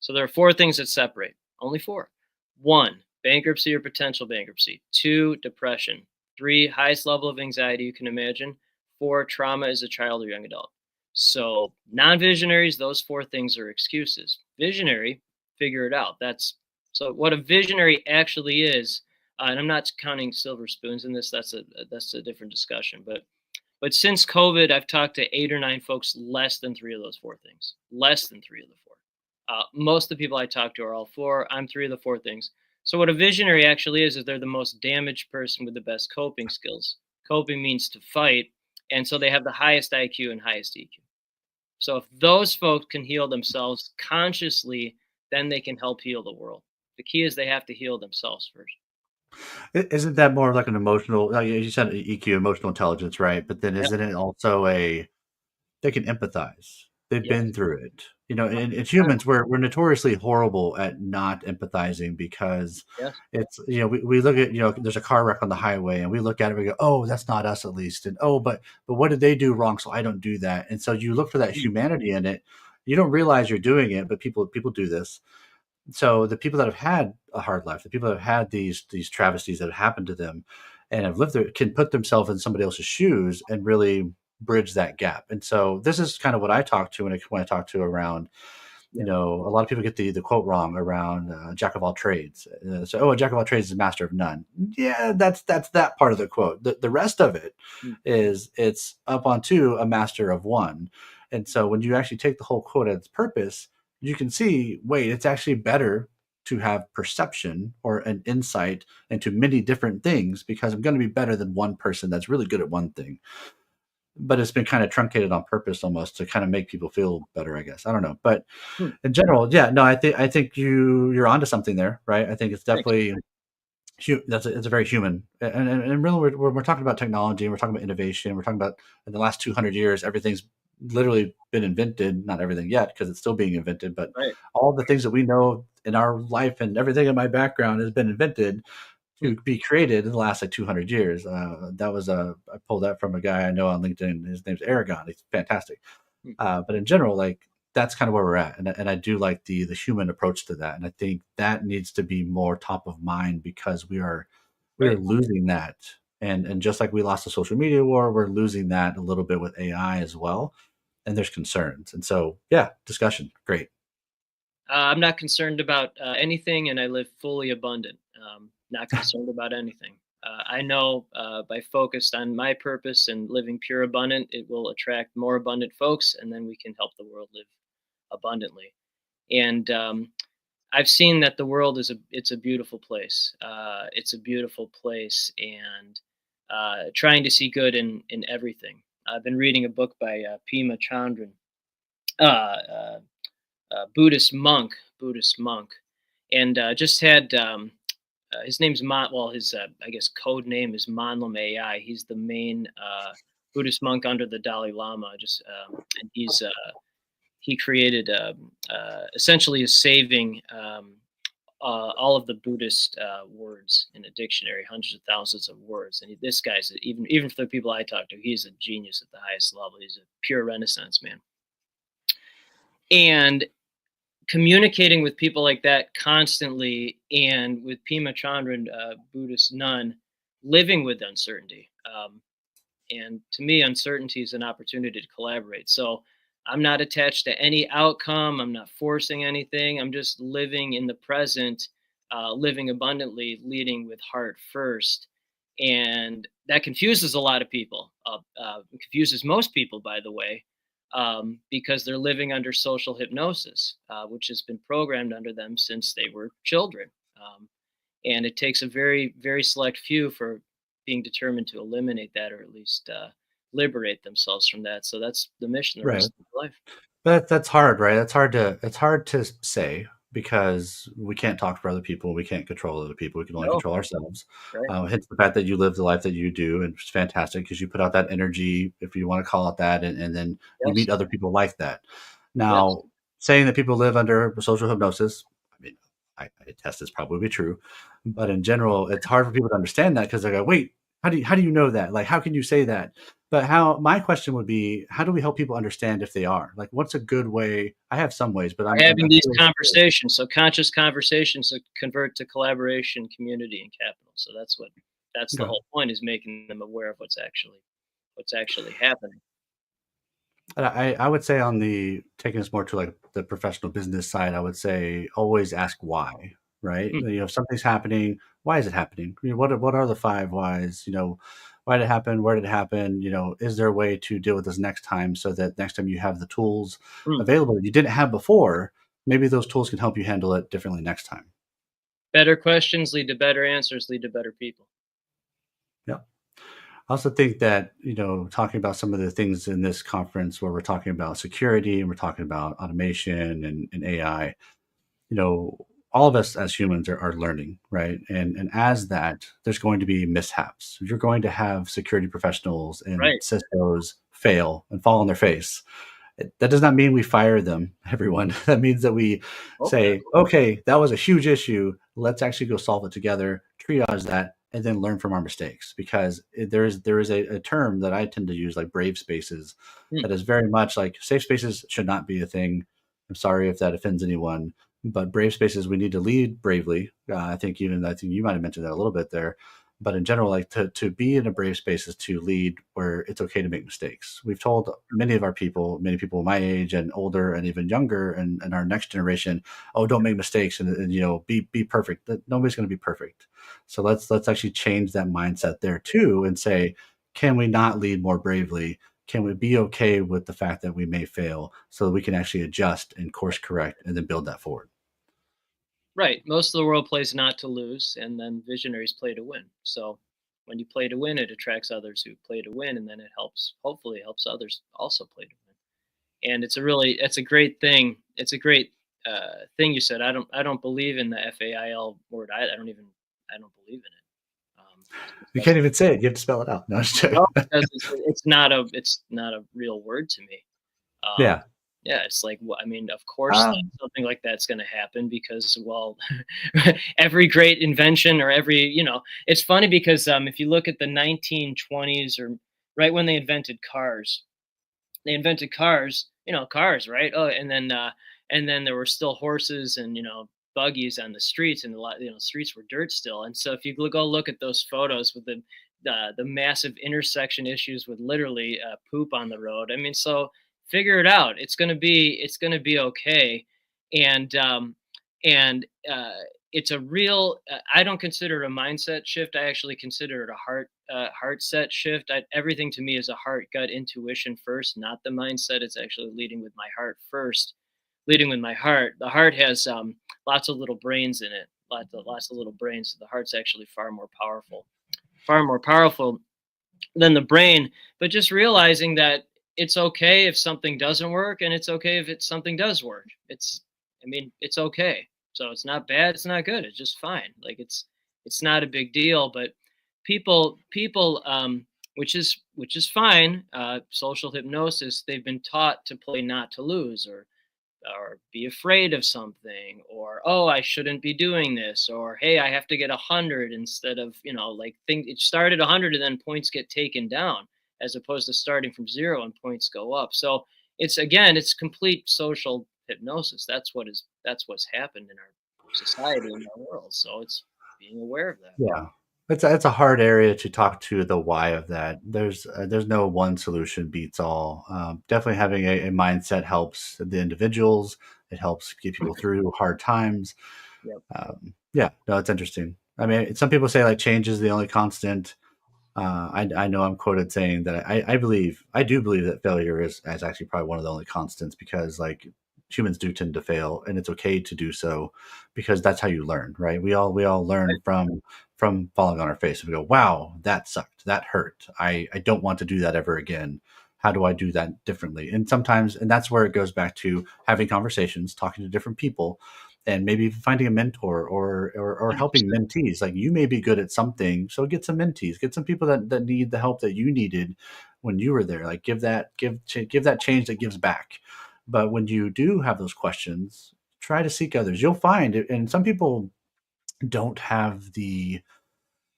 So there are four things that separate. Only four. One, bankruptcy or potential bankruptcy. Two, depression. Three, highest level of anxiety you can imagine. Four, trauma as a child or young adult. So non-visionaries, those four things are excuses. Visionary, figure it out. That's so what a visionary actually is. And I'm not counting silver spoons in this. That's a different discussion. But since COVID, I've talked to 8 or 9 folks, less than three of those four things. Less than three of the four. Most of the people I talk to are all four. I'm three of the four things. So what a visionary actually is they're the most damaged person with the best coping skills. Coping means to fight, and so they have the highest IQ and highest EQ. So if those folks can heal themselves consciously, then they can help heal the world. The key is they have to heal themselves first. Isn't that more like an emotional? You said EQ, emotional intelligence, right? But then Yeah. isn't it also they can empathize? They've Yes. been through it. And humans, we're notoriously horrible at not empathizing because Yes. it's we look at there's a car wreck on the highway and we look at it and we go, oh, that's not us at least, and oh, but what did they do wrong so I don't do that? And so you look for that humanity in it. You don't realize you're doing it, but people do this. So the people that have had a hard life, the people that have had these travesties that have happened to them and have lived there can put themselves in somebody else's shoes and really bridge that gap. And so this is kind of what I talk to when I talk to around, Yeah. a lot of people get the quote wrong around jack of all trades. So, oh, a jack of all trades is a master of none. Yeah, that's that part of the quote. The rest of it Mm. is it's up onto a master of one. And so when you actually take the whole quote at its purpose, you can see, wait, it's actually better to have perception or an insight into many different things because I'm going to be better than one person that's really good at one thing. But it's been kind of truncated on purpose almost to kind of make people feel better, I guess. I don't know. But Hmm. in general, yeah, no, I think you're onto something there, right? I think it's Thanks. definitely it's a very human, and really we're talking about technology, and we're talking about innovation. We're talking about in the last 200 years, everything's literally been invented. Not everything yet, because it's still being invented, but Right. all the things that we know in our life and everything in my background has been invented Hmm. to be created in the last like 200 years. That was I pulled that from a guy I know on LinkedIn. His name's Aragon. He's fantastic. Hmm. But in general, like that's kind of where we're at, and I do like the human approach to that, and I think that needs to be more top of mind because we are Right. losing that, and just like we lost the social media war, we're losing that a little bit with AI as well, and there's concerns, and so yeah, discussion, great. I'm not concerned about anything, and I live fully abundant. Not concerned about anything. I know by focused on my purpose and living pure abundant, it will attract more abundant folks, and then we can help the world live abundantly. And I've seen that the world it's a beautiful place. It's a beautiful place, and trying to see good in everything. I've been reading a book by Pema Chandran. Uh, uh, Buddhist monk, and just had his name's Well, his I guess code name is Monlam AI. He's the main Buddhist monk under the Dalai Lama. And he created essentially is saving all of the Buddhist words in a dictionary, hundreds of thousands of words. And this guy's even for the people I talk to, he's a genius at the highest level. He's a pure Renaissance man. And communicating with people like that constantly, and with Pema Chandran, Buddhist nun, living with uncertainty. And to me, uncertainty is an opportunity to collaborate. So I'm not attached to any outcome. I'm not forcing anything. I'm just living in the present, living abundantly, leading with heart first. And that confuses a lot of people. It confuses most people, by the way, because they're living under social hypnosis, which has been programmed under them since they were children. And it takes a very, very select few for being determined to eliminate that, or at least liberate themselves from that. So that's the mission the Right. rest of their life. But that's hard, right? It's hard to say because we can't talk for other people. We can't control other people. We can only No, control ourselves. right? Hence the fact that you live the life that you do, and it's fantastic because you put out that energy, if you want to call it that, and then you Yes, meet other people like that. yes. Now, saying that people live under social hypnosis, I mean, I attest it's probably true, but in general, it's hard for people to understand that because they go, "Wait, how do you know that? Like, how can you say that?" But how my question would be, how do we help people understand if they are? Like, what's a good way? I have some ways, but Having I'm these curious. conversations, so conscious conversations that convert to collaboration, community, and capital. So that's the Okay. whole point, is making them aware of what's actually happening. I would say on the taking us more to like the professional business side, I would say always ask why, right? Hmm. You know, if something's happening, why is it happening? You know, what are the five whys? You know, why did it happen? Where did it happen? You know, is there a way to deal with this next time so that next time you have the tools Hmm. available that you didn't have before, maybe those tools can help you handle it differently next time. Better questions lead to better answers, lead to better people. Yeah. I also think that, you know, talking about some of the things in this conference where we're talking about security and we're talking about automation and AI, you know, all of us as humans are learning, right? And as that, there's going to be mishaps. You're going to have security professionals and Right. CISOs fail and fall on their face. That does not mean we fire them, everyone. That means that we Okay. say, okay, that was a huge issue. Let's actually go solve it together, triage that, and then learn from our mistakes. Because there is a term that I tend to use, like brave spaces, Hmm. that is very much like safe spaces should not be a thing. I'm sorry if that offends anyone, but brave spaces, we need to lead bravely. I think you might have mentioned that a little bit there, but in general, like to be in a brave space is to lead where it's okay to make mistakes. We've told many people my age and older and even younger and our next generation, oh, don't make mistakes and you know, be perfect. That nobody's going to be perfect. So let's actually change that mindset there too and say, can we not lead more bravely? Can we be okay with the fact that we may fail so that we can actually adjust and course correct and then build that forward? Right. Most of the world plays not to lose, and then visionaries play to win. So when you play to win, it attracts others who play to win, and then it hopefully helps others also play to win. And it's a great thing. It's a great thing you said. I don't believe in the FAIL word. I don't believe in it. You Because can't even say it. You have to spell it out. No, it's true. no, because it's not a real word to me. Um, Yeah. yeah, it's like, I mean, of course, Um, something like that's going to happen because, well, every great invention or every, it's funny because if you look at the 1920s or right when they invented cars, cars, right? Oh, and then there were still horses and buggies on the streets, and a lot, streets were dirt still. And so if you go look at those photos with the massive intersection issues with literally poop on the road, I mean, so figure it out. It's gonna be okay, and and it's a real. I don't consider it a mindset shift. I actually consider it a heart set shift. Everything to me is a heart gut intuition first, not the mindset. It's actually leading with my heart first. Leading with my heart. The heart has lots of little brains in it. Lots of little brains. So the heart's actually far more powerful than the brain. But just realizing that it's okay if something doesn't work, and it's okay if something does work. I mean, it's okay. So it's not bad, it's not good, it's just fine. Like it's not a big deal. But people, which is fine. Social hypnosis, they've been taught to play not to lose, or be afraid of something, or oh, I shouldn't be doing this, or hey, I have to get 100 instead of, like, think it started 100 and then points get taken down, as opposed to starting from zero and points go up. So it's complete social hypnosis. That's what's happened in our society and our world. So it's being aware of that. yeah. It's a hard area to talk to the why of that. There's no one solution beats all. Definitely having a mindset helps the individuals. It helps get people through hard times. Yep. Yeah, no, it's interesting. I mean, some people say like change is the only constant. I know I'm quoted saying that I do believe that failure is actually probably one of the only constants because like humans do tend to fail and it's okay to do so because that's how you learn, right? We all learn from falling on our face and we go, wow, that sucked, that hurt. I don't want to do that ever again. how do I do that differently? And sometimes, and that's where it goes back to having conversations, talking to different people, and maybe finding a mentor or helping 100%. mentees. Like you may be good at something, so get some mentees, get some people that need the help that you needed when you were there. Like give that change that gives back. But when you do have those questions, try to seek others. You'll find it, and some people don't have the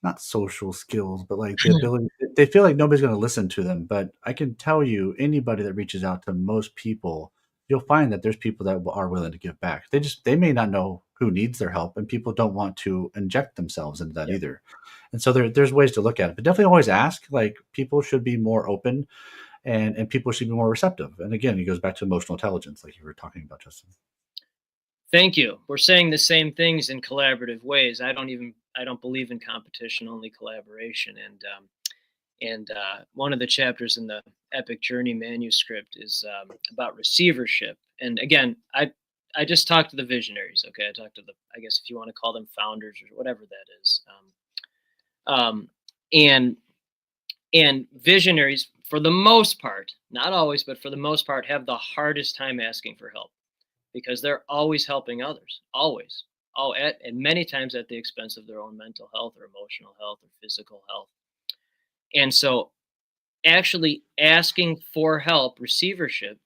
not social skills, but like the ability. They feel like nobody's going to listen to them. But I can tell you, anybody that reaches out to most people, you'll find that there's people that are willing to give back. They may not know who needs their help, and people don't want to inject themselves into that Yep. either. And so there's ways to look at it, but definitely always ask. Like people should be more open, and people should be more receptive. And again, it goes back to emotional intelligence, like you were talking about, Justin. Thank you. We're saying the same things in collaborative ways. I don't believe in competition, only collaboration. And one of the chapters in the Epic Journey manuscript is about receivership. And again, I just talked to the visionaries. Okay, I talked to I guess if you want to call them founders or whatever that is. Um, and visionaries, for the most part, not always, but for the most part, have the hardest time asking for help, because they're always helping others, always, and many times at the expense of their own mental health or emotional health or physical health. And so actually asking for help, receivership,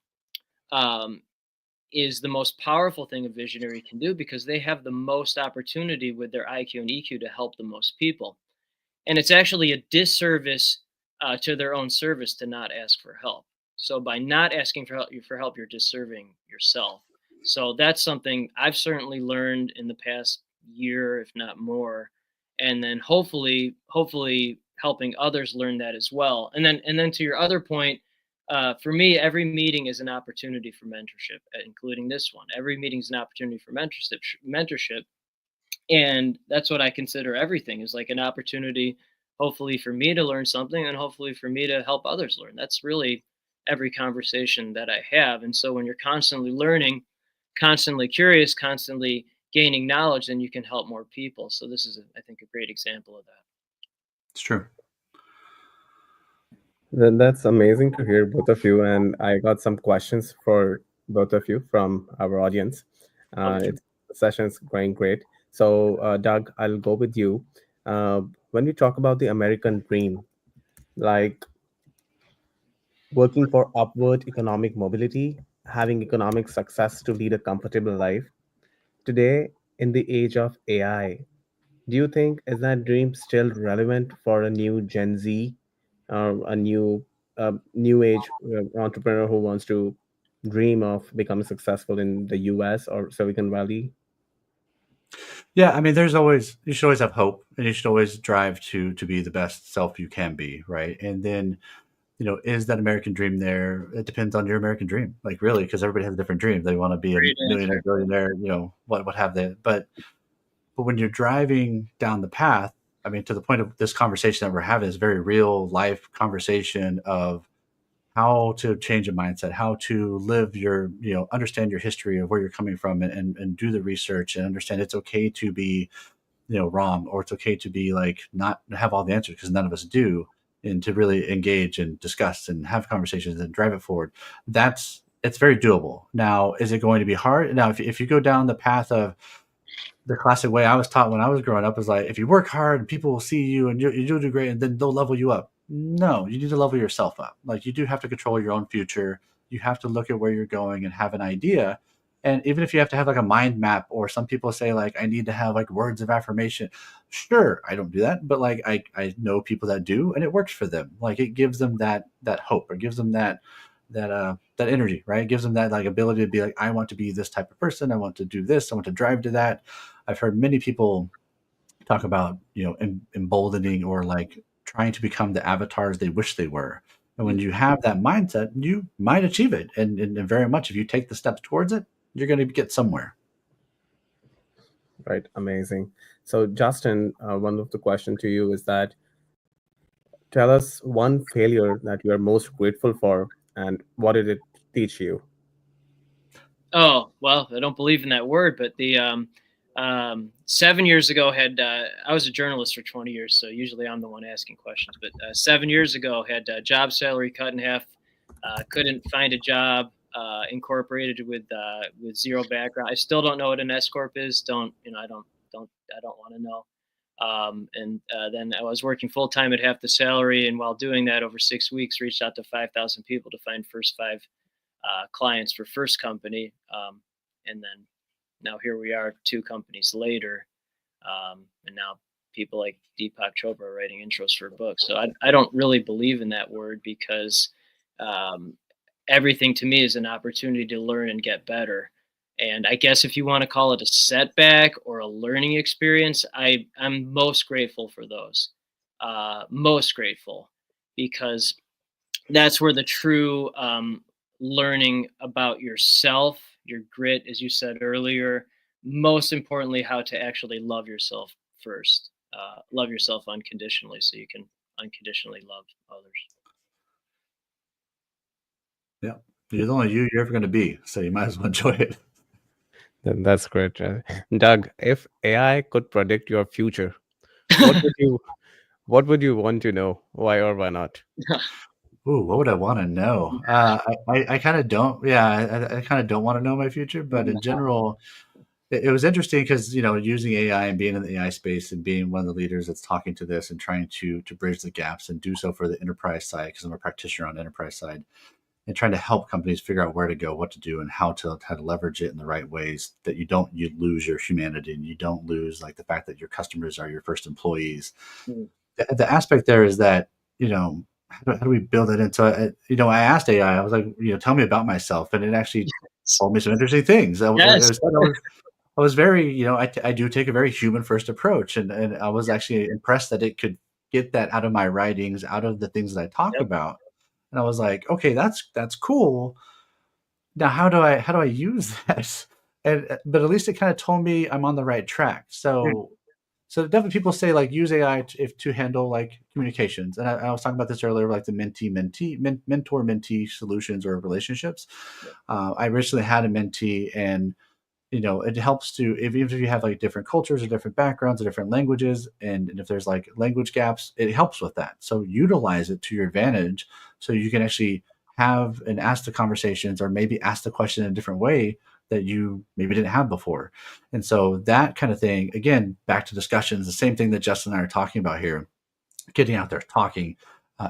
um, is the most powerful thing a visionary can do, because they have the most opportunity with their IQ and EQ to help the most people. And it's actually a disservice to their own service to not ask for help. So by not asking for help, you're disserving yourself. So that's something I've certainly learned in the past year, if not more, and then hopefully helping others learn that as well. And then to your other point, for me, every meeting is an opportunity for mentorship, including this one. Every meeting is an opportunity for mentorship, and that's what I consider everything, is like an opportunity, hopefully for me to learn something, and hopefully for me to help others learn. That's really every conversation that I have. And so when you're constantly learning, constantly curious, constantly gaining knowledge, then you can help more people. So this is, I think, a great example of that. It's true. Then that's amazing to hear both of you. And I got some questions for both of you from our audience. Okay. The session's going great. So, Doug, I'll go with you. When we talk about the American dream, like working for upward economic mobility, having economic success to lead a comfortable life, today in the age of AI, do you think is that dream still relevant for a new Gen Z, a new age entrepreneur who wants to dream of becoming successful in the US or Silicon Valley? Yeah, I mean, you should always have hope, and you should always drive to be the best self you can be, right? And then, is that American dream there? It depends on your American dream, like really, because everybody has a different dream. They want to be a Great millionaire, answer. billionaire, what have they? But when you're driving down the path, I mean, to the point of this conversation that we're having, is very real life conversation of how to change a mindset, how to live understand your history of where you're coming from, and do the research and understand it's okay to be wrong, or it's okay to be like not have all the answers, because none of us do, and to really engage and discuss and have conversations and drive it forward. It's very doable. Now, is it going to be hard? Now, if you go down the path of the classic way I was taught when I was growing up, is like, if you work hard, people will see you and you'll do great, and then they'll level you up. No, you need to level yourself up. Like, you do have to control your own future. You have to look at where you're going and have an idea. And even if you have to have like a mind map, or some people say like, I need to have like words of affirmation. Sure, I don't do that, but like I know people that do, and it works for them. Like, it gives them that hope, or gives them that energy, right? It gives them that like ability to be like, I want to be this type of person. I want to do this. I want to drive to that. I've heard many people talk about, emboldening, or like trying to become the avatars they wish they were. And when you have that mindset, you might achieve it. And very much, if you take the steps towards it, you're going to get somewhere. Right, amazing. So, Justin, one of the question to you is that tell us one failure that you are most grateful for, and what did it teach you? Oh, well, I don't believe in that word, but the 7 years ago I was a journalist for 20 years, so usually I'm the one asking questions. But 7 years ago, had job salary cut in half, Couldn't find a job incorporated with zero background. I still don't know what an S corp is. I don't want to know. And then I was working full time at half the salary, and while doing that, over 6 weeks, reached out to 5,000 people to find first five clients for first company. And then now here we are, 2 companies later, and now people like Deepak Chopra are writing intros for books. So I don't really believe in that word because um, everything to me is an opportunity to learn and get better. And I guess if you want to call it a setback or a learning experience, I'm most grateful for those. Most grateful because that's where the true learning about yourself, your grit, as you said earlier, most importantly, how to actually love yourself first. Love yourself unconditionally so you can unconditionally love others. Yeah. You're the only you're ever going to be, so you might as well enjoy it. That's great. Doug, if AI could predict your future, what would you what would you want to know? Why or why not? Ooh, what would I want to know? I kind of don't. Yeah, I kind of don't want to know my future, but in general, it was interesting because using AI and being in the AI space and being one of the leaders that's talking to this and trying to bridge the gaps and do so for the enterprise side because I'm a practitioner on the enterprise side and trying to help companies figure out where to go, what to do, and how to leverage it in the right ways that you lose your humanity and you don't lose like the fact that your customers are your first employees. Mm. The aspect there is that how do we build it into I asked AI, I was like, tell me about myself, and it actually told me some interesting things. Yes. I was very, I do take a very human first approach, and I was actually impressed that it could get that out of my writings, out of the things that I talk Yep. about. And I was like, okay, that's cool. Now, how do I use that? And but at least it kind of told me I'm on the right track. So definitely people say like use AI to handle like communications. And I was talking about this earlier, like the mentor mentee solutions or relationships. I recently had a mentee, and it helps to even if you have like different cultures or different backgrounds or different languages, and if there's like language gaps, it helps with that. So utilize it to your advantage so you can actually have and ask the conversations or maybe ask the question in a different way that you maybe didn't have before. And so that kind of thing, again, back to discussions, the same thing that Justin and I are talking about here, getting out there, talking,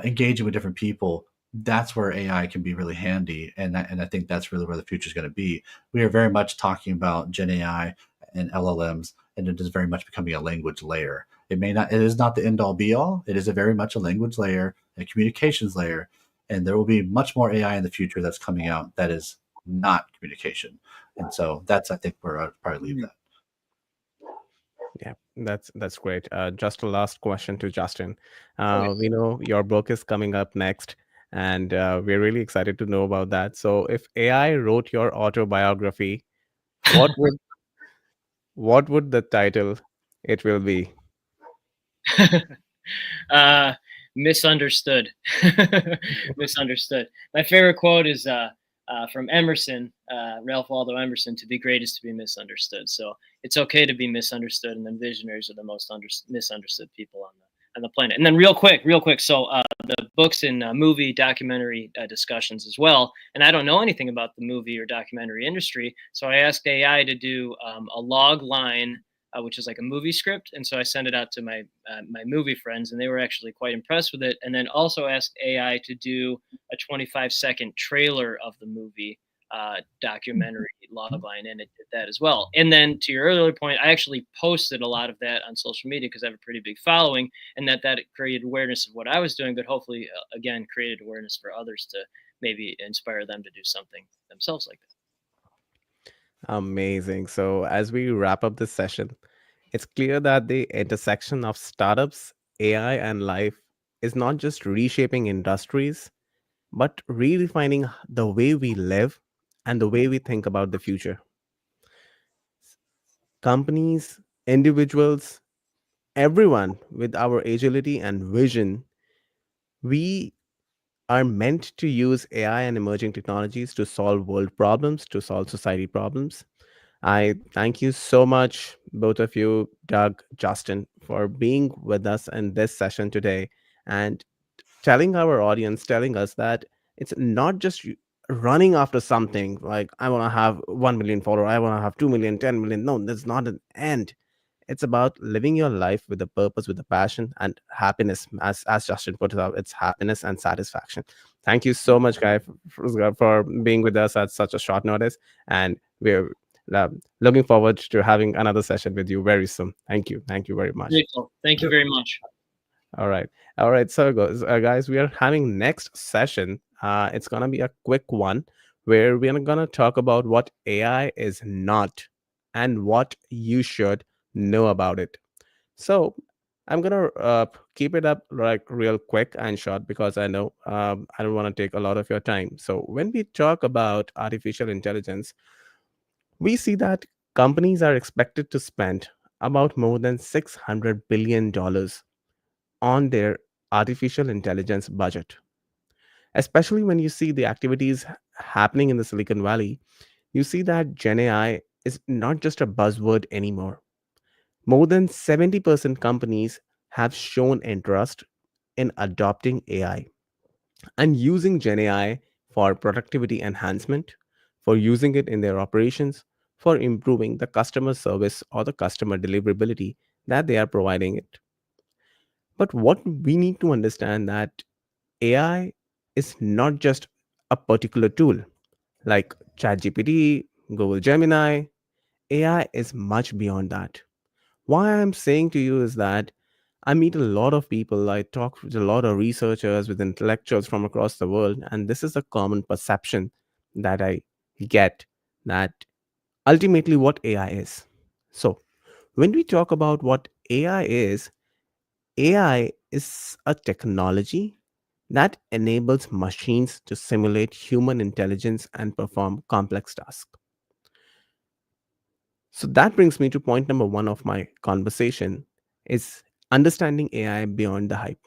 engaging with different people. That's where AI can be really handy, and I think that's really where the future is going to be. We are very much talking about Gen AI and LLMs, and it is very much becoming a language layer. It is not the end all be all. It is a very much a language layer, a communications layer, and there will be much more AI in the future that's coming out that is not communication. And so that's I think where I'd probably leave that. Yeah, that's great. Just a last question to Justin. Okay. We know your book is coming up next, and we're really excited to know about that. So, if AI wrote your autobiography, what would the title it will be? uh, Misunderstood. Misunderstood. My favorite quote is from Emerson, Ralph Waldo Emerson: "To be great is to be misunderstood." So it's okay to be misunderstood, and then visionaries are the most misunderstood people on the planet. And then real quick. So the books and movie documentary discussions as well. And I don't know anything about the movie or documentary industry, so I asked AI to do a log line, which is like a movie script. And so I sent it out to my movie friends, and they were actually quite impressed with it. And then also asked AI to do a 25-second trailer of the movie documentary logline, and it did that as well. And then to your earlier point, I actually posted a lot of that on social media because I have a pretty big following, and that created awareness of what I was doing, but hopefully, again, created awareness for others to maybe inspire them to do something themselves like that. Amazing. So, as we wrap up this session, it's clear that the intersection of startups, AI, and life is not just reshaping industries, but redefining the way we live and the way we think about the future. Companies, individuals, everyone with our agility and vision, we are meant to use AI and emerging technologies to solve world problems, to solve society problems. I thank you so much, both of you, Doug, Justin, for being with us in this session today and telling our audience, telling us that It's not just running after something like I want to have 1 million follower, I want to have 2 million, 10 million. No, that's not an end. It's about living your life with a purpose, with a passion and happiness. As Justin put it out, it's happiness and satisfaction. Thank you so much, guy, for being with us at such a short notice. And we're looking forward to having another session with you very soon. Thank you. Thank you very much. Grateful. Thank you very much. All right. All right. So, guys, we are having next session. It's going to be a quick one where we're going to talk about what AI is not and what you should know about it. So, I'm going to keep it up like real quick and short because I know I don't want to take a lot of your time. So, when we talk about artificial intelligence, we see that companies are expected to spend about more than $600 billion on their artificial intelligence budget. Especially when you see the activities happening in the Silicon Valley, you see that Gen AI is not just a buzzword anymore. More than 70% companies have shown interest in adopting AI and using Gen AI for productivity enhancement, for using it in their operations, for improving the customer service or the customer deliverability that they are providing it. But what we need to understand that AI is not just a particular tool like ChatGPT, Google Gemini. AI is much beyond that. Why I'm saying to you is that I meet a lot of people, I talk with a lot of researchers, with intellectuals from across the world, and this is a common perception that I get that ultimately what AI is. So, when we talk about what AI is a technology that enables machines to simulate human intelligence and perform complex tasks. So that brings me to point number 1 of my conversation is understanding AI beyond the hype.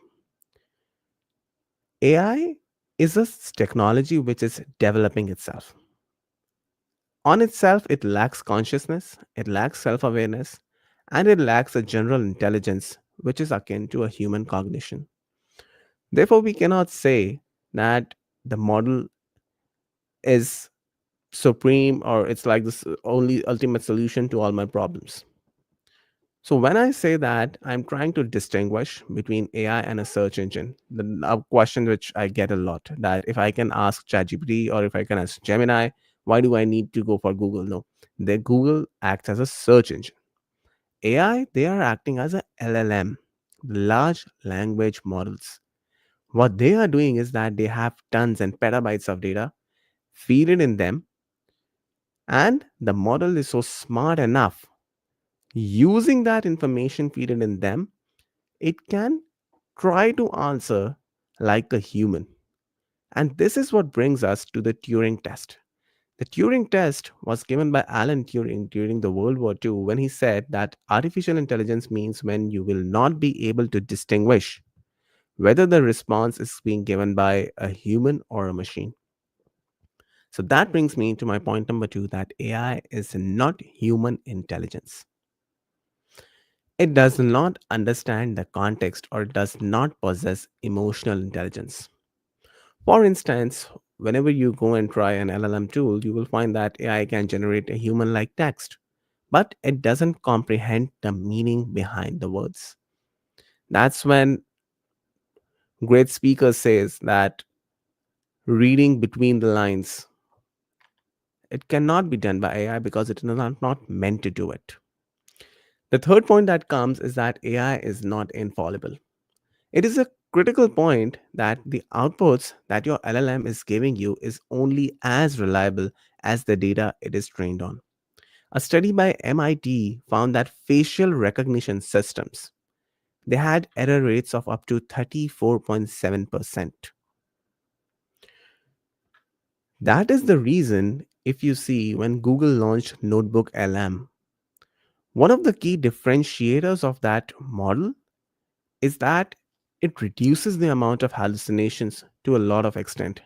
AI is a technology which is developing itself. On itself, it lacks consciousness, it lacks self awareness, and it lacks a general intelligence which is akin to a human cognition. Therefore, we cannot say that the model is supreme or it's like this only ultimate solution to all my problems. So when I say that, I'm trying to distinguish between AI and a search engine. The a question which I get a lot, that if I can ask ChatGPT or if I can ask Gemini, why do I need to go for Google? No, the Google acts as a search engine. AI, they are acting as a LLM, large language models. What they are doing is that they have tons and petabytes of data, feed it in them, and the model is so smart enough, using that information feeded in them, it can try to answer like a human. And this is what brings us to the Turing test. The Turing test was given by Alan Turing during the World War II when he said that artificial intelligence means when you will not be able to distinguish whether the response is being given by a human or a machine. So that brings me to my point number 2, that AI is not human intelligence. It does not understand the context or does not possess emotional intelligence. For instance, whenever you go and try an LLM tool, you will find that AI can generate a human like text, but it doesn't comprehend the meaning behind the words. That's when great speaker says that reading between the lines, it cannot be done by AI because it is not meant to do it. The third point that comes is that AI is not infallible. It is a critical point that the outputs that your LLM is giving you is only as reliable as the data it is trained on. A study by MIT found that facial recognition systems, they had error rates of up to 34.7%. That is the reason if you see when Google launched Notebook LM, one of the key differentiators of that model is that it reduces the amount of hallucinations to a lot of extent.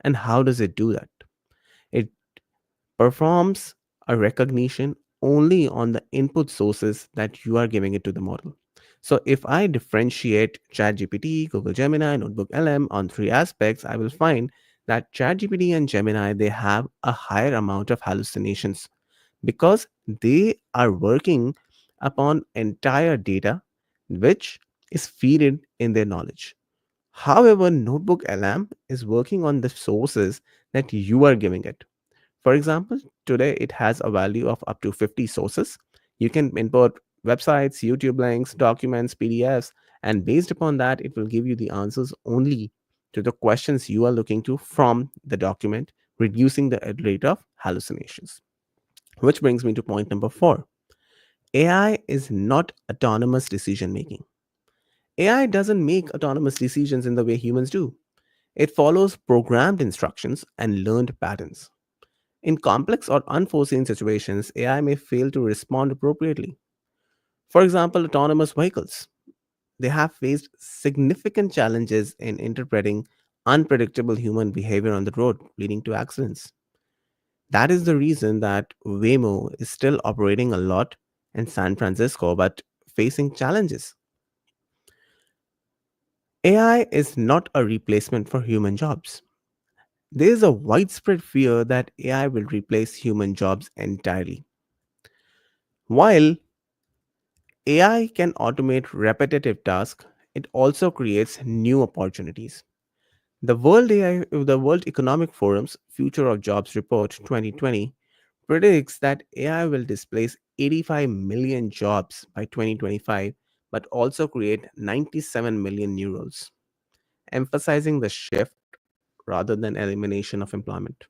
And how does it do that? It performs a recognition only on the input sources that you are giving it to the model. So if I differentiate ChatGPT, Google Gemini, Notebook LM on 3 aspects, I will find that ChatGPT and Gemini they have a higher amount of hallucinations because they are working upon entire data which is feeded in their knowledge. However, Notebook LM is working on the sources that you are giving it. For example, today it has a value of up to 50 sources. You can import websites, YouTube links, documents, PDFs, and based upon that, it will give you the answers only to the questions you are looking to from the document, reducing the rate of hallucinations. Which brings me to point number four. AI is not autonomous decision making. AI doesn't make autonomous decisions in the way humans do. It follows programmed instructions and learned patterns. In complex or unforeseen situations, AI may fail to respond appropriately. For example, autonomous vehicles. They have faced significant challenges in interpreting unpredictable human behavior on the road, leading to accidents. That is the reason that Waymo is still operating a lot in San Francisco but facing challenges. AI is not a replacement for human jobs. There is a widespread fear that AI will replace human jobs entirely. While AI can automate repetitive tasks, it also creates new opportunities. The World Economic Forum's Future of Jobs report 2020 predicts that AI will displace 85 million jobs by 2025 but also create 97 million new roles, emphasizing the shift rather than elimination of employment.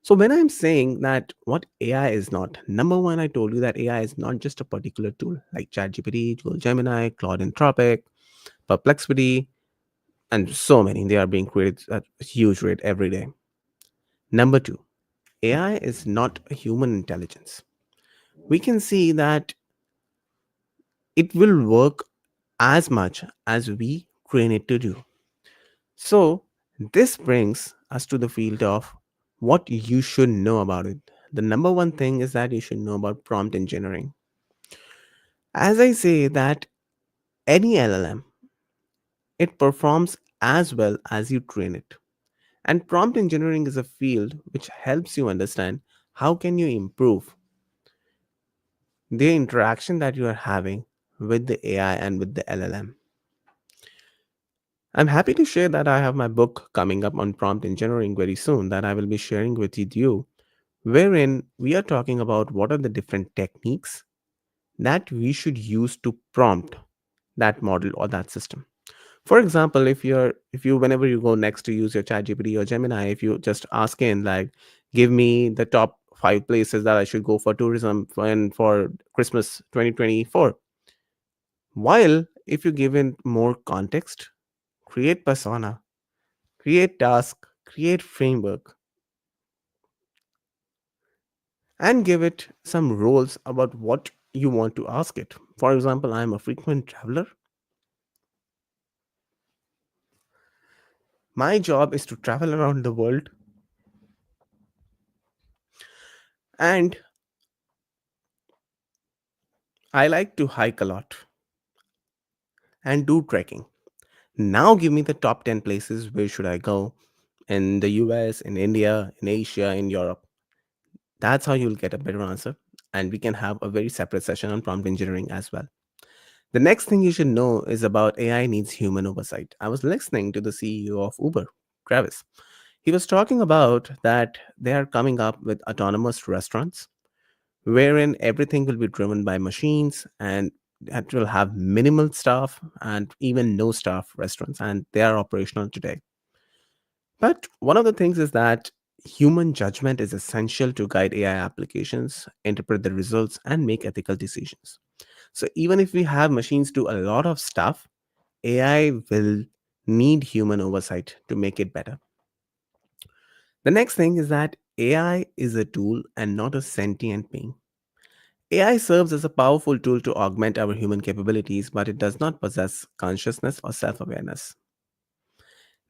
So when I'm saying that what AI is not, number one, I told you that AI is not just a particular tool like ChatGPT, Google Gemini, Claude Anthropic, Perplexity, and so many. They are being created at a huge rate every day. Number two, AI is not a human intelligence. We can see that it will work as much as we train it to do. So this brings us to the field of what you should know about it. The number one thing is that you should know about prompt engineering. As I say that any LLM, it performs as well as you train it. And prompt engineering is a field which helps you understand how can you improve the interaction that you are having with the AI and with the LLM. I'm happy to share that I have my book coming up on prompt engineering very soon that I will be sharing with you, wherein we are talking about what are the different techniques that we should use to prompt that model or that system. For example, if you whenever you go next to use your ChatGPT or Gemini, if you just ask in like, give me the top five places that I should go for tourism and for Christmas 2024. While if you give it more context, create persona, create task, create framework, and give it some roles about what you want to ask it. For example, I am a frequent traveler. My job is to travel around the world and I like to hike a lot and do trekking. Now give me the top 10 places where should I go in the US, in India, in Asia, in Europe. That's how you'll get a better answer. And we can have a very separate session on prompt engineering as well. The next thing you should know is about AI needs human oversight. I was listening to the CEO of Uber, Travis. He was talking about that they are coming up with autonomous restaurants wherein everything will be driven by machines and that will have minimal staff and even no staff restaurants, and they are operational today. But one of the things is that human judgment is essential to guide AI applications, interpret the results, and make ethical decisions. So even if we have machines do a lot of stuff, AI will need human oversight to make it better. The next thing is that AI is a tool and not a sentient being. AI serves as a powerful tool to augment our human capabilities, but it does not possess consciousness or self awareness.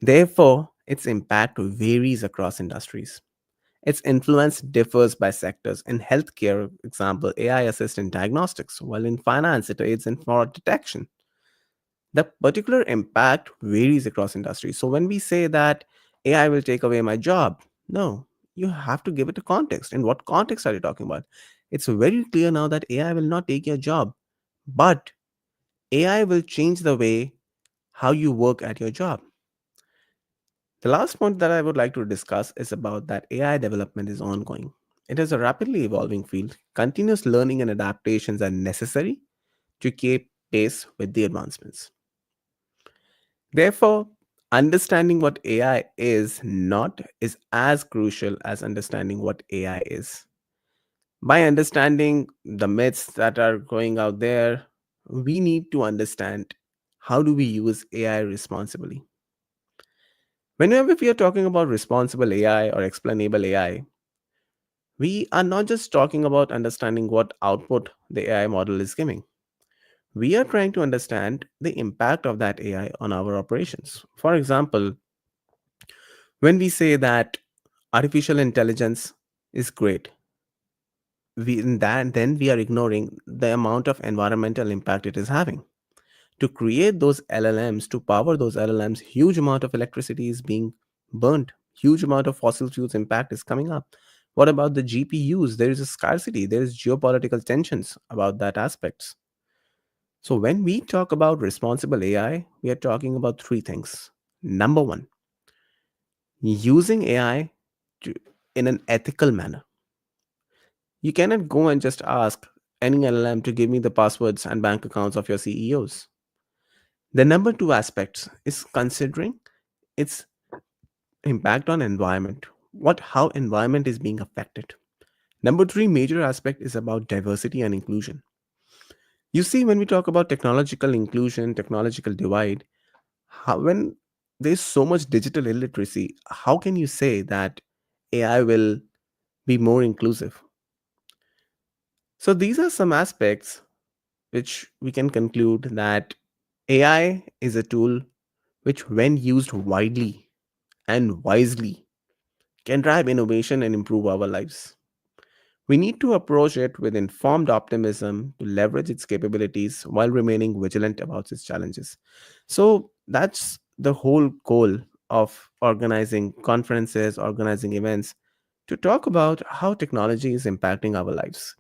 Therefore, its impact varies across industries. Its influence differs by sectors. In healthcare, example, AI assists in diagnostics, while in finance, it aids in fraud detection. The particular impact varies across industries. So when we say that AI will take away my job. No, you have to give it a context. In what context are you talking about? It's very clear now that AI will not take your job, but AI will change the way how you work at your job. The last point that I would like to discuss is about that AI development is ongoing. It is a rapidly evolving field. Continuous learning and adaptations are necessary to keep pace with the advancements. Therefore, understanding what AI is not is as crucial as understanding what AI is. By understanding the myths that are going out there, we need to understand how do we use AI responsibly. Whenever we are talking about responsible AI or explainable AI, we are not just talking about understanding what output the AI model is giving. We are trying to understand the impact of that AI on our operations. For example, when we say that artificial intelligence is great, then we are ignoring the amount of environmental impact it is having. To create those LLMs, to power those LLMs, huge amount of electricity is being burnt, huge amount of fossil fuels impact is coming up. What about the GPUs? There is a scarcity, there is geopolitical tensions about that aspects. So when we talk about responsible AI, we are talking about three things. Number one, using AI to, in an ethical manner. You cannot go and just ask any LLM to give me the passwords and bank accounts of your CEOs. The number two aspects is considering its impact on environment, what how environment is being affected. Number three major aspect is about diversity and inclusion. You see, when we talk about technological inclusion, technological divide, when there's so much digital illiteracy, how can you say that AI will be more inclusive? So these are some aspects which we can conclude that AI is a tool which, when used widely and wisely, can drive innovation and improve our lives. We need to approach it with informed optimism to leverage its capabilities while remaining vigilant about its challenges. So that's the whole goal of organizing conferences, organizing events, to talk about how technology is impacting our lives.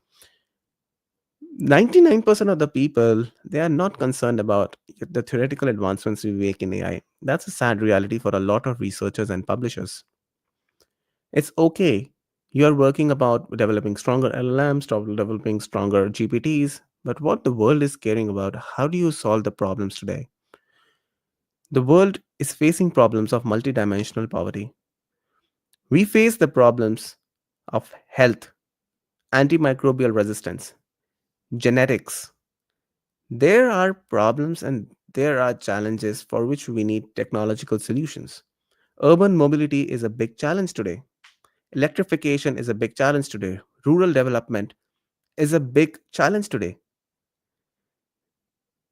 99% of the people, they are not concerned about the theoretical advancements we make in AI. That's a sad reality for a lot of researchers and publishers. It's okay. You are working about developing stronger LLMs, developing stronger GPTs, but what the world is caring about, how do you solve the problems today? The world is facing problems of multidimensional poverty. We face the problems of health, antimicrobial resistance, genetics. There are problems and there are challenges for which we need technological solutions. Urban mobility is a big challenge today. Electrification is a big challenge today. Rural development is a big challenge today.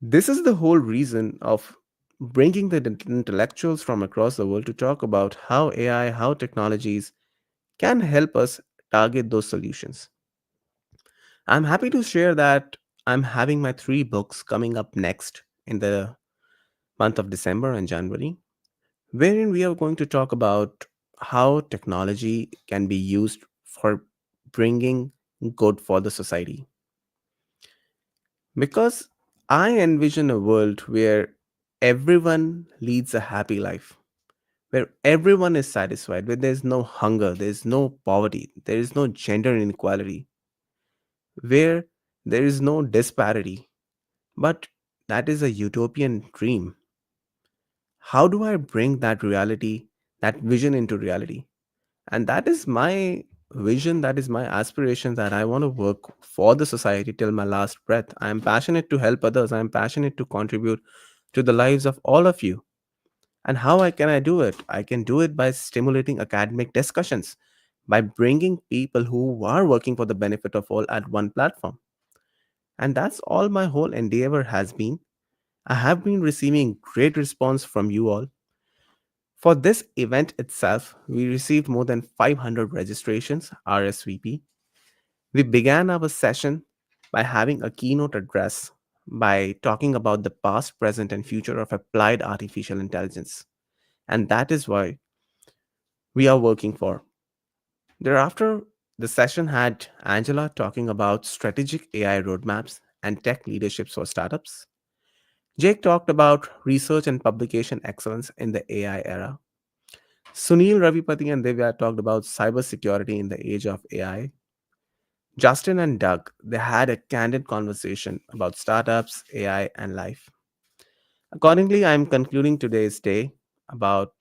This is the whole reason of bringing the intellectuals from across the world to talk about how AI, how technologies can help us target those solutions. I'm happy to share that I'm having my three books coming up next in the month of December and January, wherein we are going to talk about how technology can be used for bringing good for the society. Because I envision a world where everyone leads a happy life, where everyone is satisfied, where there's no hunger, there's no poverty, there is no gender inequality, where there is no disparity. But that is a utopian dream. How do I bring that reality, that vision into reality? And that is my vision, that is my aspiration, that I want to work for the society till my last breath. I am passionate to help others, I am passionate to contribute to the lives of all of you. And how can I do it? I can do it by stimulating academic discussions, by bringing people who are working for the benefit of all at one platform. And that's all my whole endeavor has been. I have been receiving great response from you all. For this event itself, we received more than 500 registrations, RSVP. We began our session by having a keynote address by talking about the past, present, and future of applied artificial intelligence. And that is why we are working for. Thereafter, the session had Angela talking about strategic AI roadmaps and tech leaderships for startups. Jake talked about research and publication excellence in the AI era. Sunil, Ravipati, and Divya talked about cybersecurity in the age of AI. Justin and Doug, they had a candid conversation about startups, AI, and life. Accordingly, I'm concluding today's day about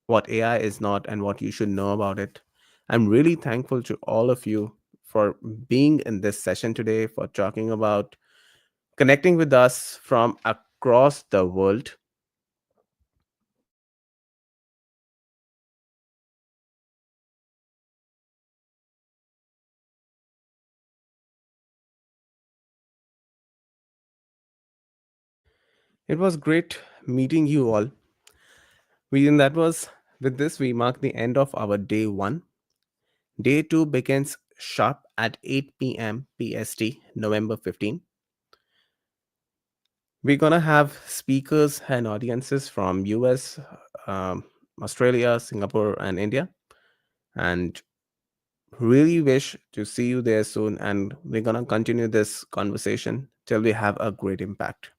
what AI is not and what you should know about it. I'm really thankful to all of you for being in this session today, for talking about connecting with us from across the world. It was great meeting you all. That was with this we mark the end of our day 1. Day 2 begins sharp at 8 p.m. PST, November 15. We're gonna have speakers and audiences from US, um, Australia, Singapore, and India, and really wish to see you there soon. And we're gonna continue this conversation till we have a great impact.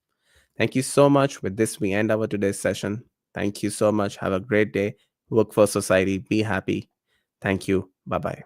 Thank you so much. With this, we end our today's session. Thank you so much. Have a great day. Work for society. Be happy. Thank you. Bye bye.